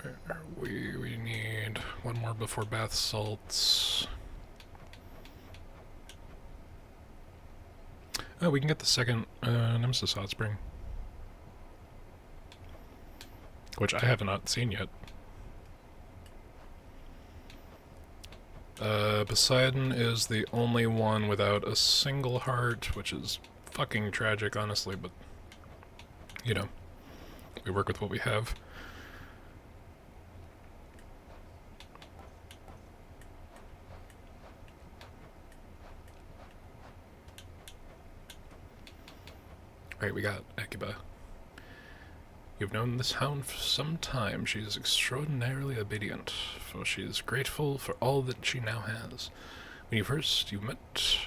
Where are we? We need one more before bath salts. Oh, we can get the second Nemesis Hot Spring. Which I have not seen yet. Poseidon is the only one without a single heart, which is fucking tragic, honestly, but, you know, we work with what we have. Right, we got Akiba. You've known this hound for some time. She is extraordinarily obedient, for she is grateful for all that she now has. When you met,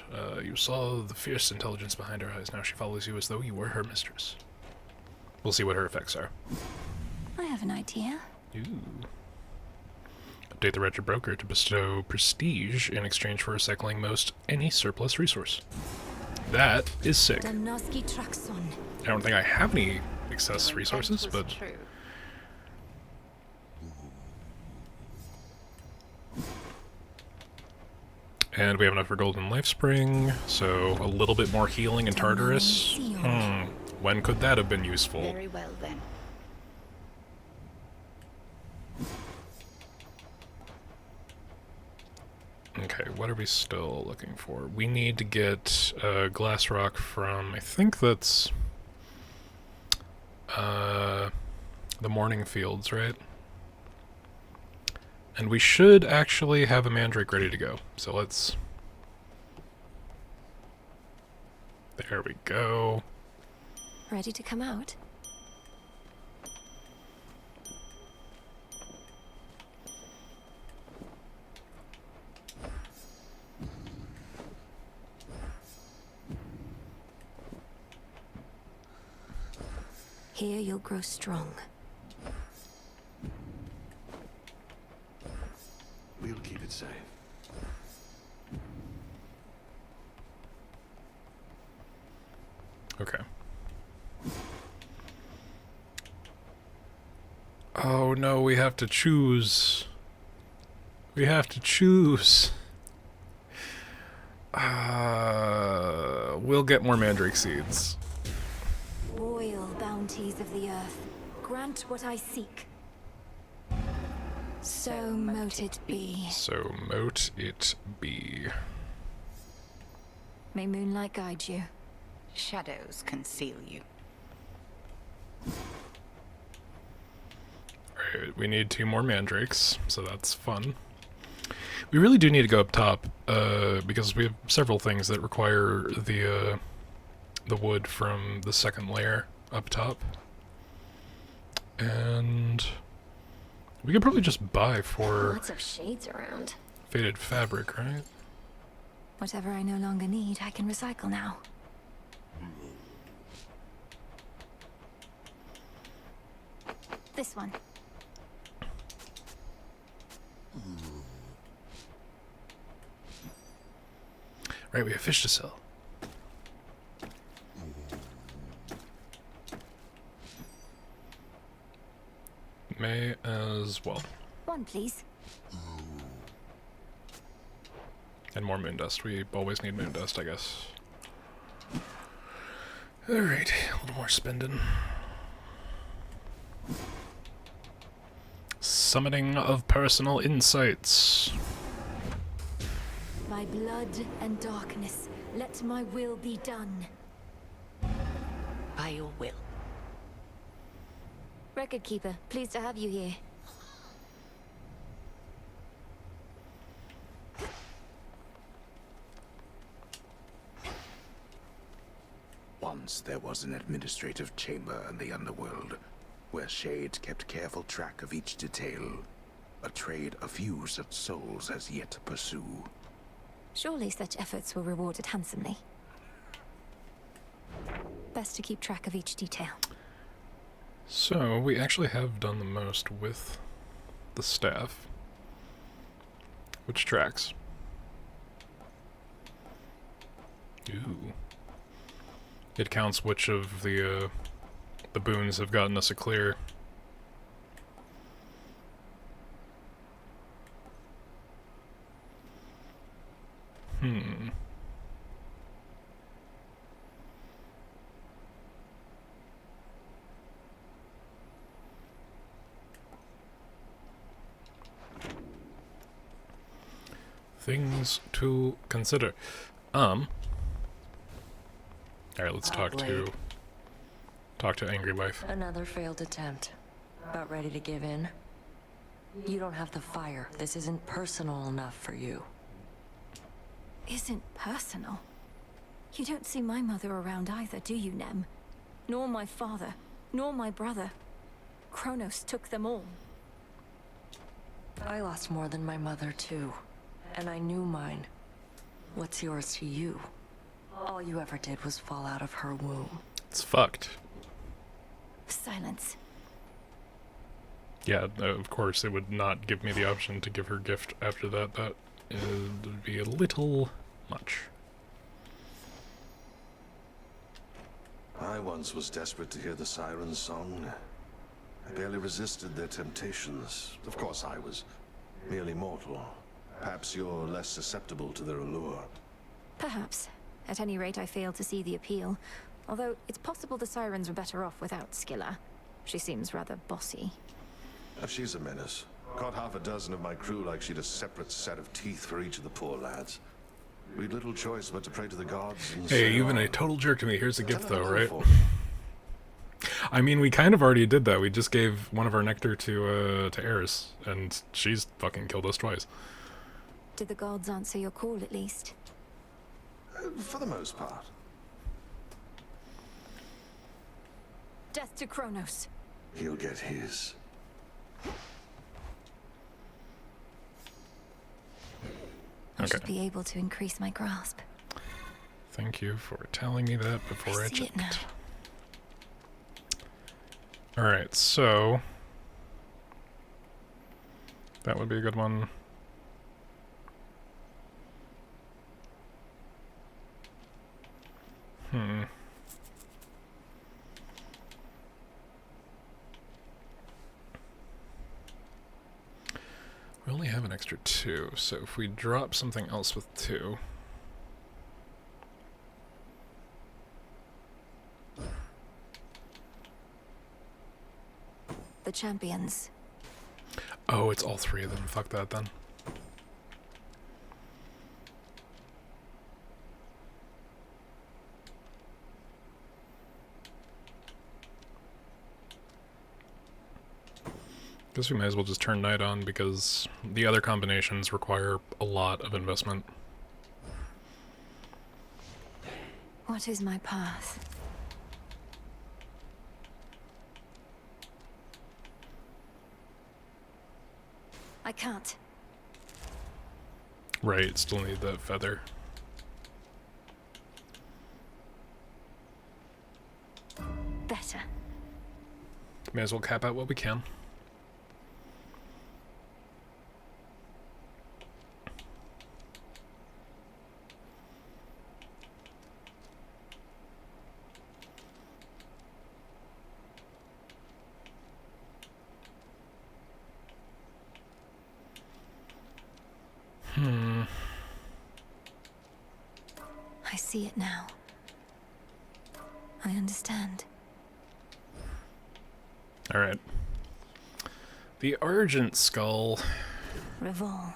you saw the fierce intelligence behind her eyes. Now she follows you as though you were her mistress. We'll see what her effects are. I have an idea. Ooh. Update the Wretched Broker to bestow prestige in exchange for recycling most any surplus resource. That is sick. I don't think I have any excess resources, but... And we have enough for Golden Life Spring, so a little bit more healing in Tartarus. When could that have been useful? Very well, then. Okay, what are we still looking for? We need to get glass rock from, I think that's the Morning Fields, right? And we should actually have a mandrake ready to go. So let's... There we go. Ready to come out? Here you'll grow strong. We'll keep it safe. Okay. Oh no, we have to choose. We have to choose. We'll get more mandrake seeds. Royal bounties of the earth, grant what I seek. So mote it be. So mote it be. May moonlight guide you. Shadows conceal you. Alright, we need 2 more mandrakes, so that's fun. We really do need to go up top, because we have several things that require the wood from the second layer up top. And we could probably just buy for Lots of shades around. faded fabric, right? Whatever I no longer need, I can recycle now. This one. Right, we have fish to sell. May as well. One, please. And more moon dust. We always need moon dust, I guess. Alright, a little more spending. Summoning of personal insights. By blood and darkness, let my will be done. By your will. Record keeper, pleased to have you here. Once there was an administrative chamber in the underworld, where shades kept careful track of each detail. A trade a few such souls has yet to pursue. Surely such efforts were rewarded handsomely. Best to keep track of each detail. So, we actually have done the most with the staff. Which tracks? Ooh. It counts which of the boons have gotten us a clear. Things to consider. Alright, let's talk to Angry Wife. Another failed attempt. About ready to give in? You don't have the fire. This isn't personal enough for you. Isn't personal? You don't see my mother around either, do you, Nem? Nor my father, nor my brother. Kronos took them all. I lost more than my mother, too. And I knew mine. What's yours to you? All you ever did was fall out of her womb. It's fucked. Silence. Yeah, of course, it would not give me the option to give her gift after that. That would be a little much. I once was desperate to hear the siren's song. I barely resisted their temptations. Of course, I was merely mortal. Perhaps you're less susceptible to their allure. Perhaps. At any rate, I failed to see the appeal. Although, it's possible the sirens were better off without Skilla. She seems rather bossy. She's a menace. Caught half a dozen of my crew like she'd a separate set of teeth for each of the poor lads. We'd little choice but to pray to the gods and Hey, you've been a total jerk to me. Here's a gift, though, right? I mean, we kind of already did that. We just gave one of our nectar to Eris, and she's fucking killed us twice. Did the gods answer your call, at least? For the most part. Death to Kronos. He'll get his. I should be able to increase my grasp. Thank you for telling me that before I see it now. checked. Alright, so... that would be a good one. We only have an extra 2, so if we drop something else with 2... The champions. Oh, it's all 3 of them. Fuck that, then. Guess we may as well just turn Night on, because the other combinations require a lot of investment. What is my path? I can't. Right, still need that feather. Better. May as well cap out what we can. I see it now. I understand. Alright. The Argent Skull. Revol.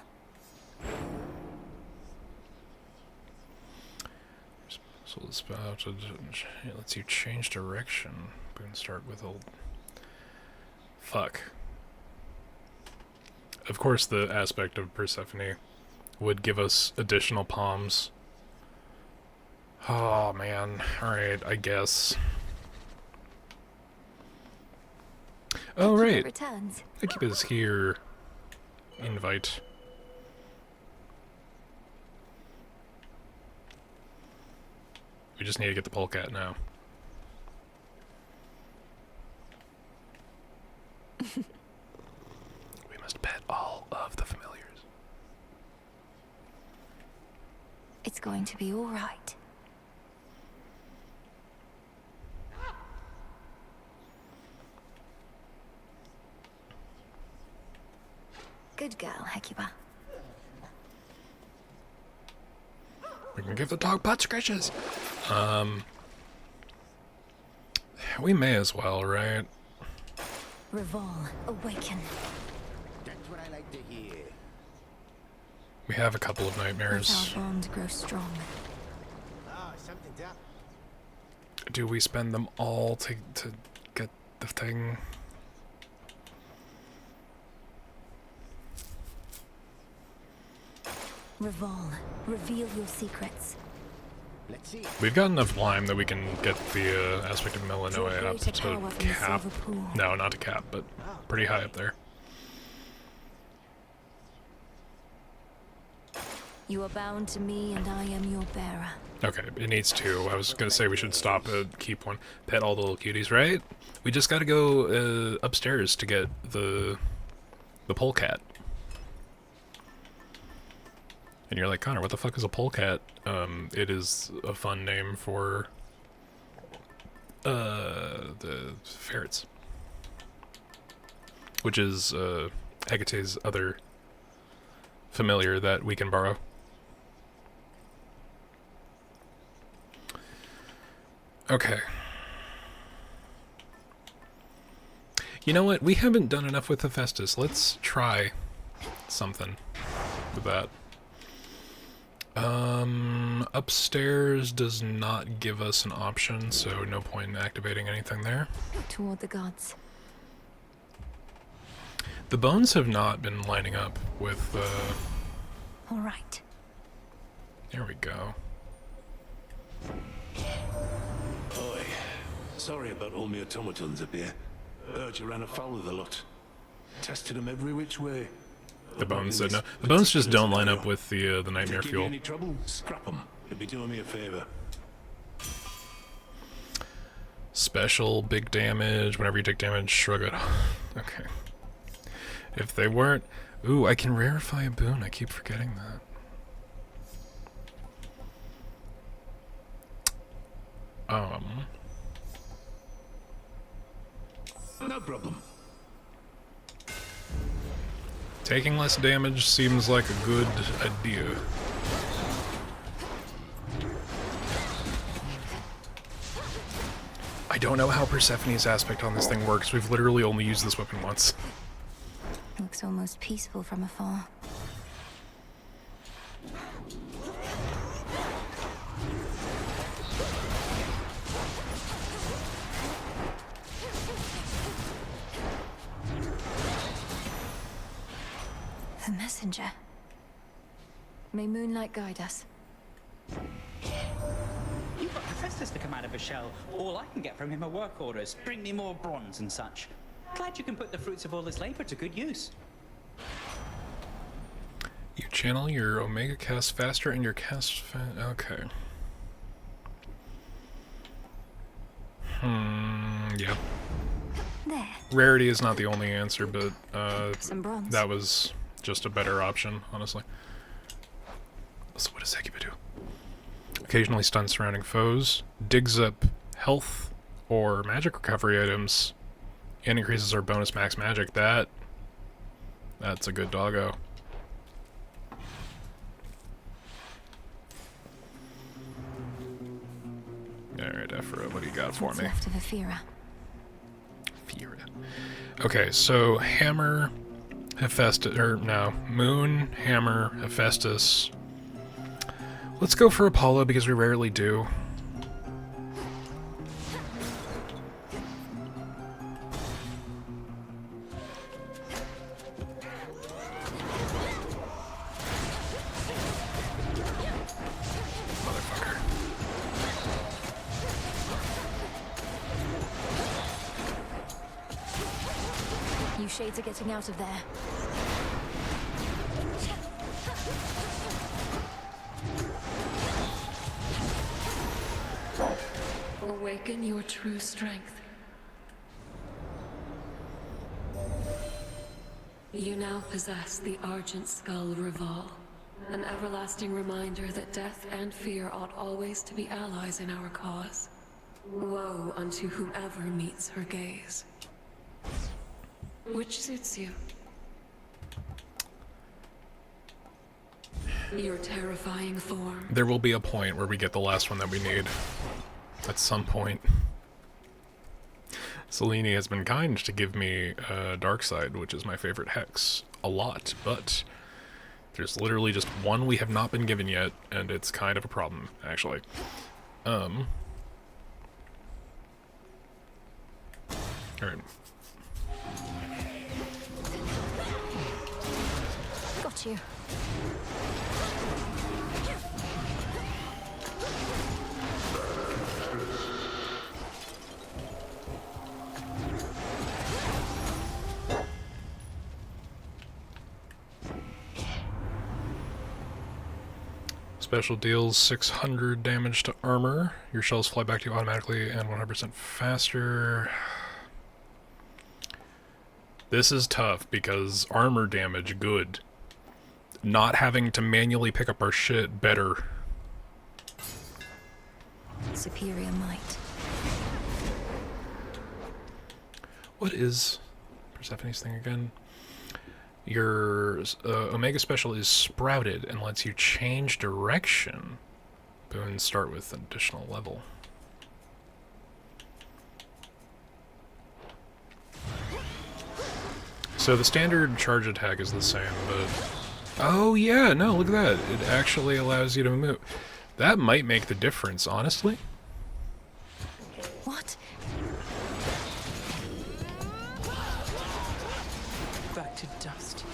So the spout it lets you change direction. We can start with old. Fuck. Of course, the aspect of Persephone would give us additional palms. Oh man. Alright, I guess. Oh, right. Returns. Incubus here. Invite. We just need to get the polecat now. We must pet all of the familiars. It's going to be all right. Good girl, Hecuba. We can give the dog butt scratches. We may as well, right? Revol, awaken. That's what I like to hear. We have a couple of Let nightmares. our bond grow strong. Ah, something's up. Do we spend them all to get the thing? Revol, reveal your secrets. Let's see. We've got enough lime that we can get the aspect of Millinois up to cap. No, not to cap, but pretty high up there. You are bound to me, and I am your bearer. Okay, it needs two. I was gonna say we should stop at keep one. Pet all the little cuties, right? We just gotta go upstairs to get the polecat. And you're like, Connor, what the fuck is a polecat? It is a fun name for the ferrets, which is Hecate's other familiar that we can borrow. Okay. You know what? We haven't done enough with Hephaestus. Let's try something with that. Upstairs does not give us an option, so no point in activating anything there. Toward the gods. The bones have not been lining up with, All right. There we go. Oi, sorry about all my automatons up here. Heard you ran afoul of the lot. Tested them every which way. The bones said no. The bones just don't line up with the nightmare If they give fuel. you any trouble, scrap them. You'd be doing me a favor. Special, big damage. Whenever you take damage, shrug it off. Okay. If they weren't... Ooh, I can rarefy a boon. I keep forgetting that. No problem. Taking less damage seems like a good idea. I don't know how Persephone's aspect on this thing works. We've literally only used this weapon once. Looks almost peaceful from afar. The messenger. May moonlight guide us. You've got Hephaestus to come out of a shell. All I can get from him are work orders. Bring me more bronze and such. Glad you can put the fruits of all this labor to good use. You channel your Omega cast faster and your cast okay. Yeah. There. Rarity is not the only answer, but Some bronze. that was just a better option, honestly. So what does Hecuba do? Occasionally stuns surrounding foes, digs up health or magic recovery items, and increases our bonus max magic. That's a good doggo. Alright, Ephra, what do you got for What's me? left of Ephira? Okay, so Hammer, Hephaestus, or no, Moon, Hammer, Hephaestus. Let's go for Apollo because we rarely do. Motherfucker. You shades are getting out of there. Awaken your true strength. You now possess the Argent Skull Revol, an everlasting reminder that death and fear ought always to be allies in our cause. Woe unto whoever meets her gaze. Which suits you? Your terrifying form. There will be a point where we get the last one that we need. At some point. Selene has been kind to give me Dark Side, which is my favorite hex, a lot, but There's literally just one we have not been given yet, and it's kind of a problem, actually. Alright. Got you. Special deals 600 damage to armor. Your shells fly back to you automatically and 100% faster. This is tough because armor damage, good. Not having to manually pick up our shit, better. Superior might. What is Persephone's thing again? Your Omega Special is sprouted and lets you change direction. Boons start with an additional level. So the standard charge attack is the same, but... Oh yeah, no, look at that. It actually allows you to move. That might make the difference, honestly. What? Back to dust.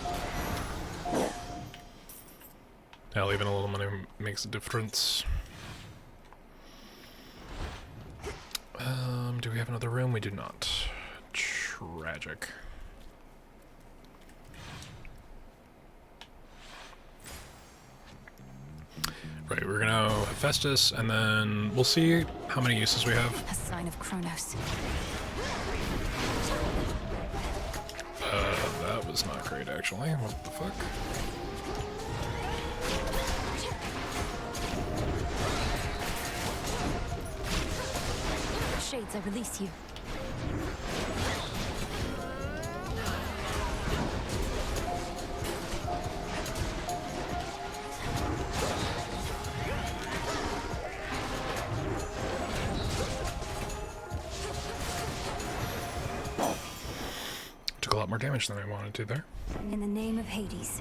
Hell, even a little money makes a difference. Do we have another room? We do not. Tragic. Right, we're gonna Hephaestus, and then we'll see how many uses we have. A sign of Kronos. That was not great, actually. What the fuck? Shades, I release you. Took a lot more damage than I wanted to there. In the name of Hades.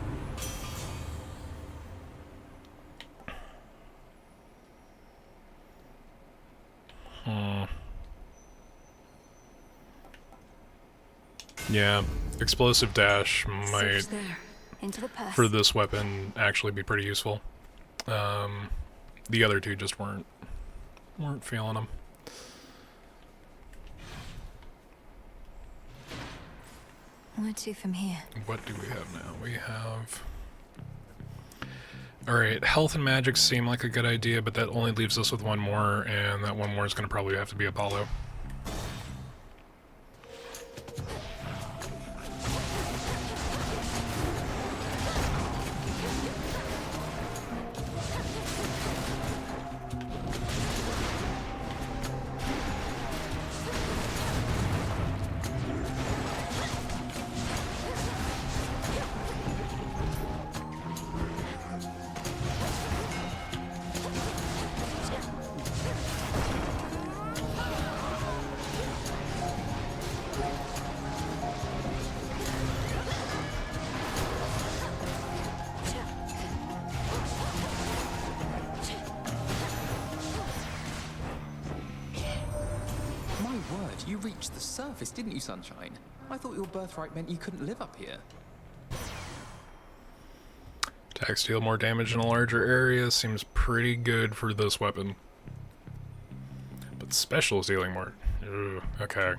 Yeah, explosive dash might, There. Into the purse. for this weapon, actually be pretty useful. The other two just weren't feeling them. Where to from here? What do we have now? We have... Alright, health and magic seem like a good idea, but that only leaves us with one more, and that one more is going to probably have to be Apollo. You reached the surface, didn't you, Sunshine? I thought your birthright meant you couldn't live up here. Attack deal more damage in a larger area seems pretty good for this weapon. But special is dealing more. Ugh, okay.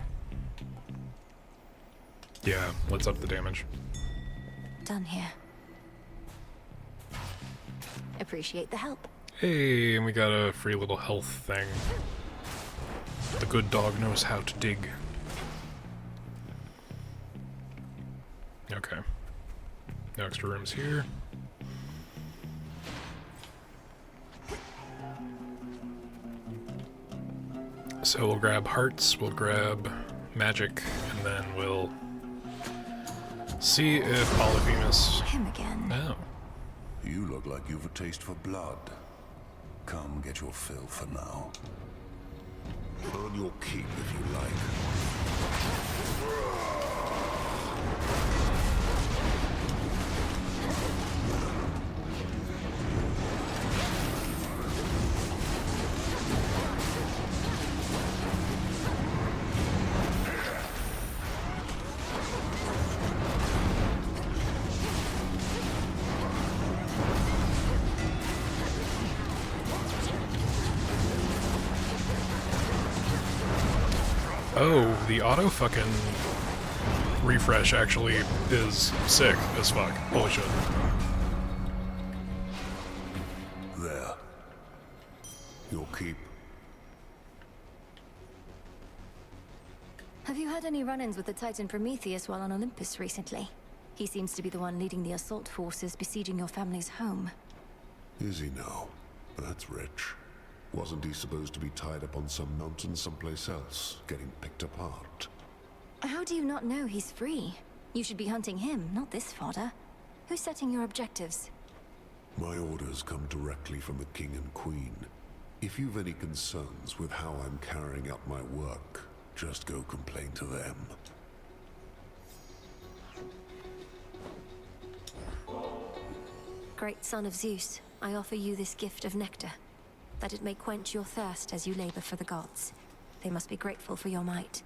Yeah, let's up the damage. Done here. Appreciate the help. Hey, and we got a free little health thing. The good dog knows how to dig. Okay. No extra rooms here. So we'll grab hearts, we'll grab magic, and then we'll see if Polyphemus... Him again. No. You look like you've a taste for blood. Come get your fill for now. Earn your keep if you like. Oh, the auto fucking refresh actually is sick as fuck. Holy shit. There. Your keep. Have you had any run-ins with the Titan Prometheus while on Olympus recently? He seems to be the one leading the assault forces besieging your family's home. Is he now? That's rich. Wasn't he supposed to be tied up on some mountain someplace else, getting picked apart? How do you not know he's free? You should be hunting him, not this fodder. Who's setting your objectives? My orders come directly from the King and Queen. If you've any concerns with how I'm carrying out my work, just go complain to them. Great son of Zeus, I offer you this gift of nectar, that it may quench your thirst as you labor for the gods. They must be grateful for your might.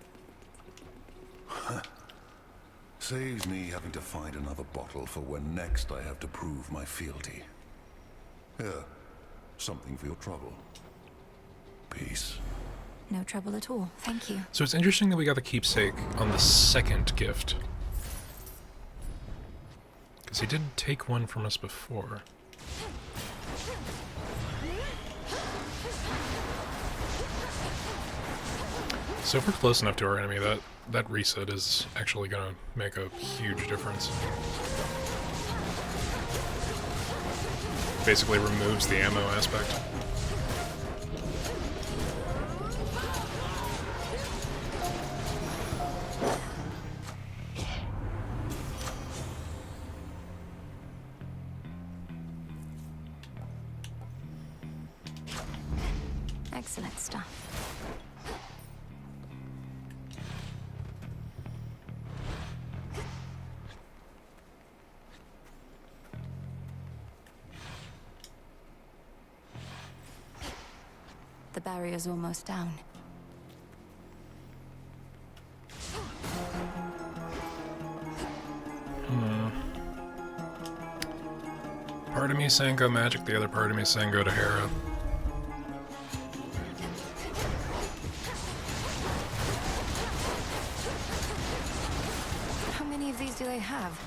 Saves me having to find another bottle for when next I have to prove my fealty. Here, something for your trouble. Peace. No trouble at all, thank you. So it's interesting that we got the keepsake on the second gift. Because he did take one from us before. So if we're close enough to our enemy, that reset is actually going to make a huge difference. Basically removes the ammo aspect. Excellent stuff. The barrier's almost down. Part of me saying go magic, the other part of me saying go to Hera. How many of these do they have?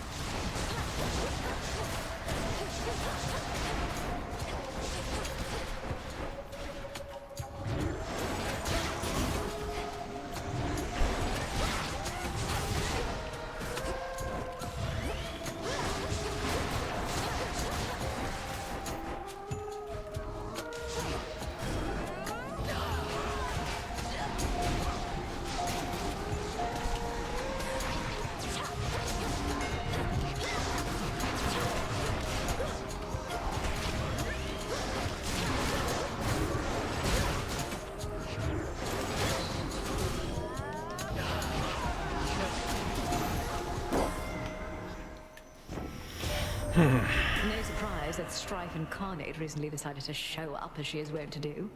No surprise that Strife Incarnate recently decided to show up as she is wont to do.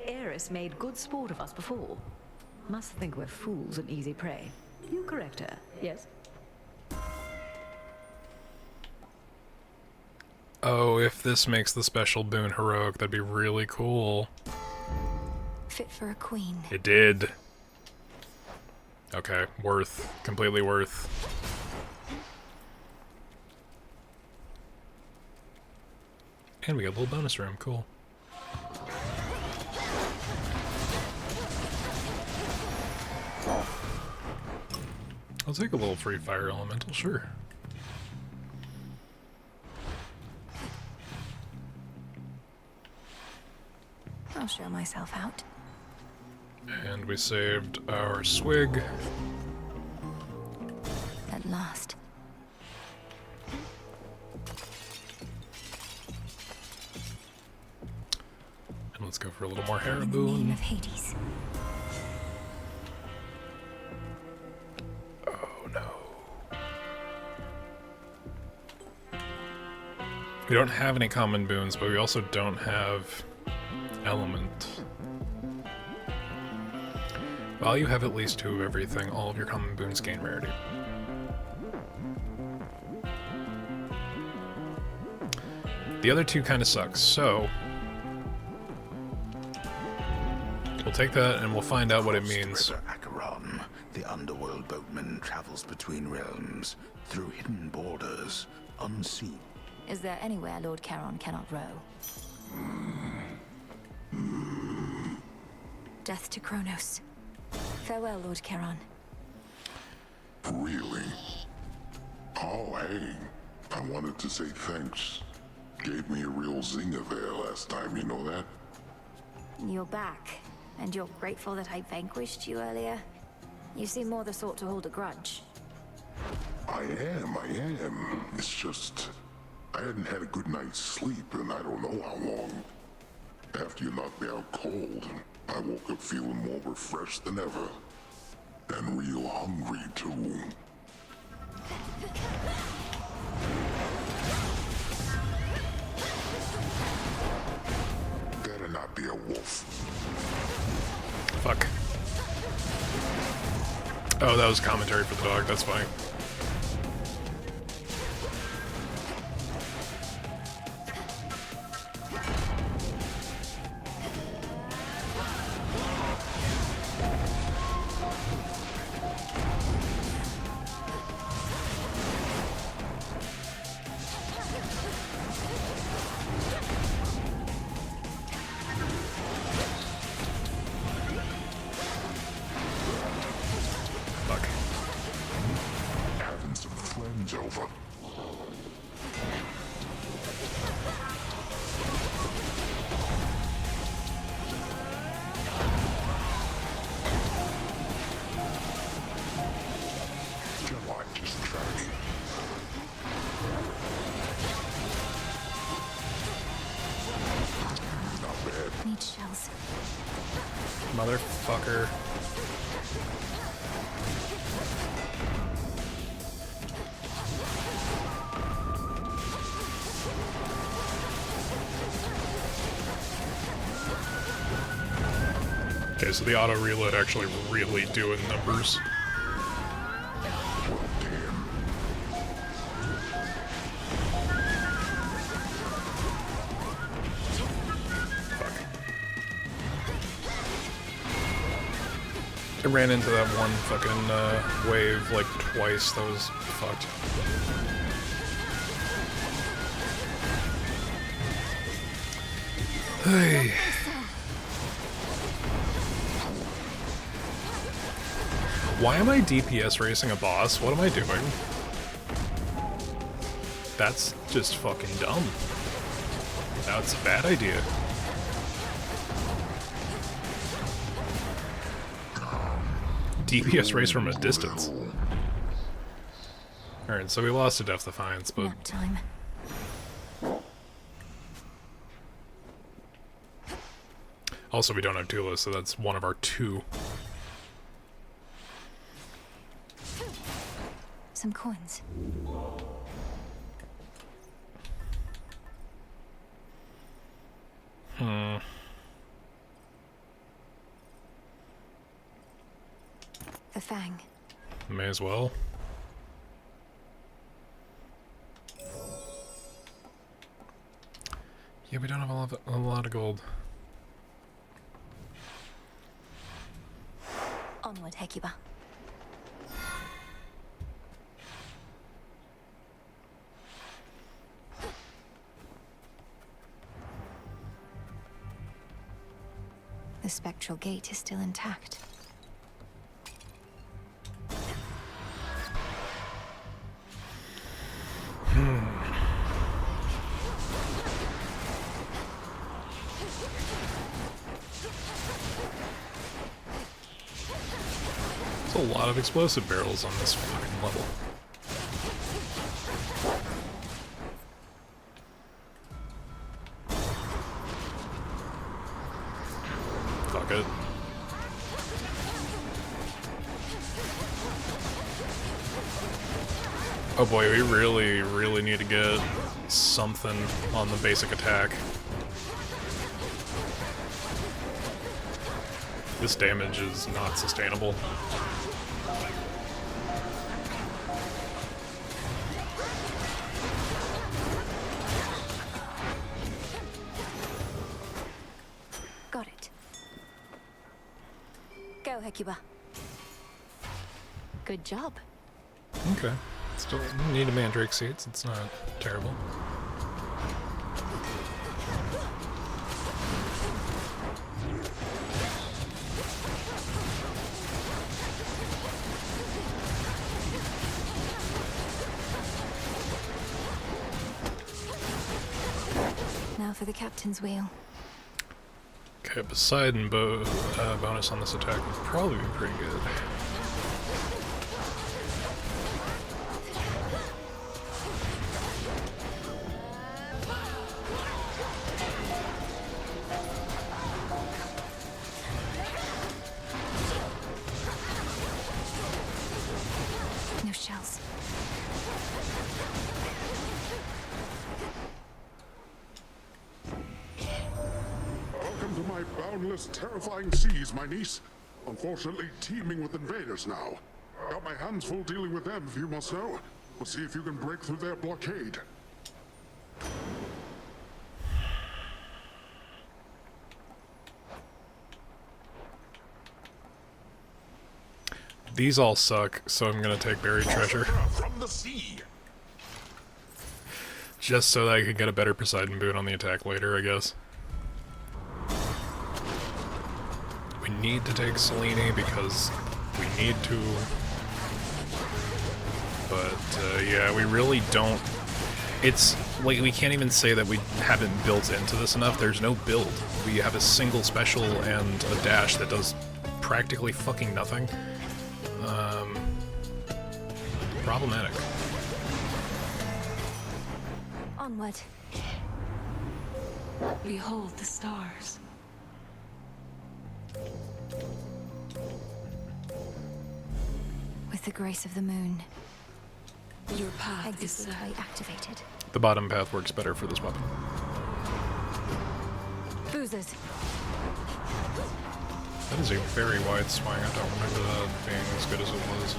Eris made good sport of us before. Must think we're fools and easy prey. You correct her, yes? Oh, if this makes the special boon heroic, that'd be really cool. Fit for a queen. It did. Okay, worth. Completely worth. And we got a little bonus room, cool. I'll take a little free fire elemental, sure. I'll show myself out. And we saved our swig. At last. And let's go for a little more Hera In the name boon. of Hades. Oh no. We don't have any common boons, but we also don't have element. While you have at least 2 of everything, all of your common boons gain rarity. The other 2 kind of sucks, so We'll take that and we'll find out what it means. Acheron, the underworld boatman travels between realms, through hidden borders, unseen. Is there anywhere Lord Charon cannot row? Death to Kronos. Farewell, Lord Charon. Really? Oh, hey. I wanted to say thanks. Gave me a real zinger there last time, you know that? You're back, and you're grateful that I vanquished you earlier? You seem more the sort to hold a grudge. I am. It's just... I hadn't had a good night's sleep in I don't know how long. After you knocked me out cold, I woke up feeling more refreshed than ever. And real hungry, too. Better not be a wolf. Fuck. Oh, that was commentary for the dog, that's funny. Over. Come on, just try it. Not bad. Need shells. Motherfucker. Okay, so the auto reload actually really doing numbers. Fuck. I ran into that one fucking wave like twice. That was fucked. Hey. Why am I DPS racing a boss? What am I doing? That's just fucking dumb. That's a bad idea. DPS race from a distance. Alright, so we lost to Death Defiance, but... Nap time. Also, we don't have Tula, so that's one of our two. Some coins. The Fang. May as well. Yeah, we don't have a lot of gold. Onward, Hecuba. The spectral gate is still intact. There's a lot of explosive barrels on this fucking level. Fuck it. Oh boy, we really need to get something on the basic attack. This damage is not sustainable. Got it. Go, Hecuba. Good job. Okay. Still need a mandrake seeds. It's not terrible. Now for the captain's wheel. Okay, Poseidon bonus on this attack would probably be pretty good. No shells. Welcome to my boundless, terrifying seas, my niece. Unfortunately, teeming with invaders now. Got my hands full dealing with them, if you must know. We'll see if you can break through their blockade. These all suck, so I'm gonna take buried treasure. From the sea. Just so that I can get a better Poseidon boon on the attack later, I guess. We need to take Selene because we need to. But, yeah, we really don't. It's, like, we can't even say that we haven't built into this enough. There's no build. We have a single special and a dash that does practically fucking nothing. Problematic. Onward. Behold the stars. With the grace of the moon. Your path Exit is set. gateway activated. The bottom path works better for this weapon. Boozers. That is a very wide swing. I don't remember that being as good as it was.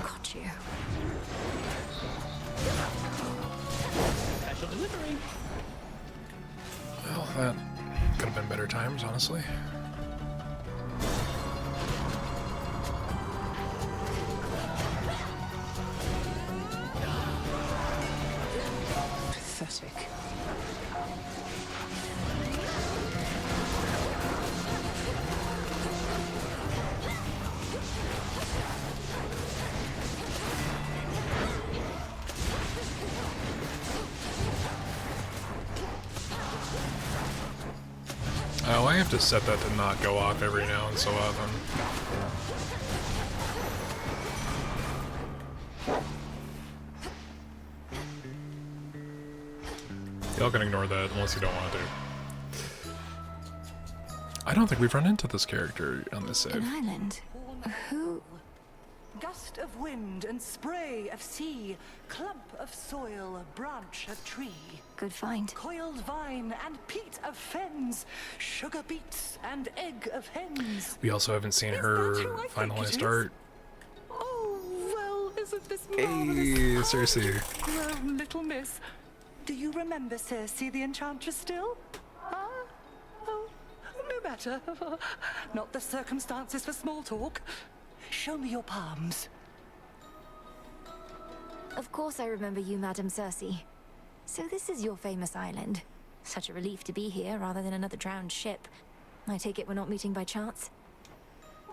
Got you. Special delivery. Well, that could have been better times, honestly. Pathetic. Oh, I have to set that to not go off every now and so often. Y'all can ignore that unless you don't want to. I don't think we've run into this character on this save. An island? Who? Gust of wind and spray of sea, clump of soil, branch of tree. Good find. Coiled vine and peat of fens, sugar beets and egg of hens. We also haven't seen her finalized art. Oh, well, isn't this Hey, marvelous? Cersei. Grown little miss. Do you remember Cersei the Enchantress still? Huh? Oh, no matter. Not the circumstances for small talk. Show me your palms. Of course I remember you, Madam Cersei. So this is your famous island. Such a relief to be here rather than another drowned ship. I take it we're not meeting by chance?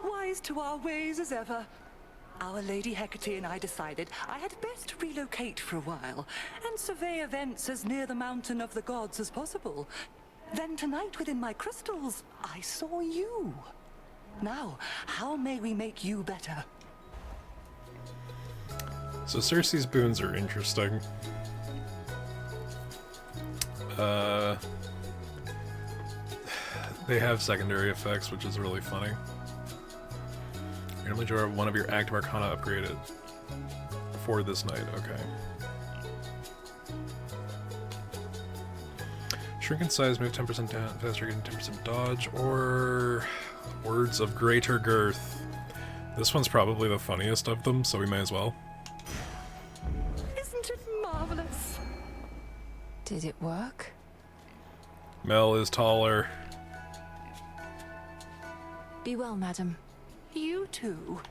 Wise to our ways as ever. Our Lady Hecate and I decided I had best relocate for a while and survey events as near the mountain of the gods as possible. Then tonight within my crystals, I saw you. Now, how may we make you better? So Cersei's boons are interesting. They have secondary effects, which is really funny. Randomly draw one of your active arcana upgraded for this night. Okay. Shrink in size, move 10% down, faster, getting 10% dodge, or words of greater girth. This one's probably the funniest of them, so we may as well. Isn't it marvelous? Did it work? Mel is taller. Be well, madam. You too.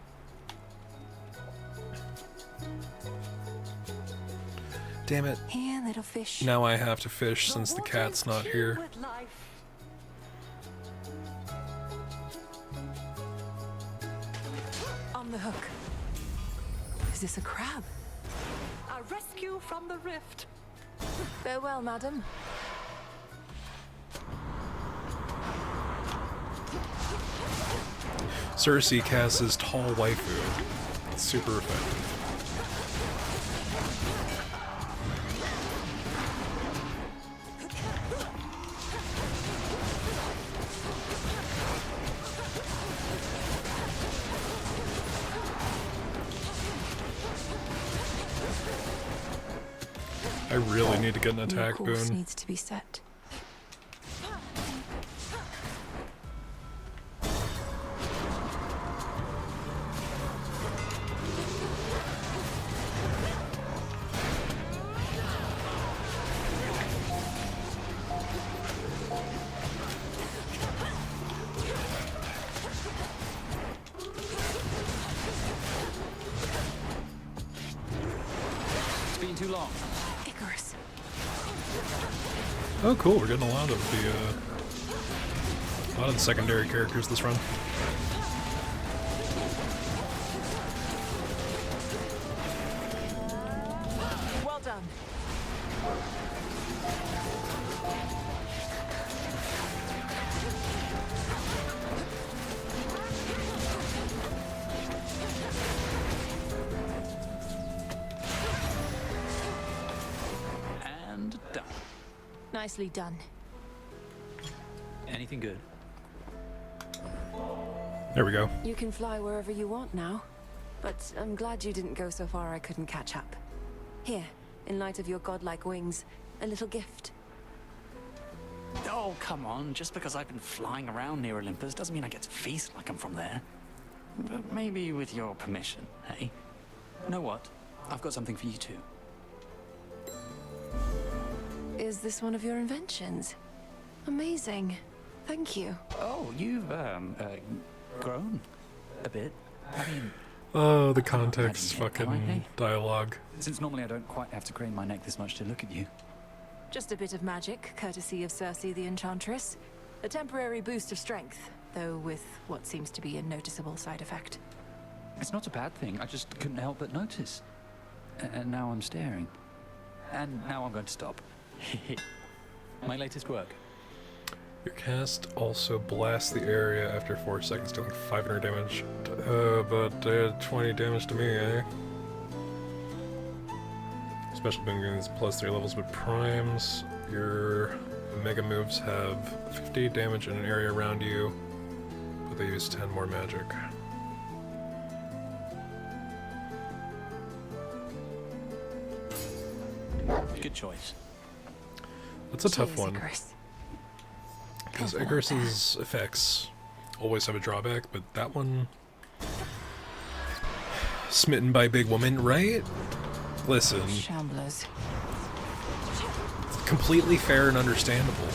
Damn it. Here, little fish. Now I have to fish since the cat's not here. On the hook. Is this a crab? A rescue from the rift. Farewell, madam. Cersei casts his tall waifu. It's super effective. I really need to get an attack course boon. Needs to be set. It's been too long. Icarus. Oh, cool! We're getting a lot of the secondary characters this run. Well done. And done. Nicely done. Anything good? There we go. You can fly wherever you want now. But I'm glad you didn't go so far I couldn't catch up. Here, in light of your godlike wings, a little gift. Oh, come on. Just because I've been flying around near Olympus doesn't mean I get to feast like I'm from there. But maybe with your permission, hey? Know what? I've got something for you too. Is this one of your inventions? Amazing. Thank you. Oh, you've, grown a bit. I mean... Oh, the context Am I, fucking hey? dialogue. Since normally I don't quite have to crane my neck this much to look at you. Just a bit of magic, courtesy of Cersei the Enchantress. A temporary boost of strength, though with what seems to be a noticeable side effect. It's not a bad thing. I just couldn't help but notice. And now I'm staring. And now I'm going to stop. My latest work. Your cast also blasts the area after 4 seconds, dealing 500 damage. But 20 damage to me, eh? Special boon gains plus 3 levels with primes. Your mega moves have 50 damage in an area around you, but they use 10 more magic. Good choice. That's a tough Cheers, one. Icarus. Because Careful out Icarus's effects always have a drawback, but that one... Smitten by big woman, right? Listen. Shamblers. Completely fair and understandable.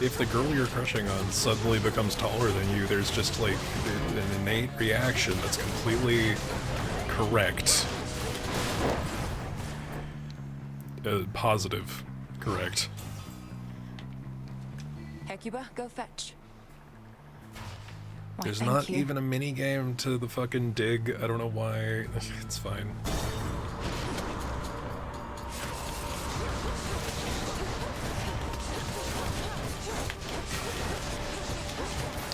If the girl you're crushing on suddenly becomes taller than you, there's just like an innate reaction that's completely correct. Positive. Correct. Hecuba, go fetch. Why, There's thank not you. even a mini game to the fucking dig. I don't know why. It's fine.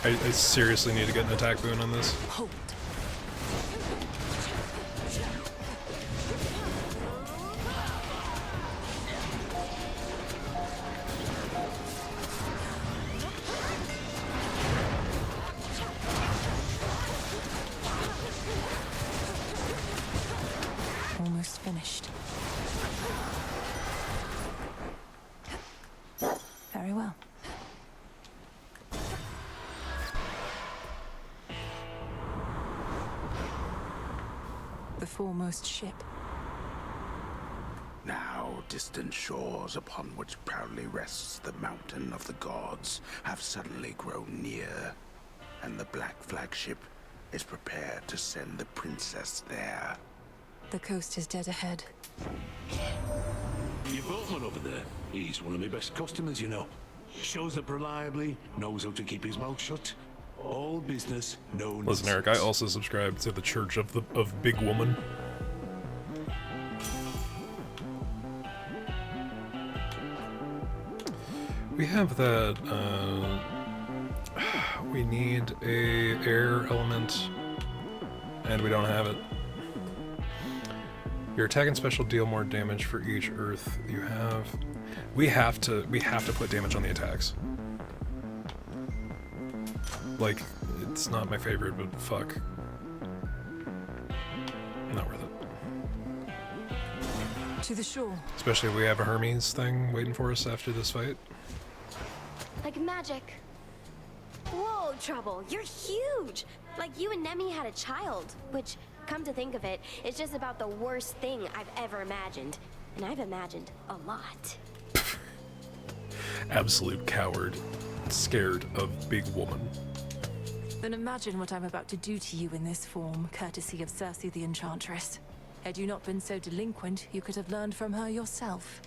I seriously need to get an attack boon on this. Hold. Almost finished. Very well. The foremost ship. Now distant shores upon which proudly rests the mountain of the gods have suddenly grown near, and the black flagship is prepared to send the princess there. The coast is dead ahead. Your boatman over there, he's one of my best customers, you know. Shows up reliably, knows how to keep his mouth shut. All business, no nonsense. Listen, Eric, I also subscribe to the Church of Big Woman. We have that, we need a air element, and we don't have it. Your attack and special deal more damage for each earth you have. We have to put damage on the attacks. Like, it's not my favorite, but fuck. Not worth it. To the shore. Especially if we have a Hermes thing waiting for us after this fight. Like magic. Whoa, Trouble, you're huge! Like you and Nemi had a child, which, come to think of it, is just about the worst thing I've ever imagined. And I've imagined a lot. Absolute coward. Scared of big woman. Then imagine what I'm about to do to you in this form, courtesy of Circe the Enchantress. Had you not been so delinquent, you could have learned from her yourself.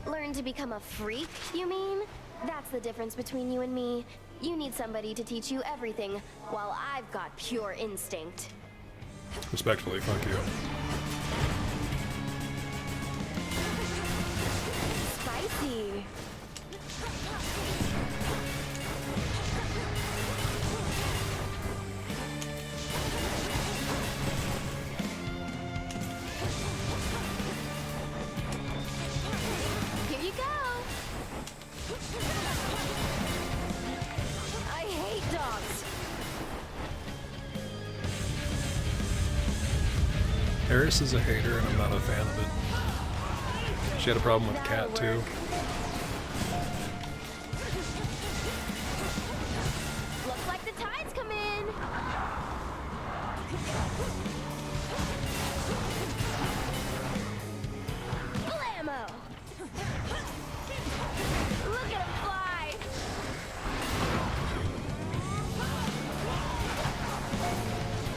Learn to become a freak, you mean? That's the difference between you and me. You need somebody to teach you everything, while I've got pure instinct. Respectfully, fuck you. Spicy. Here you go. I hate dogs. Eris is a hater, and I'm not a fan of it. She had a problem with Cat, too. Looks like the tide's come in. Blammo! Look at him fly!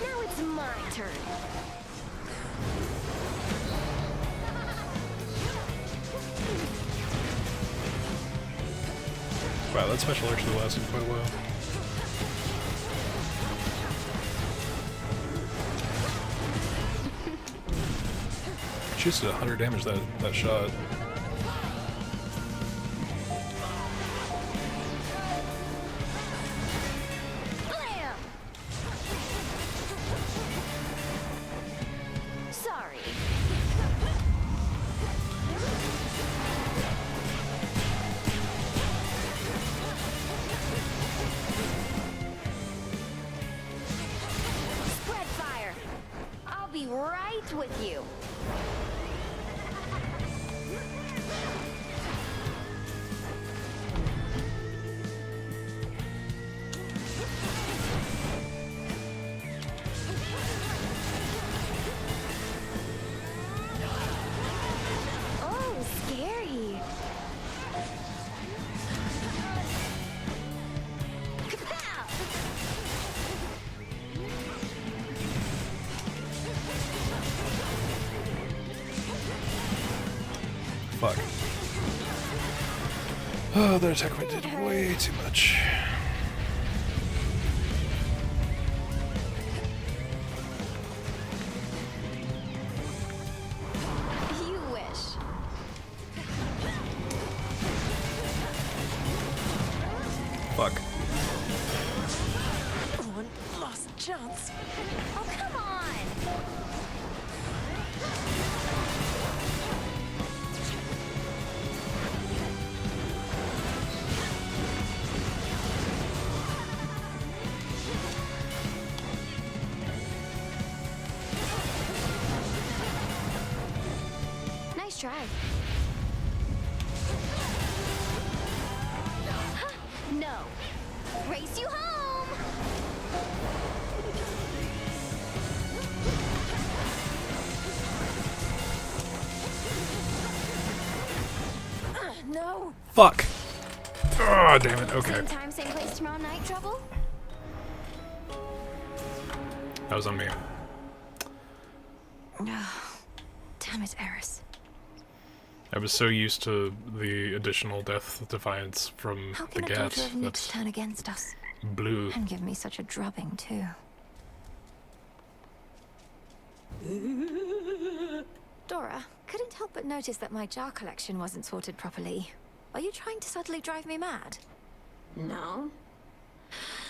Now it's my turn. Wow, that special actually lasted quite a while. She just did 100 damage that shot. Blam! Sorry. Spread fire. I'll be right with you. Oh, scary. Kapow! Fuck. Oh, that attack did way too much. You wish. Fuck. One last chance. Oh, come on! Nice try. Huh, no. Race you home! No. Fuck. Oh, damn it. Okay. Same time, same place tomorrow night, Trouble? That was on me. Damn it, Eris. I was so used to the additional death defiance from How the can a gat daughter of Nyx that's turn against us? blue. And give me such a drubbing, too. Dora, couldn't help but notice that my jar collection wasn't sorted properly. Are you trying to subtly drive me mad? No.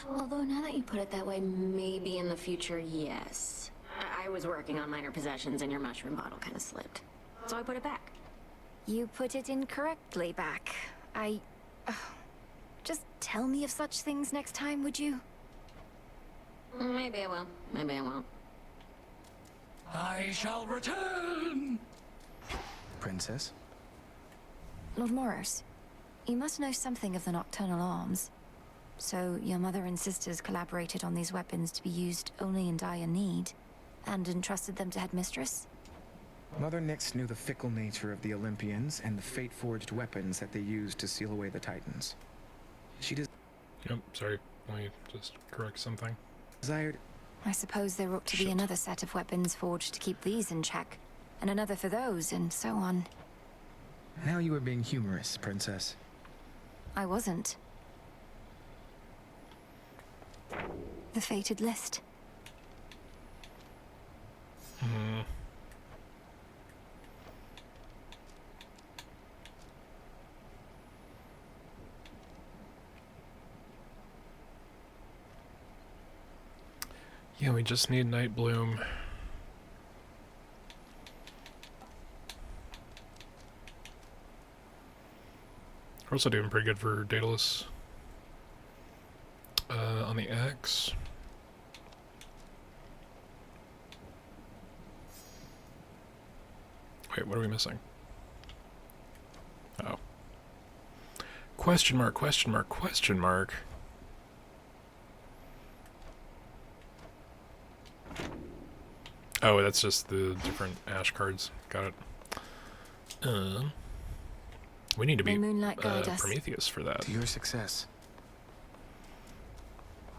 Although now that you put it that way, maybe in the future, yes. I was working on minor possessions and your mushroom bottle kind of slipped. So I put it back. You put it incorrectly back. Just tell me of such things next time, would you? Maybe I will. Maybe I won't. I shall return! Princess? Lord Moros, you must know something of the nocturnal arms. So, your mother and sisters collaborated on these weapons to be used only in dire need, and entrusted them to Headmistress? Mother Nyx knew the fickle nature of the Olympians and the fate-forged weapons that they used to seal away the Titans. She Yep, sorry. Let me just correct something. desired... I suppose there ought to be another set of weapons forged to keep these in check, and another for those, and so on. Now you are being humorous, Princess. I wasn't. The fated list. Yeah, we just need Night Bloom. We're also doing pretty good for Daedalus. On the X. Wait, what are we missing? Oh. Question mark, question mark, question mark. Oh, that's just the different ash cards. Got it. We need to May be moonlight guide us. Prometheus for that. To your success.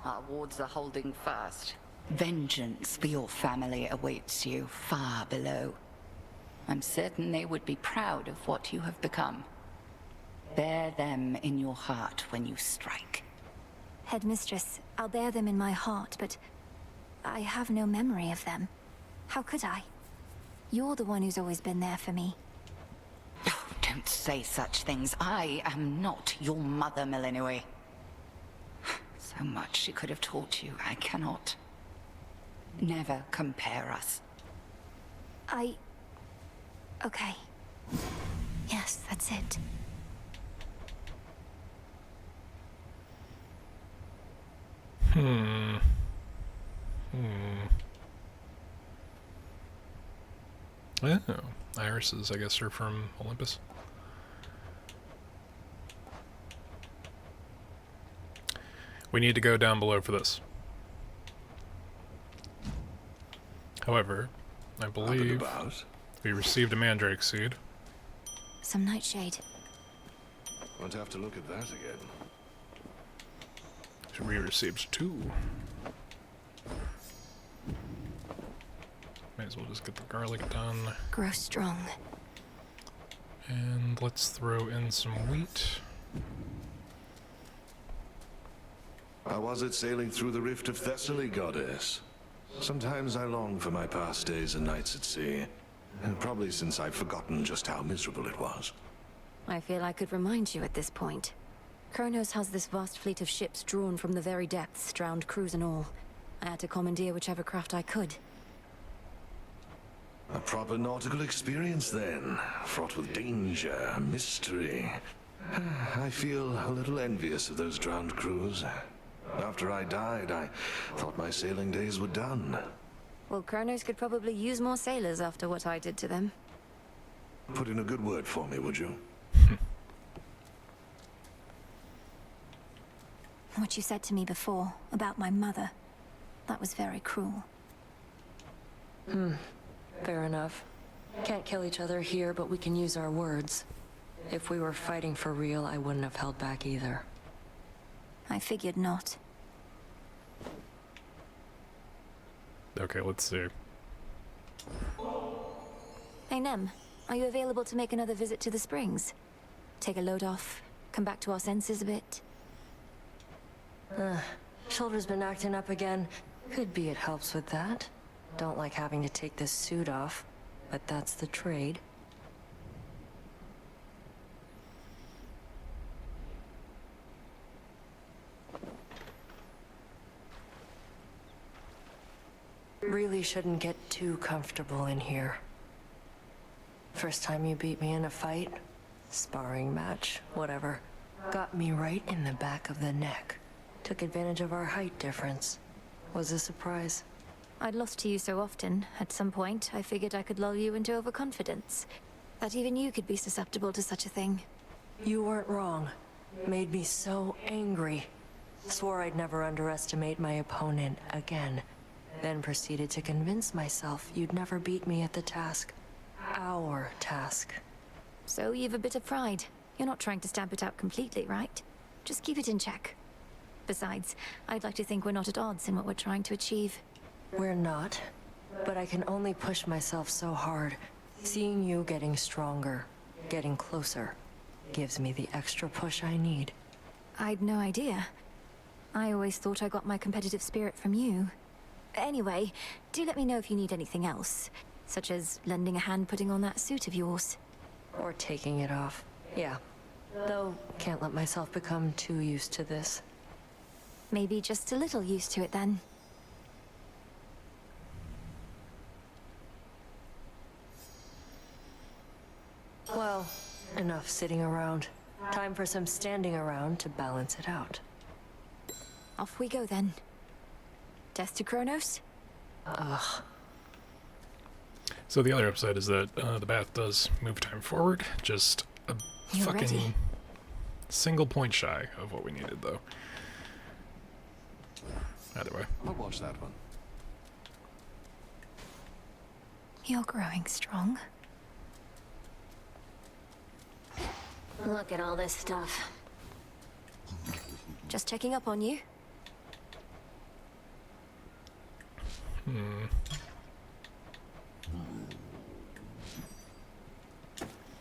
Our wards are holding fast. Vengeance for your family awaits you far below. I'm certain they would be proud of what you have become. Bear them in your heart when you strike. Headmistress, I'll bear them in my heart, but I have no memory of them. How could I? You're the one who's always been there for me. Don't say such things. I am not your mother, Melanui. So much she could have taught you, I cannot. Never compare us. Okay. Yes, that's it. Oh, irises, I guess, are from Olympus. We need to go down below for this. However, I believe we received a mandrake seed. Some nightshade. Won't have to look at that again. So we received 2. May as well just get the garlic done. Grow strong. And let's throw in some wheat. How was it sailing through the rift of Thessaly, goddess? Sometimes I long for my past days and nights at sea. And probably since I've forgotten just how miserable it was. I feel I could remind you at this point. Kronos has this vast fleet of ships drawn from the very depths, drowned crews and all. I had to commandeer whichever craft I could. A proper nautical experience then, fraught with danger, mystery. I feel a little envious of those drowned crews. After I died, I thought my sailing days were done. Well, Kronos could probably use more sailors after what I did to them. Put in a good word for me, would you? What you said to me before, about my mother, that was very cruel. Fair enough. Can't kill each other here, but we can use our words. If we were fighting for real, I wouldn't have held back either. I figured not. Okay, let's see. Hey, Nem, are you available to make another visit to the springs? Take a load off, come back to our senses a bit? Shoulder's been acting up again. Could be it helps with that. Don't like having to take this suit off, but that's the trade. Really shouldn't get too comfortable in here. First time you beat me in a fight, sparring match, whatever, got me right in the back of the neck. Took advantage of our height difference. Was a surprise. I'd lost to you so often, at some point I figured I could lull you into overconfidence. That even you could be susceptible to such a thing. You weren't wrong. Made me so angry. Swore I'd never underestimate my opponent again. Then proceeded to convince myself you'd never beat me at the task. Our task. So you've a bit of pride. You're not trying to stamp it out completely, right? Just keep it in check. Besides, I'd like to think we're not at odds in what we're trying to achieve. We're not. But I can only push myself so hard. Seeing you getting stronger, getting closer, gives me the extra push I need. I'd no idea. I always thought I got my competitive spirit from you. Anyway, do let me know if you need anything else, such as lending a hand putting on that suit of yours. Or taking it off. Yeah. Though, can't let myself become too used to this. Maybe just a little used to it then. Well, enough sitting around. Time for some standing around to balance it out. Off we go then. Death to Kronos? Ugh. So the other upside is that the bath does move time forward, just a You're fucking ready. single point shy of what we needed, though. Either way. I'll watch that one. You're growing strong. Look at all this stuff. Just checking up on you.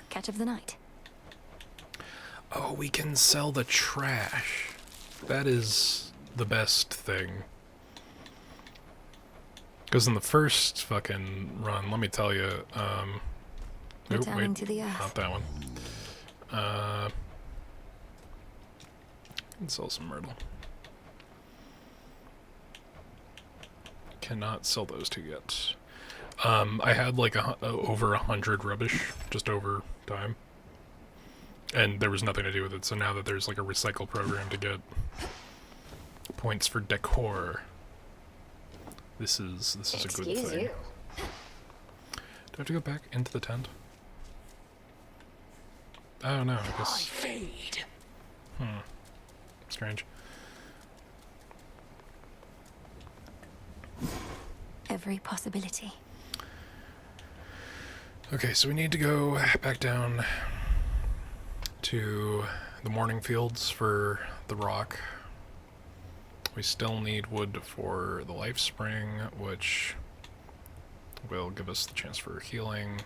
Catch of the night. Oh, we can sell the trash. That is the best thing. Because in the first fucking run, let me tell you, Returning to the earth. not that one. Can sell some myrtle. Cannot sell those two yet. I had like over 100 rubbish just over time, and there was nothing to do with it. So now that there's like a recycle program to get points for decor, this is a good Excuse thing. you. Do I have to go back into the tent? I don't know. I guess. Fade. Strange. Every possibility. Okay, so we need to go back down to the morning fields for the rock. We still need wood for the life spring, which will give us the chance for healing.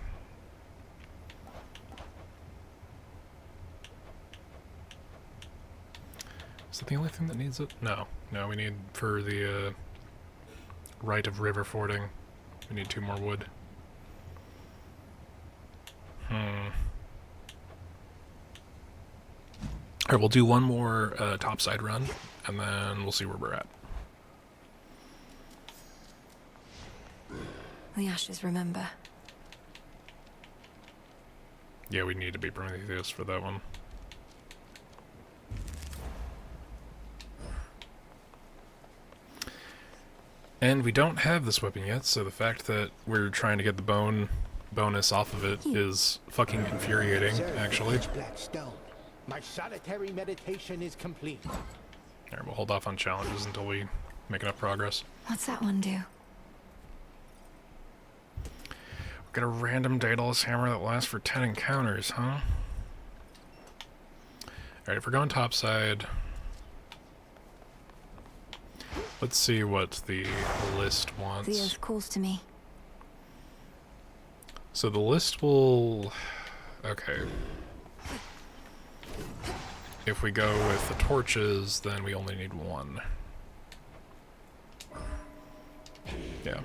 Is that the only thing that needs it? No. No, we need for the rite of river fording. We need 2 more wood. Alright, we'll do one more topside run, and then we'll see where we're at. The ashes remember. Yeah, we need to be Prometheus for that one. And we don't have this weapon yet, so the fact that we're trying to get the bone bonus off of it is fucking infuriating, actually. Blackstone. My solitary meditation is complete. Alright, we'll hold off on challenges until we make enough progress. What's that one do? We've got a random Daedalus hammer that lasts for 10 encounters, huh? Alright, if we're going topside, let's see what the list wants. The earth calls to me. So the list will... Okay. If we go with the torches, then we only need one. Yeah.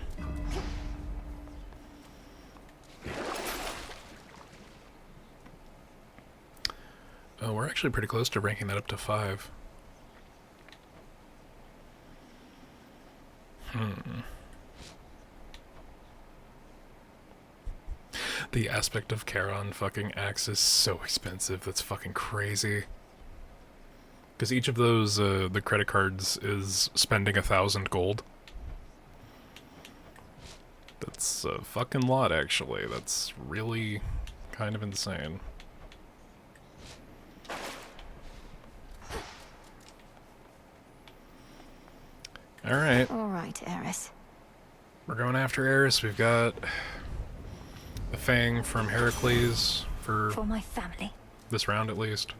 Oh, we're actually pretty close to ranking that up to 5. The aspect of Charon fucking axe is so expensive, that's fucking crazy. Because each of those, the credit cards is spending 1,000 gold. That's a fucking lot, actually. That's really kind of insane. Alright. Alright, Eris. We're going after Eris. We've got a Fang from Heracles for my family. This round, at least.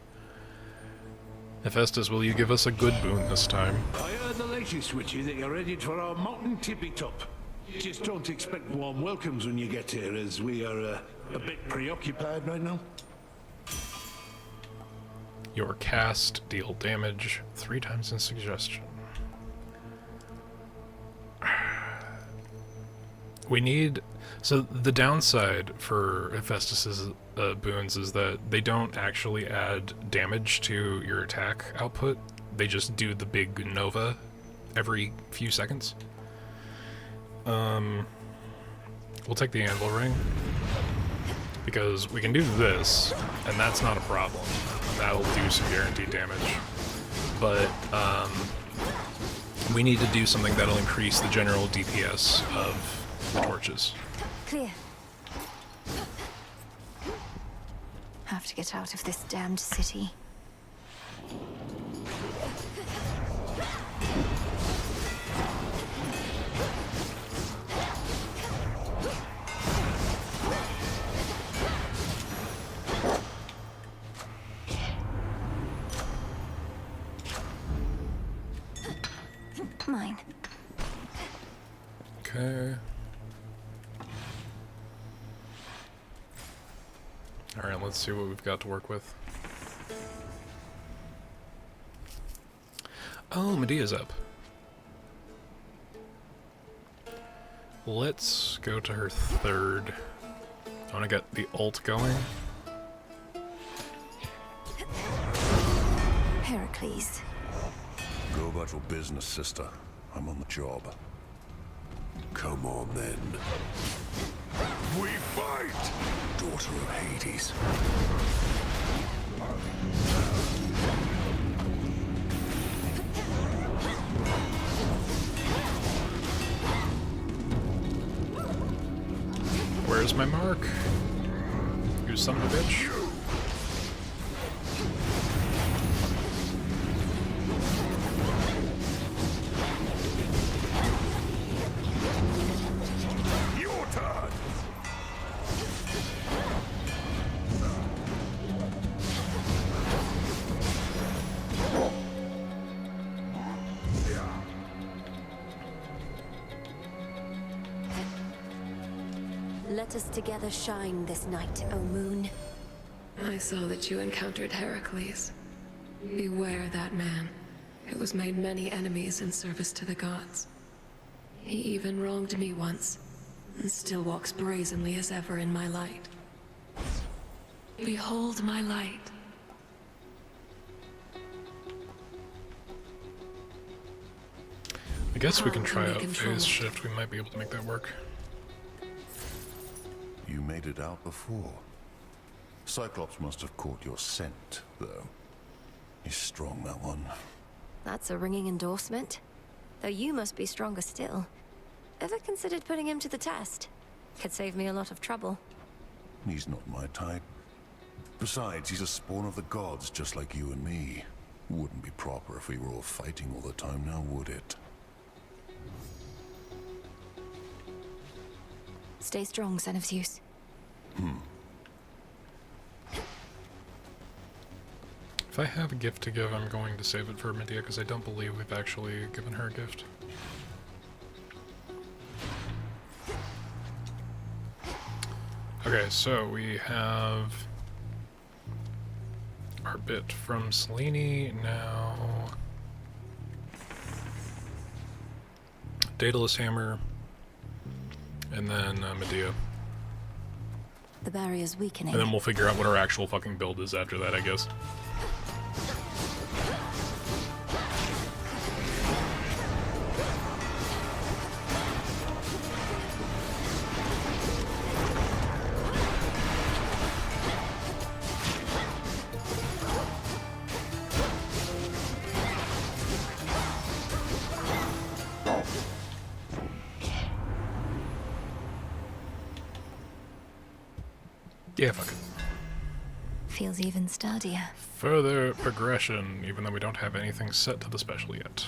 Hephaestus, will you give us a good boon this time? I heard the latest, Witchy, that you're headed for our mountain tippy top. Just don't expect warm welcomes when you get here, as we are a bit preoccupied right now. Your cast deal damage 3 times in suggestion. We need... So the downside for Hephaestus's boons is that they don't actually add damage to your attack output. They just do the big nova every few seconds. We'll take the anvil ring, because we can do this, and that's not a problem. That'll do some guaranteed damage. But, we need to do something that'll increase the general DPS of the torches. Clear. Have to get out of this damned city. Mine. Okay. Alright, let's see what we've got to work with. Oh, Medea's up. Let's go to her 3rd. I want to get the ult going. Heracles. Go about your business, sister. I'm on the job. Come on, then. We fight! Daughter of Hades. Where's my mark? You son of a bitch. Your turn! Let us together shine this night, O moon. I saw that you encountered Heracles. Beware that man, who has made many enemies in service to the gods. He even wronged me once, and still walks brazenly as ever in my light. Behold my light. I guess we can How try we out control phase it. shift. We might be able to make that work. You made it out before. Cyclops must have caught your scent, though. He's strong, that one. That's a ringing endorsement. Though you must be stronger still. Ever considered putting him to the test? Could save me a lot of trouble. He's not my type. Besides, he's a spawn of the gods, just like you and me. Wouldn't be proper if we were all fighting all the time now, would it? Stay strong, son of Zeus. If I have a gift to give, I'm going to save it for Medea, because I don't believe we've actually given her a gift. Okay, so we have our bit from Selene now. Daedalus Hammer, and then Medea. The barrier's weakening. And then we'll figure out what our actual fucking build is after that, I guess. Yeah, fuck it. Feels even sturdier. Further progression, even though we don't have anything set to the special yet.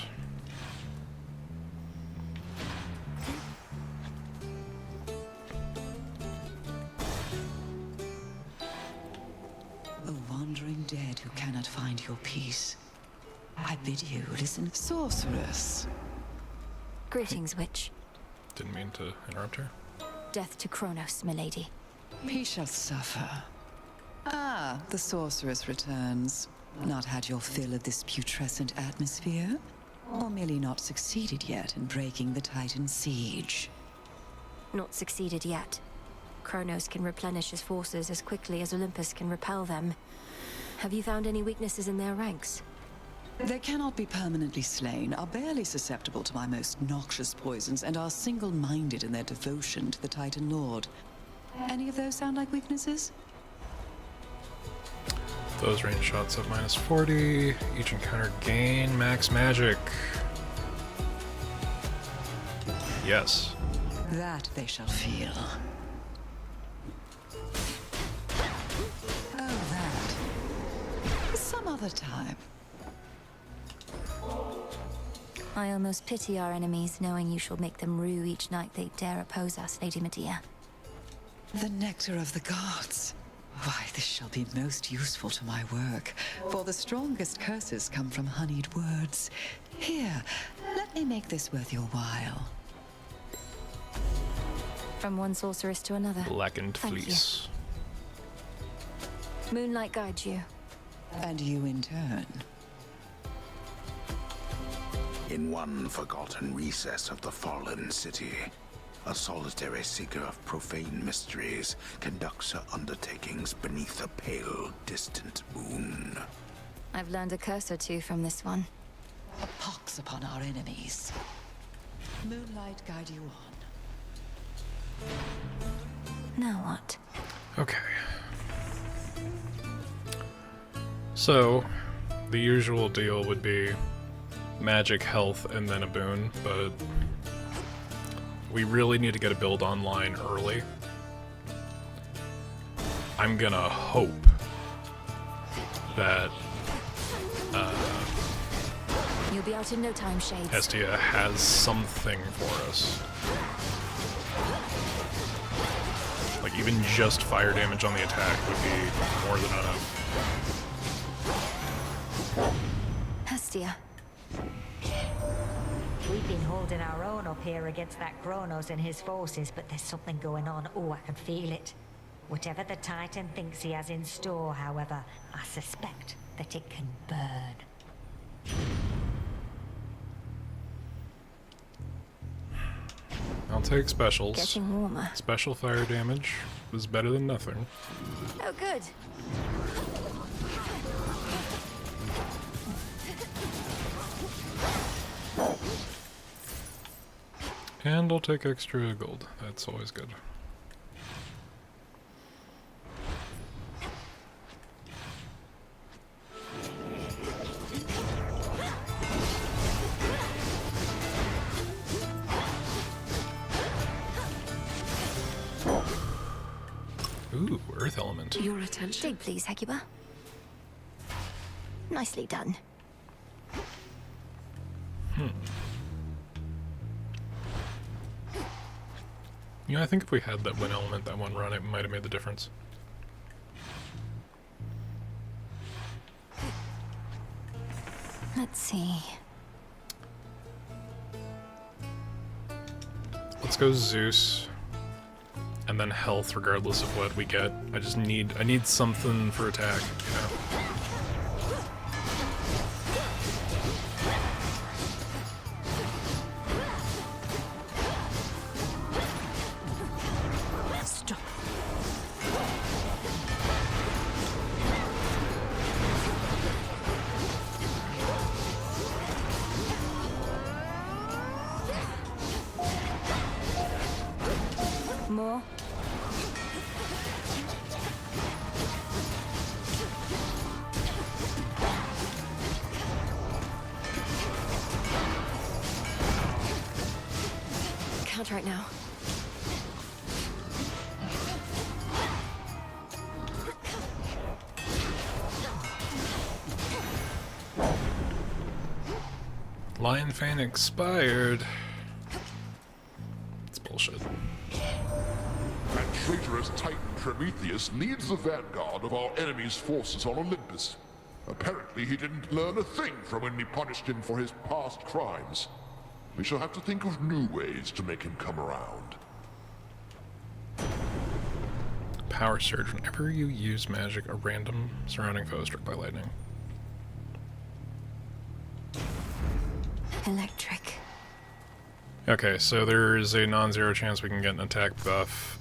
A wandering dead who cannot find your peace. I bid you listen, sorceress. Greetings, witch. Didn't mean to interrupt her. Death to Kronos, milady. He shall suffer. Ah, the sorceress returns. Not had your fill of this putrescent atmosphere? Or merely not succeeded yet in breaking the Titan siege? Not succeeded yet. Kronos can replenish his forces as quickly as Olympus can repel them. Have you found any weaknesses in their ranks? They cannot be permanently slain, are barely susceptible to my most noxious poisons, and are single-minded in their devotion to the Titan Lord. Any of those sound like weaknesses? Those range shots at minus 40. Each encounter gain max magic. Yes. That they shall feel. Oh, that. Some other time. I almost pity our enemies, knowing you shall make them rue each night they dare oppose us, Lady Medea. The nectar of the gods. Why, this shall be most useful to my work, for the strongest curses come from honeyed words. Here, let me make this worth your while. From one sorceress to another. Blackened Thank fleece. You. Moonlight guides you. And you in turn. In one forgotten recess of the fallen city, a solitary seeker of profane mysteries conducts her undertakings beneath a pale, distant moon. I've learned a curse or two from this one. A pox upon our enemies. Moonlight guide you on. Now what? Okay. So, the usual deal would be magic, health, and then a boon, but we really need to get a build online early. I'm gonna hope that You'll be out in no time, Shades. Hestia has something for us. Like, even just fire damage on the attack would be more than enough. Hestia. We've been holding our own up here against that Kronos and his forces, but there's something going on. Oh, I can feel it. Whatever the Titan thinks he has in store, however, I suspect that it can burn. I'll take specials. Getting warmer. Special fire damage is better than nothing. Oh, good. And I'll take extra gold. That's always good. Ooh, earth element. Your attention. Dig, please, Hecuba. Nicely done. You know, I think if we had that wind element that one run, it might have made the difference. Let's see. Let's go Zeus. And then health regardless of what we get. I need something for attack, you know. Stop. More. Can't right now. Lion Fang expired. It's bullshit. That traitorous Titan Prometheus leads the vanguard of our enemy's forces on Olympus. Apparently he didn't learn a thing from when we punished him for his past crimes. We shall have to think of new ways to make him come around. Power Surge. Whenever you use magic, a random surrounding foe is struck by lightning. Electric. Okay, so there's a non-zero chance we can get an attack buff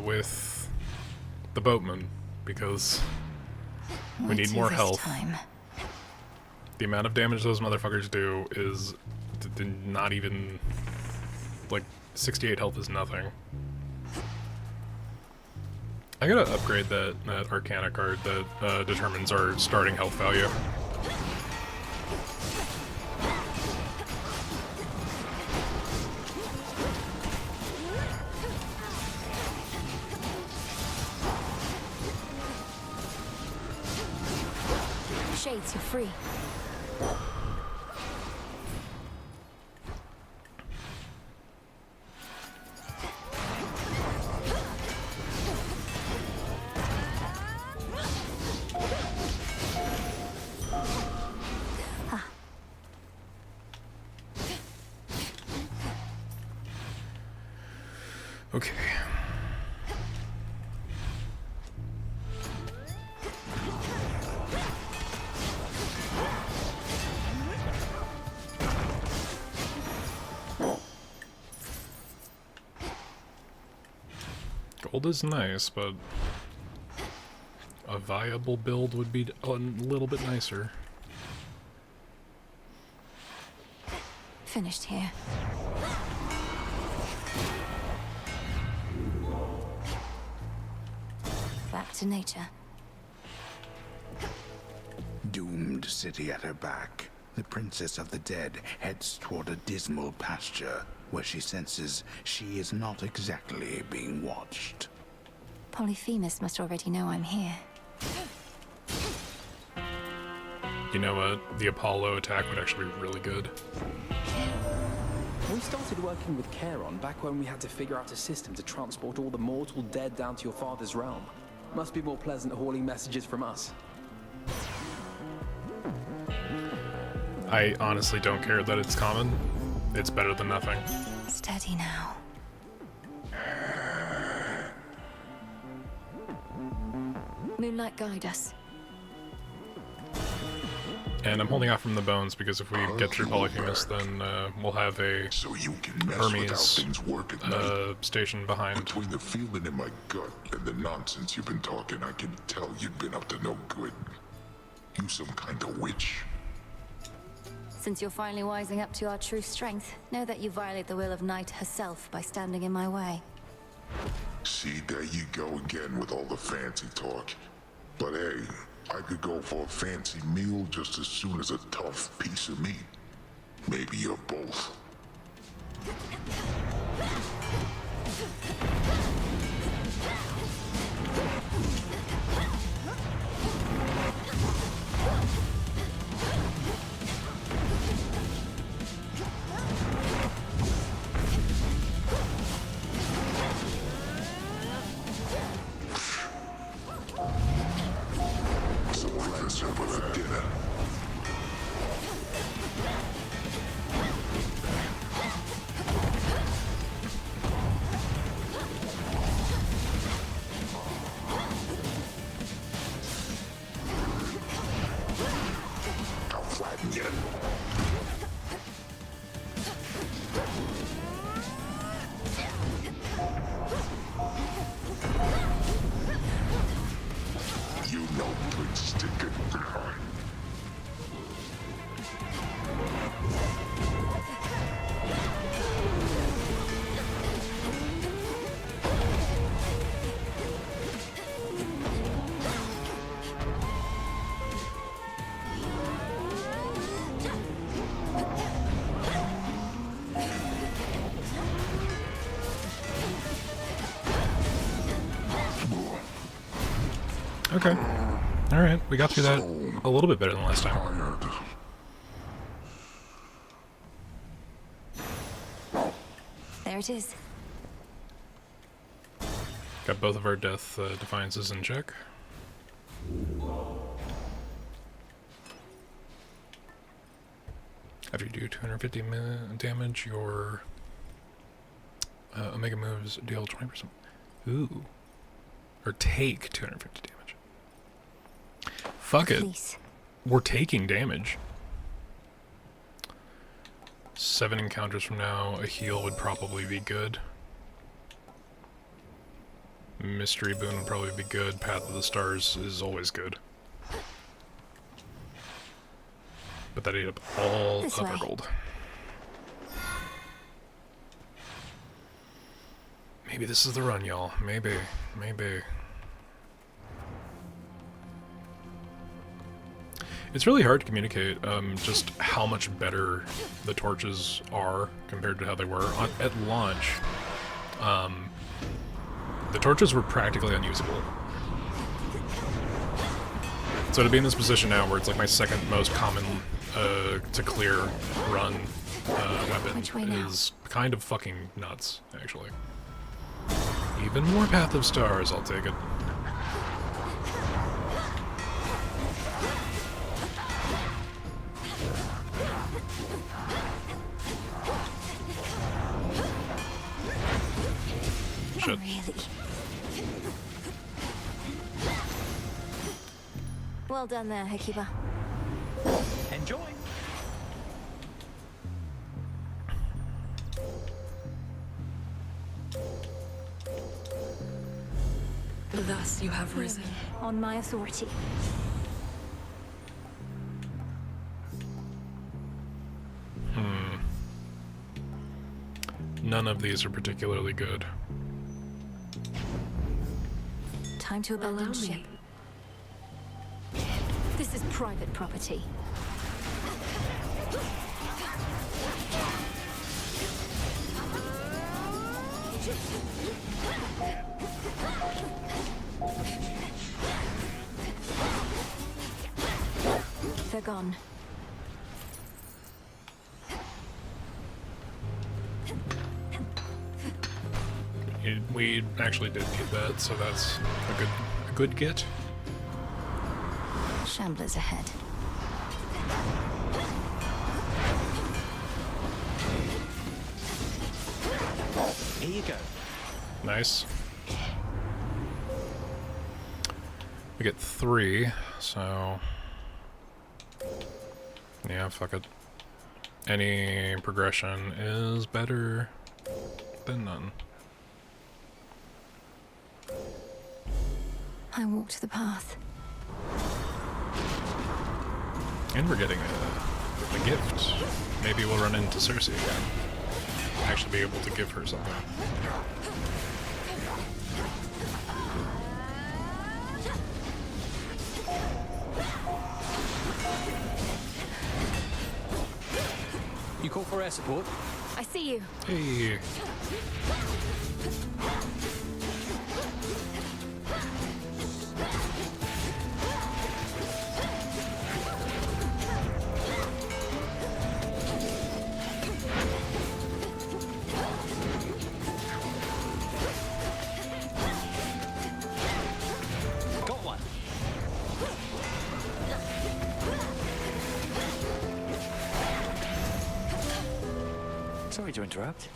with the boatman, because we need more health. The amount of damage those motherfuckers do is not even, like, 68 health is nothing. I gotta upgrade that Arcana card that determines our starting health value. Shades, you're free. Okay. Gold is nice, but a viable build would be a little bit nicer. Finished here. Back to nature. Doomed city at her back, the princess of the dead heads toward a dismal pasture where she senses she is not exactly being watched. Polyphemus must already know I'm here. You know what? The Apollo attack would actually be really good. We started working with Charon back when we had to figure out a system to transport all the mortal dead down to your father's realm. Must be more pleasant hauling messages from us. I honestly don't care that it's common. It's better than nothing. Steady now. Moonlight, guide us. And I'm holding off from the bones because if we get through Polyphemus, then we'll have a Hermes station behind. Between the feeling in my gut and the nonsense you've been talking, I can tell you've been up to no good. You some kind of witch. Since you're finally wising up to our true strength, know that you violate the will of Night herself by standing in my way. See, there you go again with all the fancy talk. But hey, I could go for a fancy meal just as soon as a tough piece of meat. Maybe you're both. Okay. Alright, we got through that a little bit better than last time. There it is. Got both of our death defiances in check. After you do 250 damage, your Omega moves deal 20%. Ooh. Or take 250 damage. Fuck it. Please. We're taking damage. 7 encounters from now, a heal would probably be good. Mystery Boon would probably be good. Path of the Stars is always good. But that ate up all of our gold. Maybe this is the run, y'all. Maybe. Maybe. It's really hard to communicate just how much better the torches are compared to how they were. At launch, the torches were practically unusable. So to be in this position now where it's like my second most common to clear run weapon is kind of fucking nuts, actually. Even more Path of Stars, I'll take it. Shit. Really? Well done there, Hekiba. Enjoy. Thus you have risen. On my authority. None of these are particularly good. Time to abandon ship. This is private property. They're gone. We actually did need that, so that's a good get. Shamblers ahead. Here you go. Nice. We get 3, so yeah, fuck it. Any progression is better than none. I walked the path. And we're getting a gift. Maybe we'll run into Cersei again. Actually be able to give her something. You call for air support? I see you. Hey. Got one. Sorry to interrupt.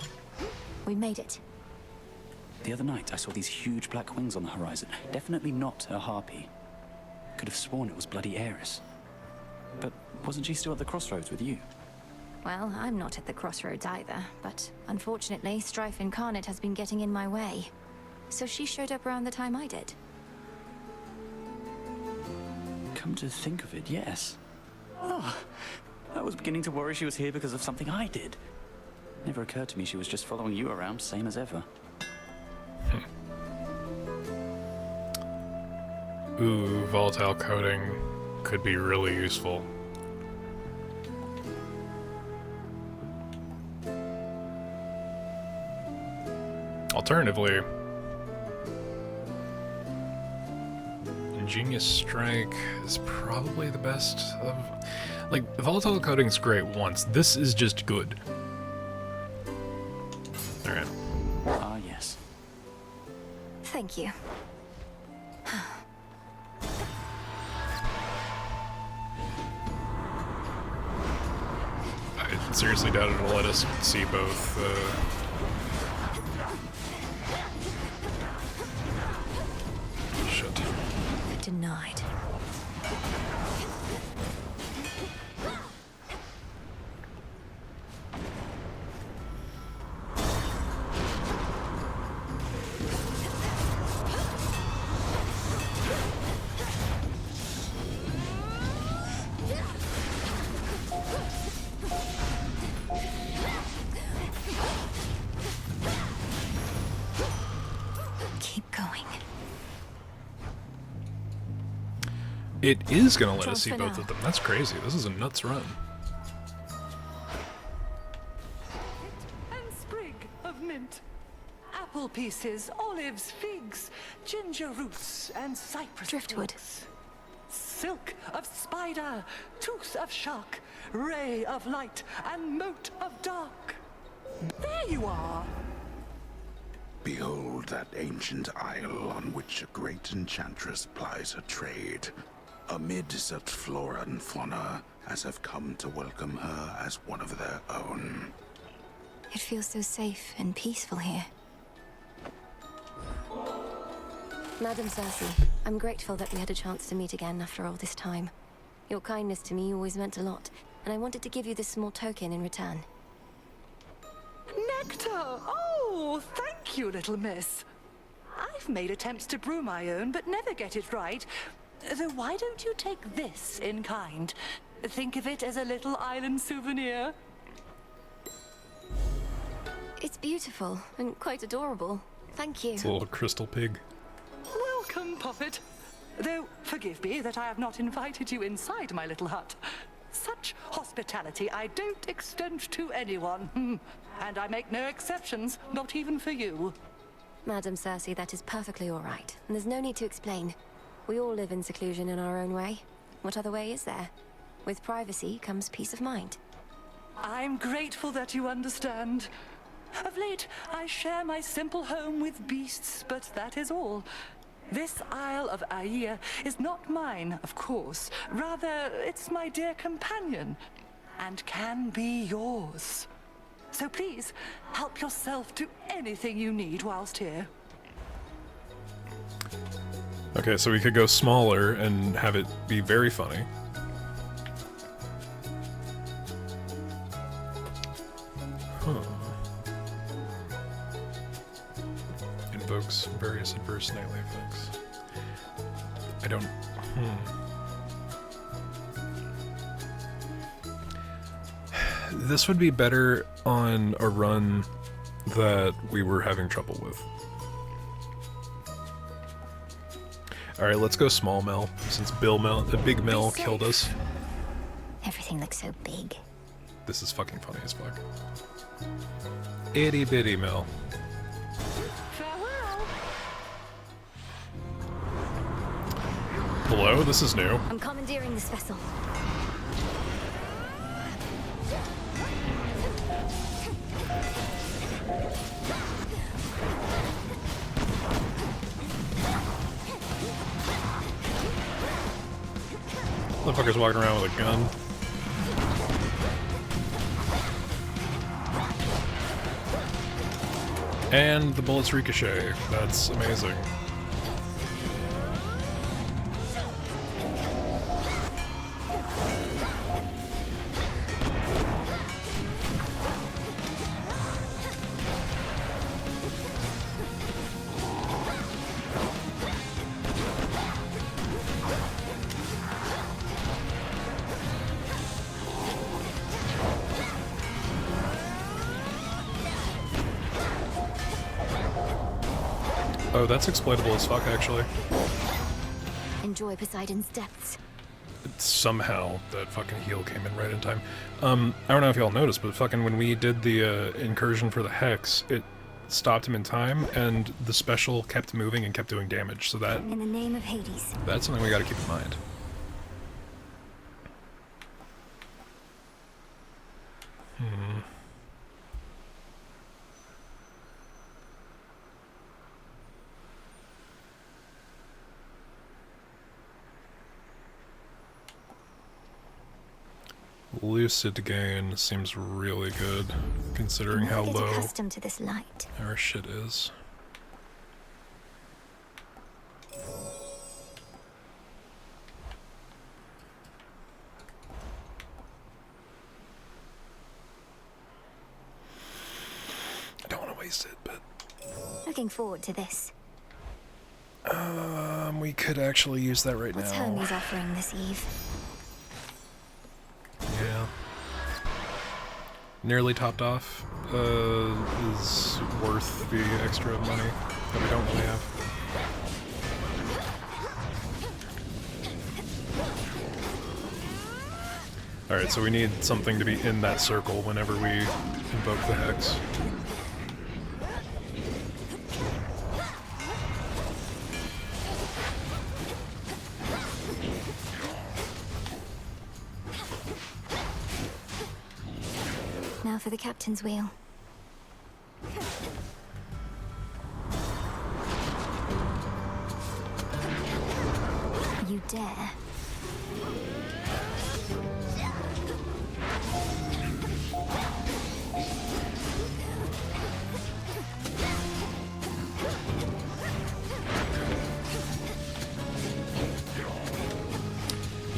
We made it. The other night, I saw these huge black wings on the horizon. Definitely not a harpy. Could have sworn it was bloody Eris. But wasn't she still at the crossroads with you? Well, I'm not at the crossroads either, but unfortunately, Strife Incarnate has been getting in my way. So she showed up around the time I did. Come to think of it, yes. Oh, I was beginning to worry she was here because of something I did. Never occurred to me she was just following you around, same as ever. Ooh, volatile coating could be really useful. Alternatively, Ingenious Strike is probably the best of... Like, Volatile Coating's great once. This is just good. Alright. Ah, yes. Thank you. I seriously doubt it'll let us see both, Shit. Denied. Keep going. It is gonna let us see Transfer both now. of them. That's crazy. This is a nuts run. And sprig of mint. Apple pieces, olives, figs, ginger roots, and cypress Driftwood. twigs. Silk of spider, tooth of shark, ray of light, and mote of dark. There you are! Behold that ancient isle on which a great enchantress plies her trade. Amid such flora and fauna as have come to welcome her as one of their own. It feels so safe and peaceful here. Madam Cersei, I'm grateful that we had a chance to meet again after all this time. Your kindness to me always meant a lot, and I wanted to give you this small token in return. Nectar! Oh, thank you, little miss. I've made attempts to brew my own, but never get it right. Though why don't you take this in kind? Think of it as a little island souvenir. It's beautiful and quite adorable. Thank you. It's a little crystal pig. Welcome, Puppet. Though, forgive me that I have not invited you inside my little hut. Such hospitality I don't extend to anyone. And I make no exceptions, not even for you. Madam Cersei, that is perfectly all right. And there's no need to explain. We all live in seclusion in our own way. What other way is there? With privacy comes peace of mind. I'm grateful that you understand. Of late, I share my simple home with beasts, but that is all. This Isle of Aia is not mine, of course. Rather, it's my dear companion, and can be yours. So please, help yourself to anything you need whilst here. Okay, so we could go smaller and have it be very funny. Huh. Invokes various adverse nightly effects. I don't... This would be better on a run that we were having trouble with. Alright, let's go small Mel, since Big Mel killed us. Everything looks so big. This is fucking funny as fuck. Itty bitty Mel. Hello, this is new. I'm commandeering this vessel. Motherfucker's walking around with a gun. And the bullets ricochet. That's amazing. Oh, that's exploitable as fuck, actually. Enjoy Poseidon's depths. Somehow that fucking heal came in right in time. I don't know if y'all noticed, but fucking when we did the incursion for the Hex, it stopped him in time, and the special kept moving and kept doing damage, so that... In the name of Hades. That's something we gotta keep in mind. Lucid gain seems really good, considering how Get low accustomed to this light. our shit is. I don't want to waste it, but Looking forward to this. we could actually use that right What's now. Hermes offering this eve? Yeah. Nearly topped off is worth the extra money that we don't really have. Alright, so we need something to be in that circle whenever we invoke the hex. Now for the captain's wheel. You dare.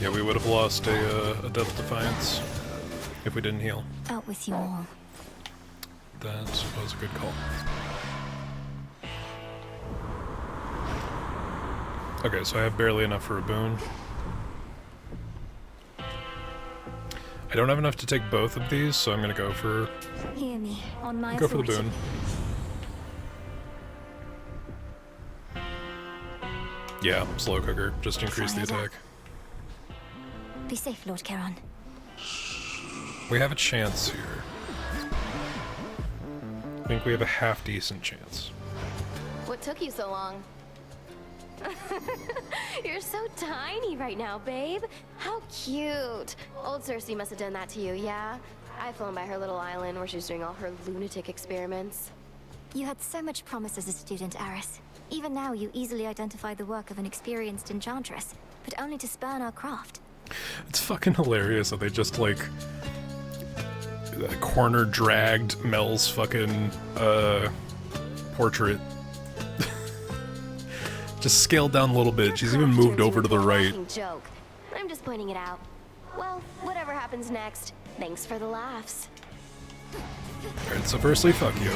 Yeah, we would have lost a Death Defiance if we didn't heal. Out with you all. That was a good call. Okay, so I have barely enough for a boon. I don't have enough to take both of these, so I'm gonna go for... Hear me, on my Go for the authority. boon. Yeah, slow cooker. Just increase the Fire it up. attack. Be safe, Lord Charon. We have a chance here. I think we have a half-decent chance. What took you so long? You're so tiny right now, babe. How cute. Old Cersei must have done that to you, yeah? I've flown by her little island where she's doing all her lunatic experiments. You had so much promise as a student, Aris. Even now, you easily identify the work of an experienced enchantress, but only to spurn our craft. It's fucking hilarious that they just, like, corner dragged Mel's fucking, portrait. Just scaled down a little bit. She's even moved over to the right. Joke. I'm just pointing it out. Well, whatever happens next, thanks for the laughs. Alright, so firstly, fuck you.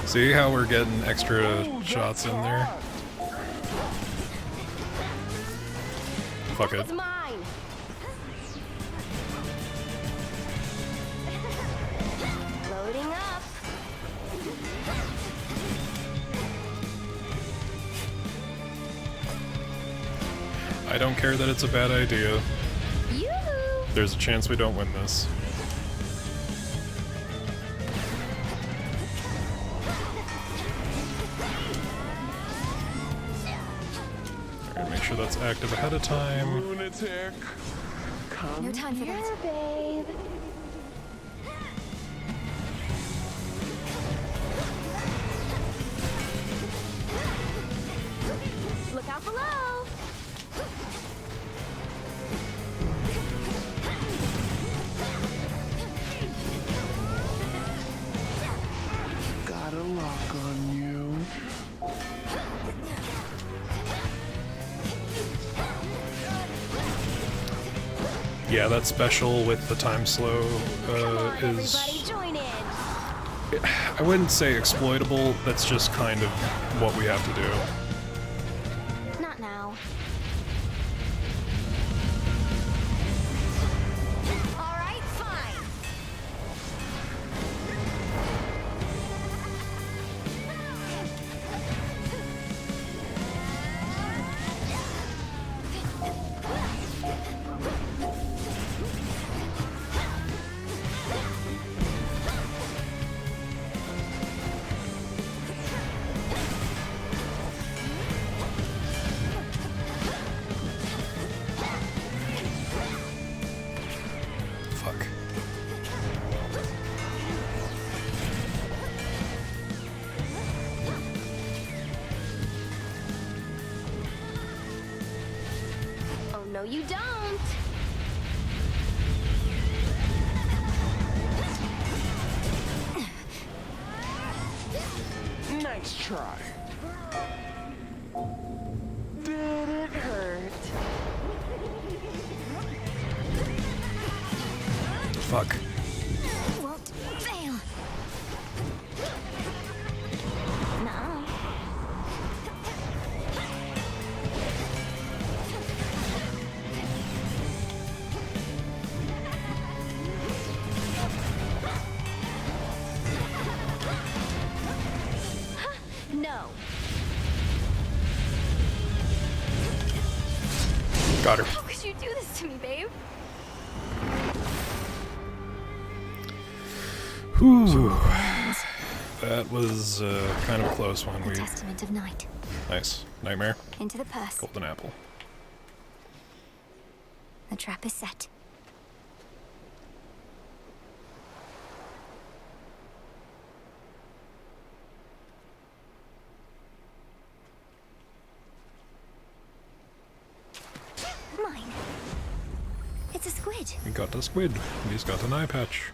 See how we're getting extra shots in there? Fuck it. It's mine. Loading up. I don't care that it's a bad idea. Yoo-hoo. There's a chance we don't win this. Alright, make sure that's active ahead of time. Lunatic. No time for that. Babe. Look out below. Got a lock on you. Yeah, that special with the time slow is... Everybody join in. I wouldn't say exploitable, that's just kind of what we have to do. Not now. All right, fine. No, you don't. Nice try. Did it hurt? Fuck. Won't fail. No. No. Got her. How could you do this to me, babe? Whew. That was kind of a close one. The testament of night. Nice. Nightmare. Into the purse. Golden apple. The trap is set. Mine. It's a squid. We got the squid. He's got an eye patch.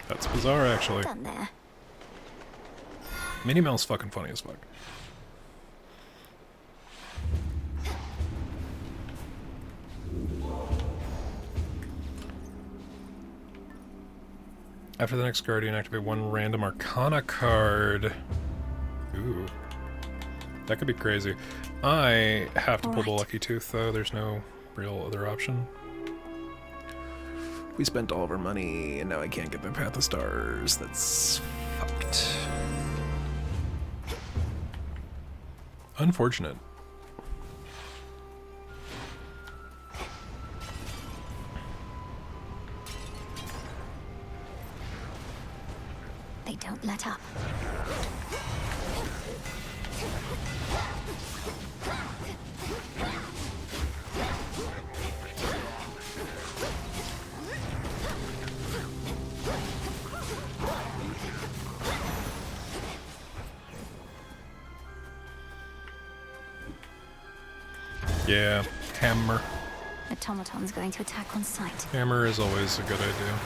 That's bizarre, actually. Done there. Minnie Mouse fucking funny as fuck. After the next Guardian, activate one random Arcana card. Ooh. That could be crazy. I have to pull the Lucky Tooth, though. There's no real other option. We spent all of our money, and now I can't get the Path of Stars. That's fucked. Unfortunate. They don't let up. Yeah, hammer. Automaton's going to attack on sight. Hammer is always a good idea.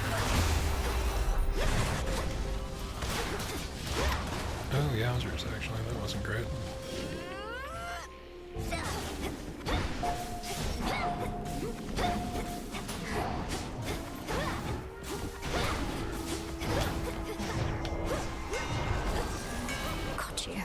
Oh, yowzers, actually. That wasn't great. Got you.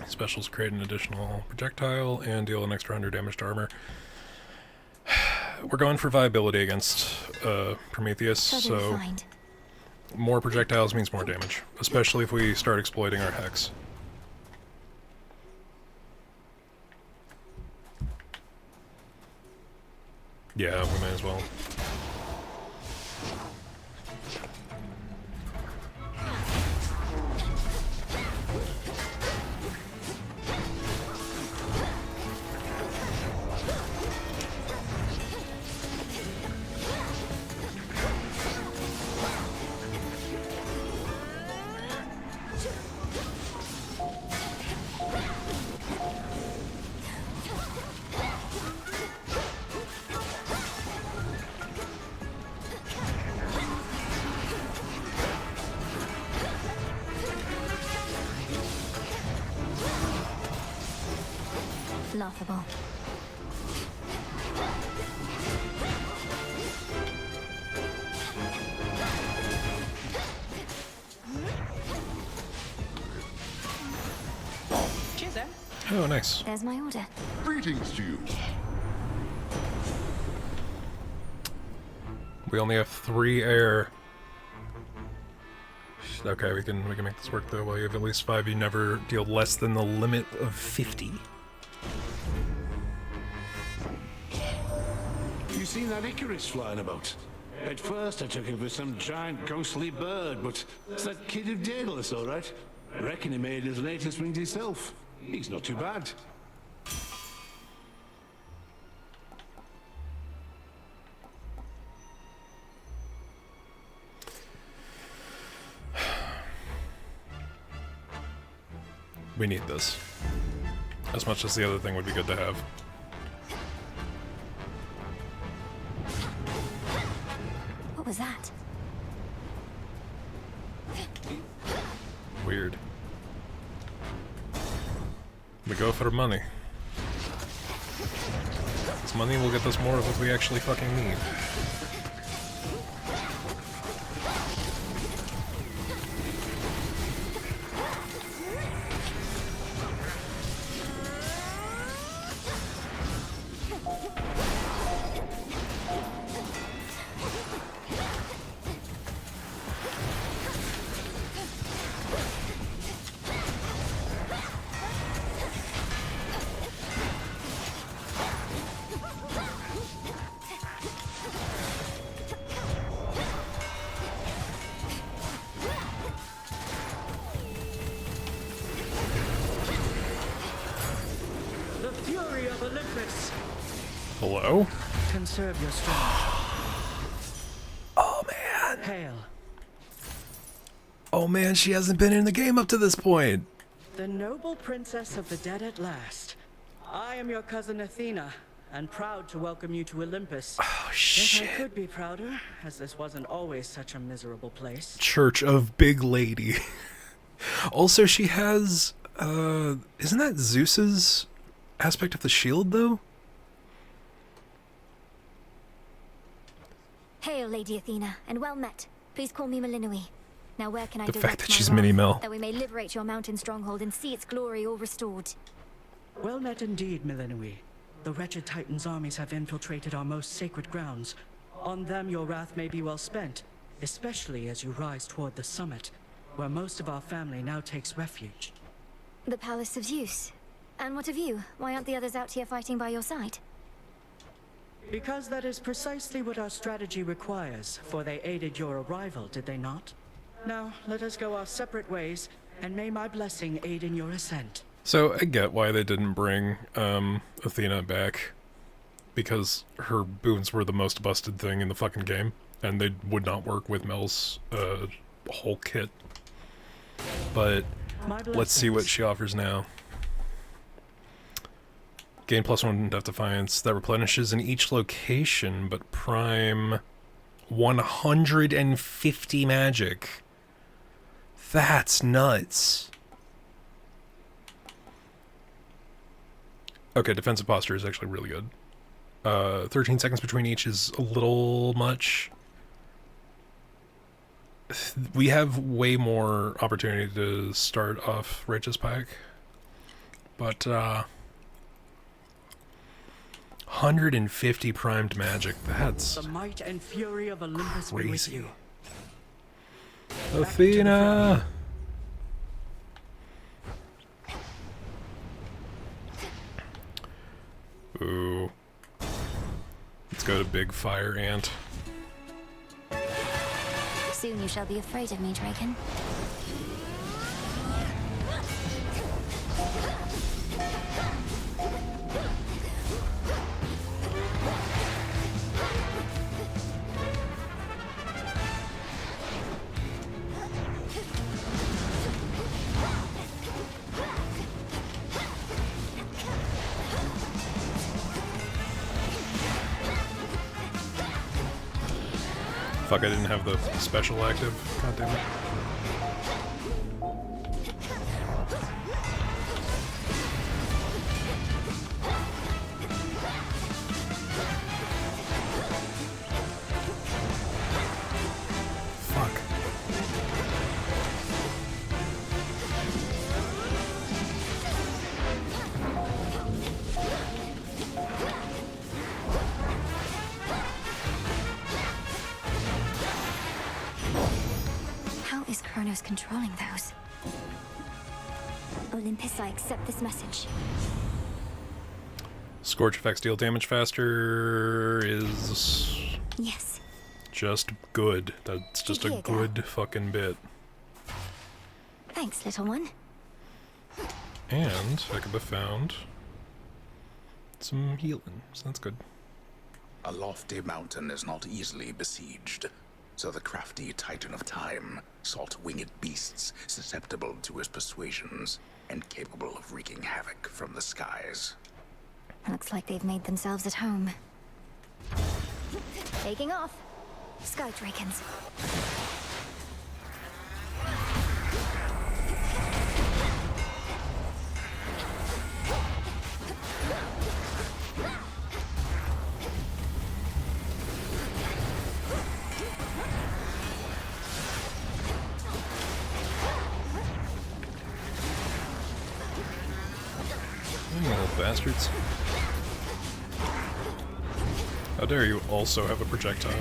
Specials create an additional projectile and deal an extra 100 damage to armor. We're going for viability against Prometheus, so more projectiles means more damage, especially if we start exploiting our hex. Yeah, we may as well. Laughable. Cheers, then. Oh, nice. There's my order. Greetings to you. We only have 3 air. Okay, we can make this work though. While you have at least 5, you never deal less than the limit of 50. You seen that Icarus flying about? At first I took it for some giant ghostly bird, but it's that kid of Daedalus, all right? Reckon he made his latest wings himself. He's not too bad. We need this. As much as the other thing would be good to have. What was that? Weird. We go for money. This money will get us more of what we actually fucking need. The fury of Olympus. Hello? Conserve your strength. Oh man. Hail. Oh man, she hasn't been in the game up to this point. The noble princess of the dead at last. I am your cousin Athena, and proud to welcome you to Olympus. Oh shit. Yet I could be prouder, as this wasn't always such a miserable place. Church of Big Lady. Also, she has, isn't that Zeus's aspect of the shield, though? Hail, Lady Athena, and well met. Please call me Melinoi. Now where can I The direct fact that my she's wrath, Mini-Mel. that we may liberate your mountain stronghold and see its glory all restored? Well met indeed, Melinoi. The wretched Titan's armies have infiltrated our most sacred grounds. On them your wrath may be well spent, especially as you rise toward the summit, where most of our family now takes refuge. The Palace of Zeus. And what of you? Why aren't the others out here fighting by your side? Because that is precisely what our strategy requires, for they aided your arrival, did they not? Now, let us go our separate ways, and may my blessing aid in your ascent. So, I get why they didn't bring, Athena back. Because her boons were the most busted thing in the fucking game. And they would not work with Mel's, whole kit. But, let's see what she offers now. Gain +1 Death Defiance that replenishes in each location, but prime 150 magic. That's nuts. Okay, defensive posture is actually really good. 13 seconds between each is a little much. We have way more opportunity to start off Righteous Pike. But, 150 primed magic, that's The might and fury of Olympus be with you. Athena! Ooh. Let's go to Big Fire Ant. Soon you shall be afraid of me, Draken. Fuck, I didn't have the special active. God damn it. Fuck. How is Kronos controlling those? Olympus, I accept this message. Scorch effects deal damage faster is Yes. just good. That's just a Here, girl. good fucking bit. Thanks, little one. And I could have found some healing, so that's good. A lofty mountain is not easily besieged, so the crafty Titan of Time sought winged beasts susceptible to his persuasions and capable of wreaking havoc from the skies. Looks like they've made themselves at home. Taking off. Sky Drakens. You little bastards. How dare you also have a projectile?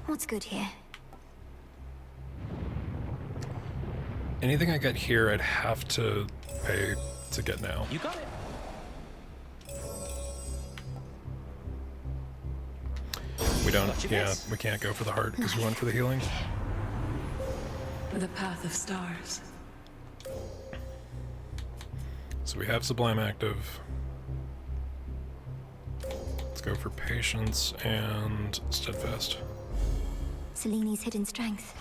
What's good here? Anything I get here, I'd have to pay to get now. You got it. We don't, yeah, we can't go for the heart because we went for the healing. The path of stars. So we have Sublime active. Let's go for Patience and Steadfast. Seleni's hidden strength.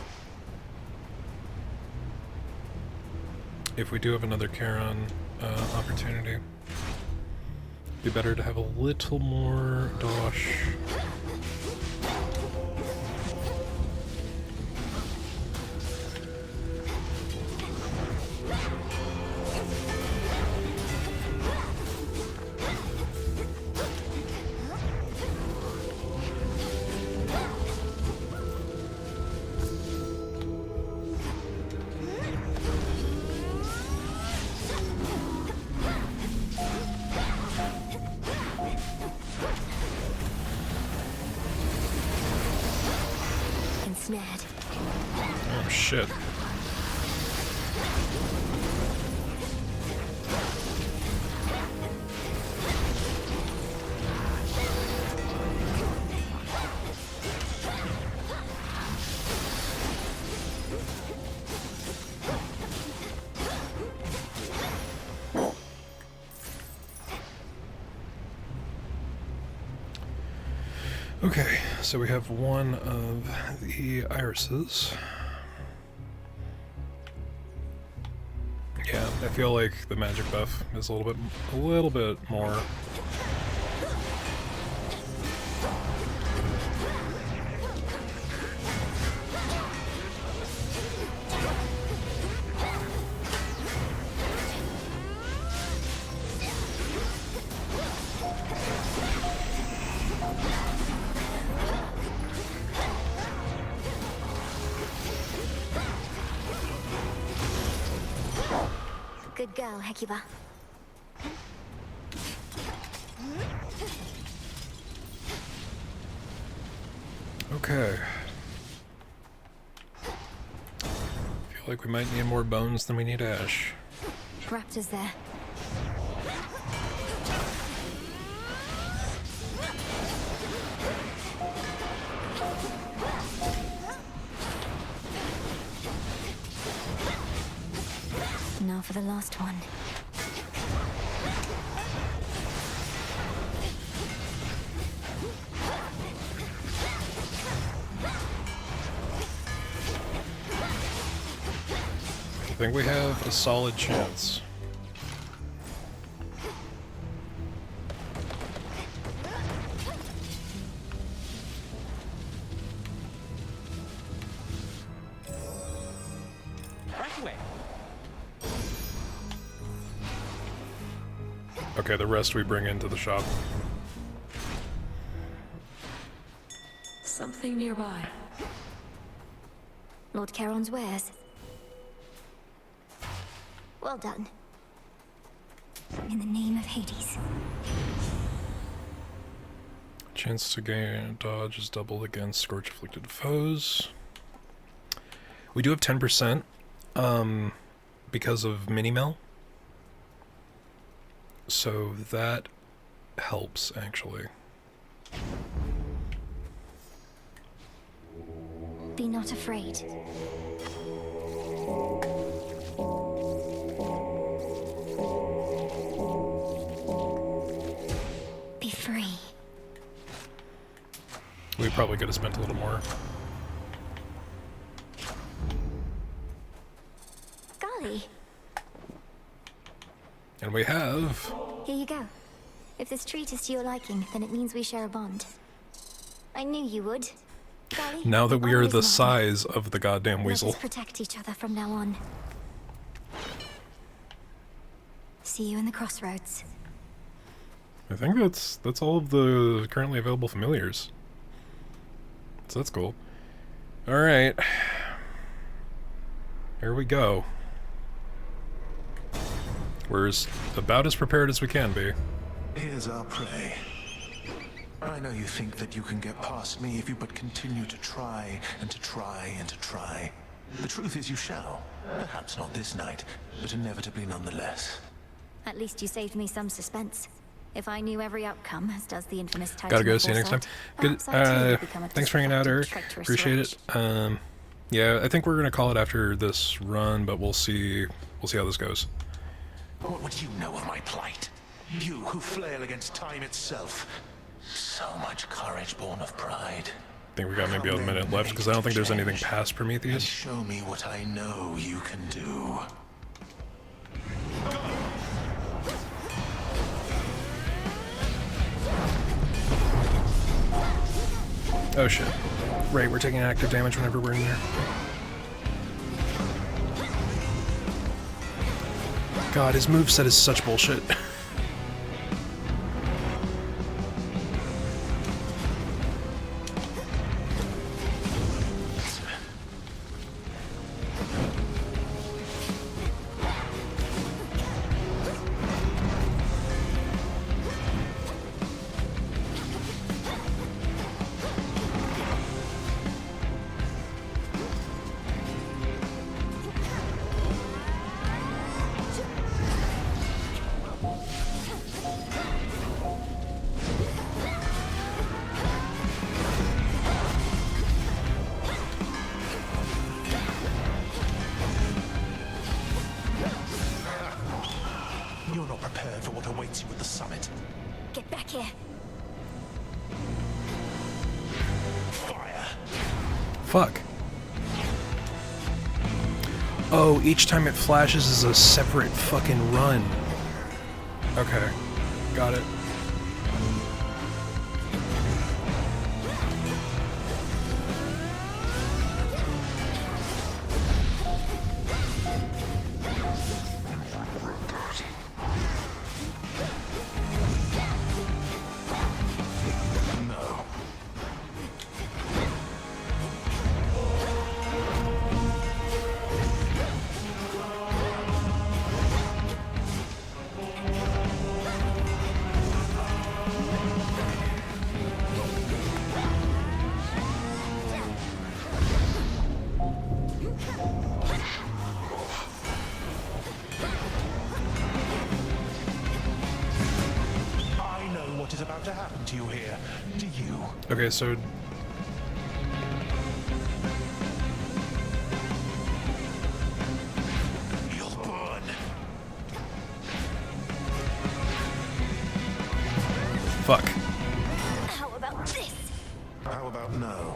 If we do have another Charon opportunity, be better to have a little more dosh. Ensnared. Oh shit. Okay, so we have one of the irises. Yeah, I feel like the magic buff is a little bit more. Good girl, Hecuba. Okay. Feel like we might need more bones than we need ash. Raptors there. Now for the last one. I think we have a solid chance. Right away. Okay, the rest we bring into the shop. Something nearby. Lord Charon's wares. Well done. In the name of Hades. Chance to gain dodge is doubled against Scorch afflicted foes. We do have 10% because of mini mill. So that helps actually. Be not afraid. Be free. We probably could have spent a little more. Golly. And we have... Here you go. If this treat is to your liking, then it means we share a bond. I knew you would. Golly, Now that we are honor is the mine. size of the goddamn Let weasel. us protect each other from now on. See you in the crossroads. I think that's all of the currently available familiars. So that's cool. Alright. Here we go. We're about as prepared as we can be. Here's our prey. I know you think that you can get past me if you but continue to try and to try and to try. The truth is you shall. Perhaps not this night, but inevitably nonetheless. At least you saved me some suspense. If I knew every outcome, as does the infamous Titan. Gotta go, see you next time. Good, thanks for hanging out, Eric. Appreciate it. Yeah, I think we're gonna call it after this run, but we'll see how this goes. What would you know of my plight? You who flail against time itself. So much courage born of pride. I think we got maybe a minute left, because I don't think there's anything past Prometheus. Show me what I know you can do. Oh shit. Right, we're taking active damage whenever we're in there. God, his moveset is such bullshit. You're not prepared for what awaits you at the summit. Get back here. Fire! Fuck. Oh, each time it flashes is a separate fucking run. Okay. Got it. No. I know what is about to happen to you here. Do you? Okay, so You'll burn. fuck. How about this? How about no?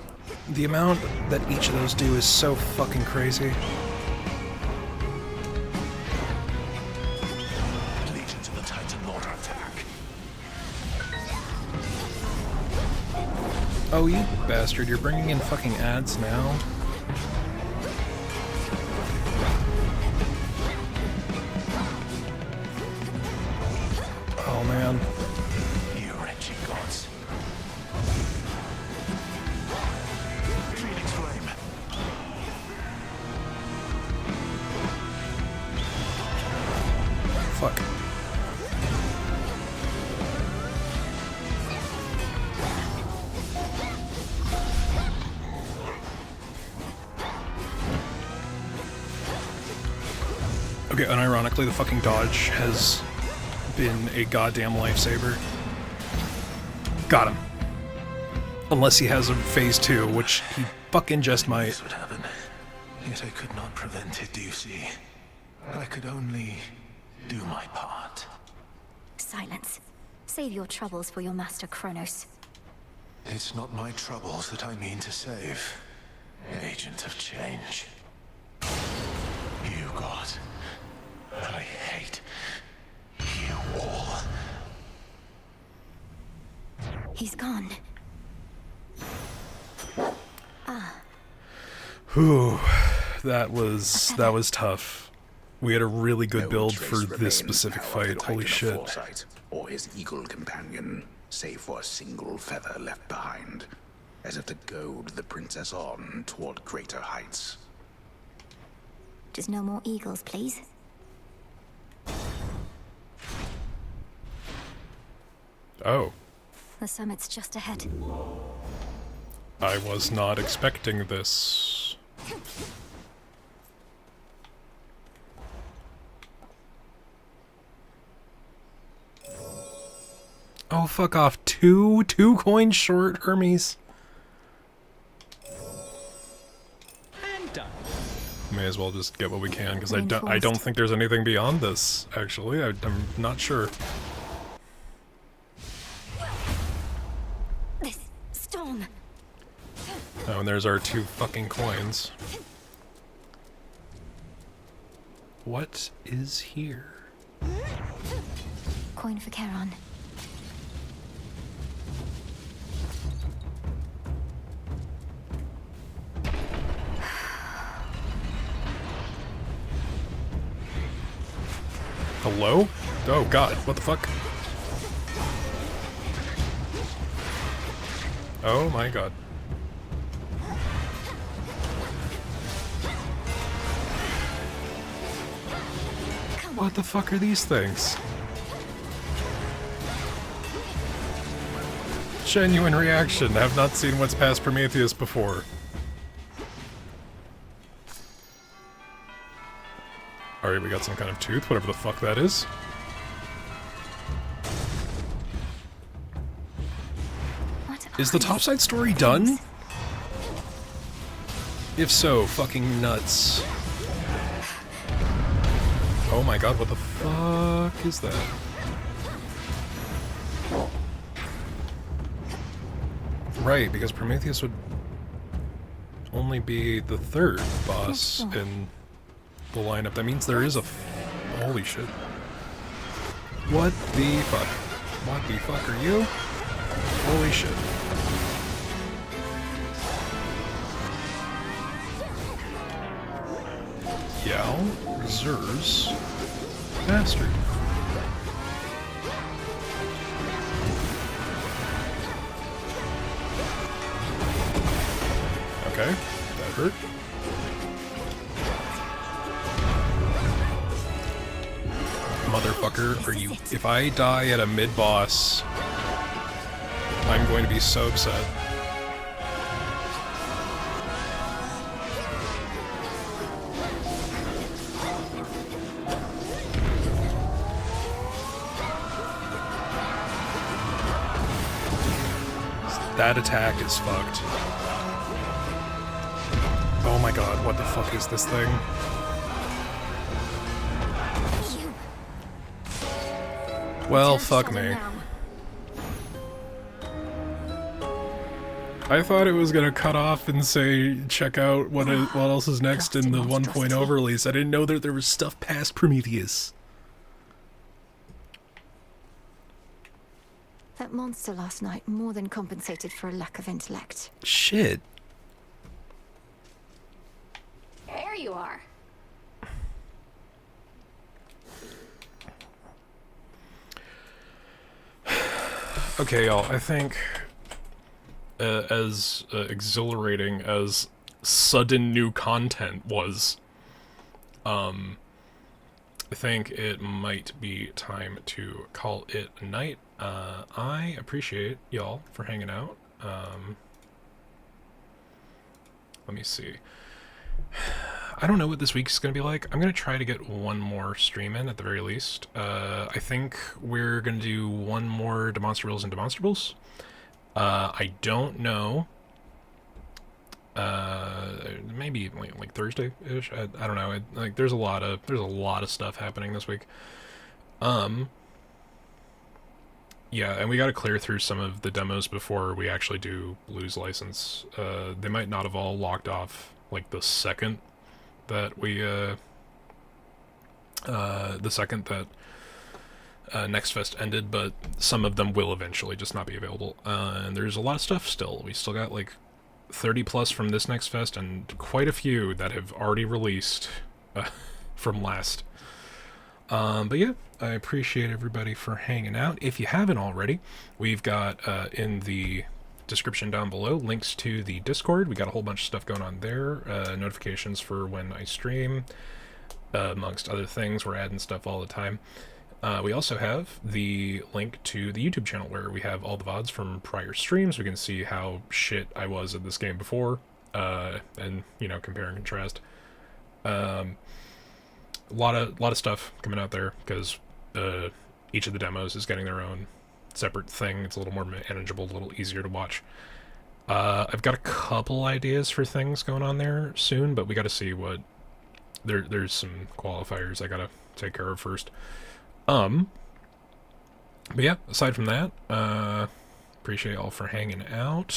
The amount that each of those do is so fucking crazy. Legions of the Titan Lord attack. Oh, you bastard, you're bringing in fucking ads now? Oh, man. You wretched gods. Phoenix Flame. Fuck. unironically, the fucking dodge has been a goddamn lifesaver. Got him. Unless he has a phase 2, which he fucking just might. This would happen. Yet I could not prevent it, do you see? I could only do my part. Silence. Save your troubles for your master Kronos. It's not my troubles that I mean to save. Agent of change. You, God. I hate you all. He's gone. Whew. That was tough. We had a really good build for this specific fight. Holy shit. Foresight, or his eagle companion, save for a single feather left behind, as if to goad the princess on toward greater heights. Just no more eagles, please. Oh. The summit's just ahead. I was not expecting this. Oh, fuck off. Two coins short, Hermes. And done. May as well just get what we can, because I don't think there's anything beyond this, actually. I'm not sure. This storm. Oh, and there's our 2 fucking coins. What is here? Coin for Charon. Hello? Oh god, what the fuck? Oh my god. What the fuck are these things? Genuine reaction. Have not seen what's past Prometheus before. Alright, we got some kind of tooth, whatever the fuck that is. Is the topside story done? If so, fucking nuts. Oh my god, what the fuck is that? Right, because Prometheus would only be the 3rd boss in the lineup. That means there is a holy shit. What the fuck? What the fuck are you? Holy shit. Yao, Zers, Bastard. Okay, that hurt. Motherfucker, are you... If I die at a mid-boss, I'm going to be so upset. That attack is fucked. Oh my god, what the fuck is this thing? Well, fuck me. I thought it was gonna cut off and say, check out what else is next in the 1.0 release. I didn't know that there was stuff past Prometheus. That monster last night more than compensated for a lack of intellect. Shit. There you are. Okay, y'all, I think as exhilarating as sudden new content was, I think it might be time to call it a night. I appreciate y'all for hanging out. Let me see. I don't know what this week's gonna be like. I'm gonna try to get one more stream in at the very least. I think we're gonna do one more Demonstrables and Demonstrables. I don't know. Maybe like Thursday-ish. I don't know. Like there's a lot of stuff happening this week. Yeah, and we got to clear through some of the demos before we actually do lose license. They might not have all locked off like the second that Next Fest ended, but some of them will eventually just not be available. And there's a lot of stuff still. We still got like 30 plus from this Next Fest and quite a few that have already released from last. But yeah, I appreciate everybody for hanging out. If you haven't already, we've got in the description down below links to the Discord. We got a whole bunch of stuff going on there, notifications for when I stream, amongst other things. We're adding stuff all the time. We also have the link to the YouTube channel where we have all the VODs from prior streams. We can see how shit I was at this game before, and, you know, compare and contrast. A lot of stuff coming out there because each of the demos is getting their own separate thing. It's a little more manageable, a little easier to watch. I've got a couple ideas for things going on there soon, but we got to see what... There's some qualifiers I gotta take care of first. But yeah, aside from that, appreciate y'all for hanging out.